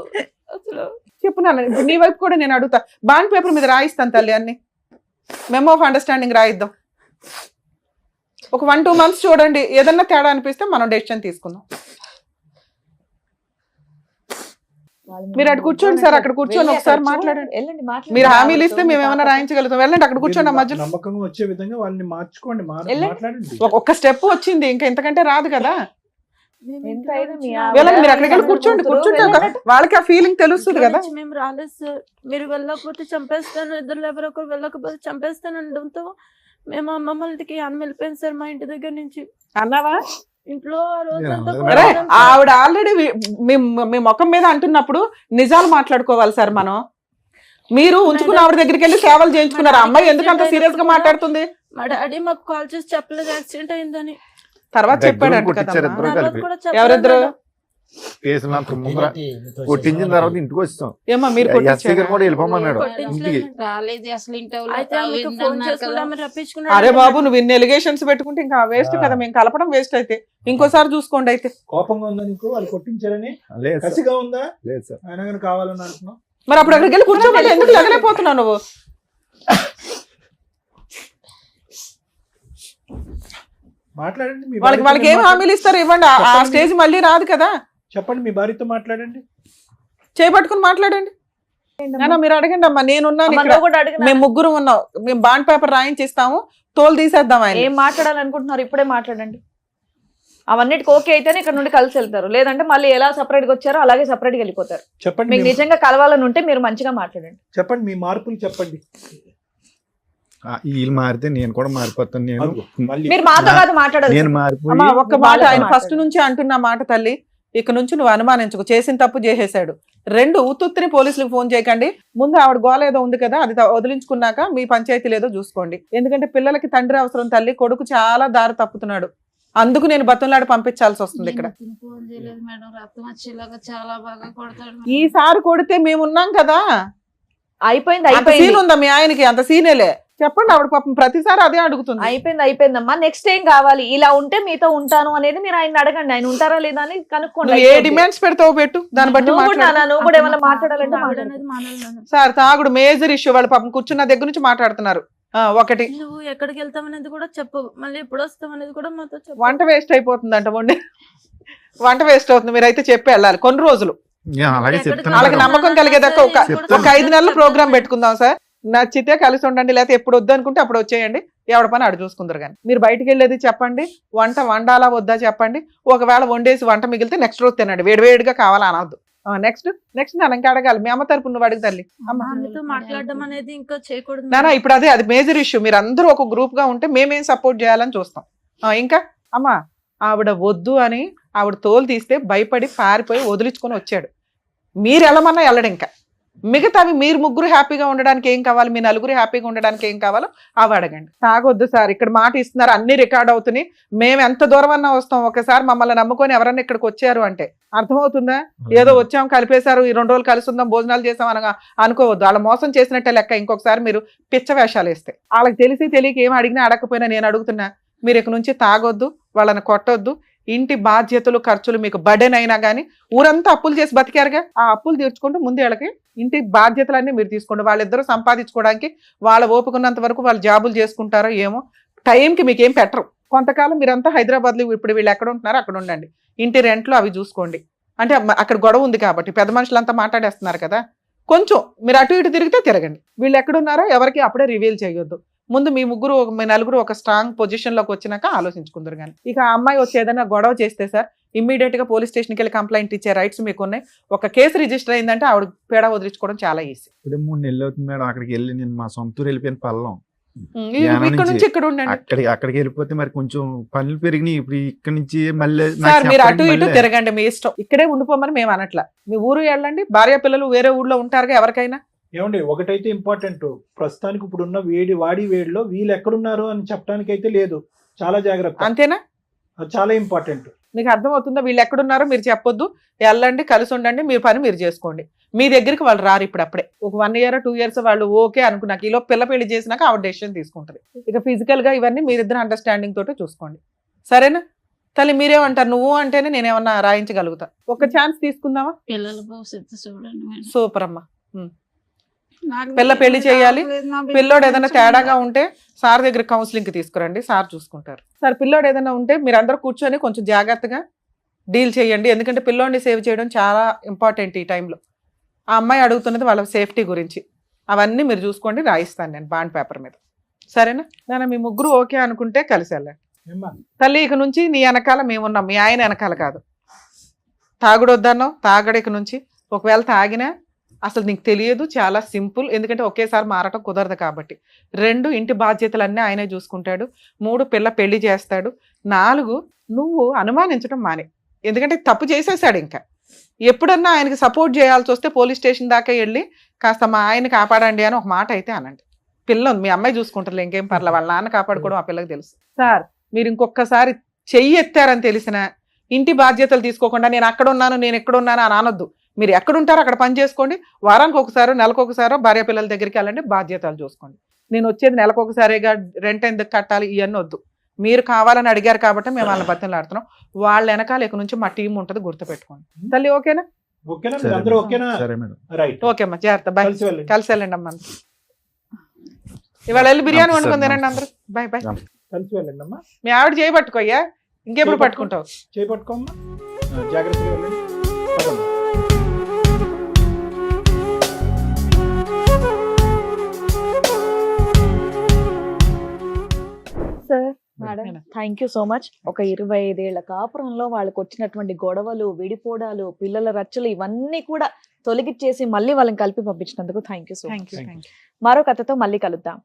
అసలు చెప్పు నాన్న. ఇప్పుడు నీ వైపు కూడా నేను అడుగుతా. బాండ్ పేపర్ మీద రాయిస్తాను తల్లి, అన్ని మెమో ఆఫ్ అండర్స్టాండింగ్ రాయిద్దాం. ఒక 1-2 months చూడండి, ఏదన్నా తేడా అనిపిస్తే మనం డెసిషన్ తీసుకుందాం. మీరు అటు కూర్చోండి సార్, అక్కడ కూర్చొని ఒకసారి మాట్లాడండి. మీరు హామీలు ఇస్తే మేము ఏమైనా రాయించగలుగుతాం. వెళ్ళండి అక్కడ కూర్చోండి, మధ్యలో నమ్మకంగా వచ్చే విధంగా వాళ్ళని మార్చుకోండి, మాట్లాడండి. ఒక్క స్టెప్ వచ్చింది, ఇంకా ఇంతకంటే రాదు కదా. వెళ్ళండి మీరు అక్కడికి వెళ్ళి కూర్చోండి. వాళ్ళకి ఆ ఫీలింగ్ తెలుస్తుంది కదా. మేము రాలేదు సార్, మీరు వెళ్ళకపోతే చంపేస్తాను, ఇద్దరు ఎవరో ఒకరు వెళ్ళకపోతే చంపేస్తాను అనడంతో మేము అమ్మమ్మకి అన్న వెళ్ళిపోయింది సార్ మా ఇంటి దగ్గర నుంచి. అన్నావా? ఇంట్లో ఆవిడ ఆల్రెడీ మీ ముఖం మీద అంటున్నప్పుడు నిజాలు మాట్లాడుకోవాలి సార్ మనం. మీరు ఉంచుకున్న ఆవిడ దగ్గరికి వెళ్ళి సేవలు చేయించుకున్నారు. అమ్మాయి ఎందుకు అంత సీరియస్ గా మాట్లాడుతుంది? మా డాడీ మాకు కాల్ చేసి చెప్పలేదు యాక్సిడెంట్ అయిందని. తర్వాత చెప్పాడు. ఎవరిద్దరు? కేసులు అంత ముందర కొట్టించిన తర్వాత ఇంటికి వచ్చాం. ఏమా మీరు ఎస్ఐ గారు కూడా వెళ్ళిపోమన్నాడు ఇంటికి. రాలేదు అసలు ఇంటి అయితే ఆమెకు ఫోన్ చేసి కూడా ఆమె రప్పించుకున్నాడు. అరే బాబు నువ్వు ఇన్ని ఎలిగేషన్స్ పెట్టుకుంటే ఇంకా వేస్ట్ కదా, మేము కలపడం వేస్ట్ అయితే ఇంకోసారి చూసుకోండి. అయితే కోపంగా ఉందా నీకు వాళ్ళు కొట్టించారని? లేదు సార్, కసిగా ఉందా? లేదు సార్. ఆయన కానీ కావాలని అంటున్నావు. మరి అప్పుడు అక్కడికి వెళ్ళి కూర్చోమని ఎందుకు లగలేకపోతున్నావు నువ్వు? మాట్లాడండి మీ వాళ్ళకి భార్యతో ఏం హామీలు ఇస్తారు ఇవ్వండి. ఆ చెప్పండి. స్టేజ్ మళ్ళీ రాదు కదా. చెప్పండి, మీ భార్యతో మాట్లాడండి. చేపట్టుకుని మాట్లాడండి. నాన్న మీరు అడగండి అమ్మా, నేనున్నాను అమ్మ, ఇక్కడ. నువ్వు కూడా అడిగినా? మేము ముగ్గురు ఉన్నాం, మేము బాండ్ పేపర్ రాయించిస్తాము, తోలు తీసేద్దాం ఆయన. ఏం మాట్లాడాలనుకుంటున్నారు ఇప్పుడే మాట్లాడండి. అవన్నిటికి ఓకే అయితేనే ఇక్కడ నుండి కలిసి వెళ్తారు, లేదంటే మళ్ళీ ఎలా సపరేట్ గా వచ్చారో అలాగే సపరేట్ గా వెళ్ళిపోతారు. చెప్పండి, మీకు నిజంగా కలవాలని ఉంటే మీరు మంచిగా మాట్లాడండి. చెప్పండి మీ మార్పులు చెప్పండి. వీళ్ళు మారితే నేను కూడా మారిపోతాను. నేను మళ్ళీ మీరు మాతో కాదు మాట్లాడాలి. నేను అమ్మా మారిపోయి ఒక్క మాట, ఆయన మాట్లాడండి. ఫస్ట్ నుంచి అంటున్న మాట తల్లి, ఇక నుంచి నువ్వు అనుమానించుకో, చేసిన తప్పు చేసేసాడు. 2 ఉత్తుత్తిని పోలీసులకు ఫోన్ చేయకండి. ముందు ఆవిడ గోల ఏదో ఉంది కదా, అది వదిలించుకున్నాక మీ పంచాయతీ లేదో చూసుకోండి. ఎందుకంటే పిల్లలకి తండ్రి అవసరం తల్లి, కొడుకు చాలా దారి తప్పుతున్నాడు. అందుకు నేను బతంలాడి పంపించాల్సి వస్తుంది ఇక్కడ. ఫోన్ చేయలేదు మేడం, రక్తం వచ్చేలాగా చాలా బాగా కొడతాడు. ఈసారి కొడితే మేమున్నాం కదా. అయిపోయింది అంత అయిపోయింది సీన్ ఉందా మీ ఆయనకి? అంత సీనేలే. చెప్పండి, ఆవిడ పాపం ప్రతిసారి అదే అడుగుతుంది. అయిపోయిందమ్మా. నెక్స్ట్ ఏం కావాలి? ఇలా ఉంటే మీతో ఉంటాను అనేది మీరు ఆయన అడగండి. ఆయన ఉంటారా లేదా అని కనుక్కోండి. నువ్వు ఏ డిమాండ్స్ పెడతావు పెట్టు, దాన్ని బట్టి నువ్వు కూడా మాట్లాడు. నాన్న, నువ్వు కూడా ఏమైనా మాట్లాడాలంటే తాగుడు మాట్లాడు. అనేది మానేయాలి. సార్ తాగుడు మేజర్ ఇష్యూ. వాళ్ళు పాపం కూర్చున్న దగ్గర నుంచి మాట్లాడుతున్నారు. ఒకటి నువ్వు ఎక్కడికి వెళ్తాం అనేది కూడా చెప్పు, మళ్ళీ ఎప్పుడు వస్తాం అనేది కూడా మాతో చెప్పు. వంట వేస్ట్ అయిపోతుందంట, వంట వేస్ట్ అవుతుంది. మీరైతే చెప్పి వెళ్ళాలి కొన్ని రోజులు. అలాగే ఎక్కడికి చెప్తాను. వాళ్ళకి నమ్మకం కలిగేదాకా చెప్తాను. ఒక 5 నెలలు ప్రోగ్రామ్ పెట్టుకుందాం సార్. నచ్చితే కలిసి ఉండండి, లేకపోతే ఎప్పుడు వద్దు అనుకుంటే అప్పుడు వచ్చేయండి. ఎవడ పని అడు చూసుకుందరు. కానీ మీరు బయటికి వెళ్ళేది చెప్పండి, వంట వండాలా వద్దా చెప్పండి. ఒకవేళ వండేసి వంట మిగిలితే నెక్స్ట్ రోజు తినండి, వేడివేడిగా కావాలా అనవద్దు. నెక్స్ట్ నేను ఇంకా అడగాలి. మీ అమ్మ తరపు నువ్వు అడుగు తల్లి. ఆమెతో మాట్లాడడం అనేది ఇంకా చేయకూడదు. నానా ఇప్పుడు అది మేజర్ ఇష్యూ. మీరు అందరూ ఒక గ్రూప్ గా ఉంటే మేమేం సపోర్ట్ చేయాలని చూస్తాం. ఇంకా అమ్మా ఆవిడ వద్దు అని ఆవిడ తోలు తీస్తే భయపడి పారిపోయి వదిలించుకొని వచ్చాడు. మీరు వెళ్ళమన్నా వెళ్ళడు. ఇంకా మిగతావి మీరు ముగ్గురు హ్యాపీగా ఉండడానికి ఏం కావాలి, మీ నలుగురు హ్యాపీగా ఉండడానికి ఏం కావాలో అవి అడగండి. తాగొద్దు సార్, ఇక్కడ మాట ఇస్తున్నారు, అన్ని రికార్డ్ అవుతున్నాయి. మేము ఎంత దూరం అన్నా వస్తాం. ఒకసారి మమ్మల్ని నమ్ముకొని ఎవరన్నా ఇక్కడికి వచ్చారు అంటే అర్థమవుతుందా? ఏదో వచ్చాం కలిపేశారు, ఈ 2 రోజులు కలిసి ఉందాం భోజనాలు చేసాం అనగా అనుకోవద్దు. వాళ్ళ మోసం చేసినట్టే లెక్క. ఇంకొకసారి మీరు పిచ్చ వేషాలు వేస్తే వాళ్ళకి తెలిసి తెలియక ఏం అడిగినా అడగకపోయినా నేను అడుగుతున్నా, మీరు ఇక నుంచి తాగొద్దు, వాళ్ళని కొట్టొద్దు. ఇంటి బాధ్యతలు ఖర్చులు మీకు బర్డెన్ అయినా కానీ ఊరంతా అప్పులు చేసి బతికారుగా, ఆ అప్పులు తీర్చుకుంటూ ముందు వాళ్ళకి ఇంటి బాధ్యతలన్నీ మీరు తీసుకోండి. వాళ్ళిద్దరూ సంపాదించుకోవడానికి వాళ్ళ ఓపుకున్నంత వరకు వాళ్ళు జాబులు చేసుకుంటారో ఏమో. టైంకి మీకు ఏం పెట్టరు. కొంతకాలం మీరంతా హైదరాబాద్లో, ఇప్పుడు వీళ్ళు ఎక్కడ ఉంటున్నారో అక్కడ ఉండండి. ఇంటి రెంట్లు అవి చూసుకోండి. అంటే అక్కడ గొడవ ఉంది కాబట్టి పెద్ద మనుషులంతా మాట్లాడేస్తున్నారు కదా, కొంచెం మీరు అటు ఇటు తిరిగితే తిరగండి. వీళ్ళు ఎక్కడున్నారో ఎవరికి అప్పుడే రివీల్ చేయొద్దు. ముందు మీ నలుగురు ఒక స్ట్రాంగ్ పొజిషన్ లోకి వచ్చినాక ఆలోచించుకుందరు. కానీ ఇక ఆ అమ్మాయి వచ్చి ఏదైనా గొడవ చేస్తే సార్ ఇమ్మీడియట్ గా పోలీస్ స్టేషన్కి వెళ్ళి కంప్లైంట్ ఇచ్చే రైట్స్ మీకు ఉన్నాయి. ఒక కేసు రిజిస్టర్ అయిందంటే ఆవిడ పేడ వదిలించుకోవడం చాలా ఈజీ. ఇప్పుడు 3 నెలలు అవుతుంది మేడం అక్కడికి వెళ్ళి. నేను మా సొంతూరు వెళ్ళిపోయిన పల్లం. ఇక్కడ నుంచి ఇక్కడ ఉండండి. అక్కడికి వెళ్ళిపోతే మరి కొంచెం పనులు పెరిగినాయి. ఇప్పుడు ఇక్కడ నుంచి మళ్ళీ సార్ మీరు అటు ఇటు తిరగండి, మీ ఇష్టం. ఇక్కడే ఉండిపోమని మేము అనట్లా. మీ ఊరు వెళ్ళండి, భార్య పిల్లలు వేరే ఊళ్ళో ఉంటారుగా ఎవరికైనా. ఏమండి ఒకటైతే ఇంపార్టెంట్, ప్రస్తుతానికి ఇప్పుడున్న వేడిలో వీళ్ళు ఎక్కడున్నారు అని చెప్పడానికి అయితే లేదు. చాలా జాగ్రత్త. అంతేనా? అది చాలా ఇంపార్టెంట్. మీకు అర్థమవుతుందా? వీళ్ళు ఎక్కడున్నారో మీరు చెప్పొద్దు, వెళ్ళండి, కలిసి ఉండండి, మీ పని మీరు చేసుకోండి. మీ దగ్గరికి వాళ్ళు రారు. ఇప్పుడు అప్పుడే ఒక 1 year 2 years వాళ్ళు ఓకే అనుకున్నాక ఈలో పిల్ల పెళ్లి చేసినాక ఆవిడ డెసిషన్ తీసుకుంటది. ఇక ఫిజికల్ గా ఇవన్నీ మీరిద్దరు అండర్స్టాండింగ్ తోటి చూసుకోండి. సరేనా తల్లి? మీరేమంటారు? నువ్వు అంటేనే నేనేమన్నా రాయించగలుగుతా. ఒక ఛాన్స్ తీసుకుందామా? పిల్లల భవిష్యత్తు చూడండి మేడం. సూపర్ అమ్మా. పిల్ల పెళ్లి చేయాలి. పిల్లోడు ఏదైనా తేడాగా ఉంటే సార్ దగ్గర కౌన్సిలింగ్ కి తీసుకురండి, సార్ చూసుకుంటారు. సార్ పిల్లోడు ఏదైనా ఉంటే మీరు అందరూ కూర్చొని కొంచెం జాగ్రత్తగా డీల్ చేయండి. ఎందుకంటే పిల్లోడిని సేవ్ చేయడం చాలా ఇంపార్టెంట్ ఈ టైంలో. ఆ అమ్మాయి అడుగుతున్నది వాళ్ళ సేఫ్టీ గురించి. అవన్నీ మీరు చూసుకోండి, రాయిస్తాను నేను బాండ్ పేపర్ మీద. సరేనా నాన్న? మీ ముగ్గురు ఓకే అనుకుంటే కలిసి వెళ్ళండి. తల్లి ఇక నుంచి నీ వెనకాల మేమున్నాం, మీ ఆయన వెనకాల కాదు. తాగుడు వద్దన్నావు, తాగడు ఇక నుంచి. ఒకవేళ తాగినా అసలు నీకు తెలియదు, చాలా సింపుల్. ఎందుకంటే ఒకేసారి మారటం కుదరదు కాబట్టి. 2 ఇంటి బాధ్యతలన్నీ ఆయనే చూసుకుంటాడు. 3 పిల్ల పెళ్లి చేస్తాడు. 4 నువ్వు అనుమానించడం మానే. ఎందుకంటే తప్పు చేసేసాడు. ఇంకా ఎప్పుడన్నా ఆయనకి సపోర్ట్ చేయాల్సి వస్తే పోలీస్ స్టేషన్ దాకా వెళ్ళి కాస్త మా ఆయన కాపాడండి అని ఒక మాట అయితే అనండి. పిల్ల ఉంది, మీ అమ్మాయి చూసుకుంటారు, ఇంకేం పర్లేదు. వాళ్ళ నాన్న కాపాడుకోవడం ఆ పిల్లకి తెలుసు. సార్ మీరు ఇంకొకసారి చెయ్యి ఎత్తారని తెలిసినా ఇంటి బాధ్యతలు తీసుకోకుండా నేను అక్కడ ఉన్నాను నేను ఎక్కడ ఉన్నాను అని అనొద్దు. మీరు ఎక్కడ ఉంటారో అక్కడ పని చేసుకోండి. వారానికి ఒకసారో నెలకు ఒకసారో భార్య పిల్లల దగ్గరికి వెళ్ళండి, బాధ్యతలు చూసుకోండి. నేను వచ్చేది నెలకు ఒకసారిగా రెంట్ ఎందుకు కట్టాలి ఇవన్నీ వద్దు. మీరు కావాలని అడిగారు కాబట్టి మేము వాళ్ళని బతిలాడుతున్నాం. వాళ్ళ వెనకాల ఇక నుంచి మా టీం ఉంటుంది, గుర్తుపెట్టుకోండి. తల్లి ఓకేనా? ఓకేనా సరే అందరూ మేడం. ఓకేనా? సరే మేడం. రైట్ ఓకే అమ్మా, జాగ్రత్త. బాయ్. కలిసి వెళ్ళండి. కలిసి వెళ్ళండి అమ్మా. ఇవాళ వెళ్ళి బిర్యానీ సరే, వండుకొని సరే. తినండి అందరూ. Bye bye. కలిసి వెళ్ళండి అమ్మా. మీ ఆవిడ చేయబట్టుకోయ్యా, ఇంకెప్పుడు పట్టుకుంటావు? చేపట్టుకోమ్మా, జాగ్రత్తగా వెళ్ళండి. పదమ్మా. Sir madam, thank you so much. ఒక 25 ఏళ్ల కాపురంలో వాళ్ళకి వచ్చినటువంటి గొడవలు, విడిపోవడాలు, పిల్లల రచ్చలు ఇవన్నీ కూడా తొలగిచ్చేసి మళ్ళీ వాళ్ళని కలిపి పంపించినందుకు thank you so much. Thank you. మరో కథతో మళ్ళీ కలుద్దాం.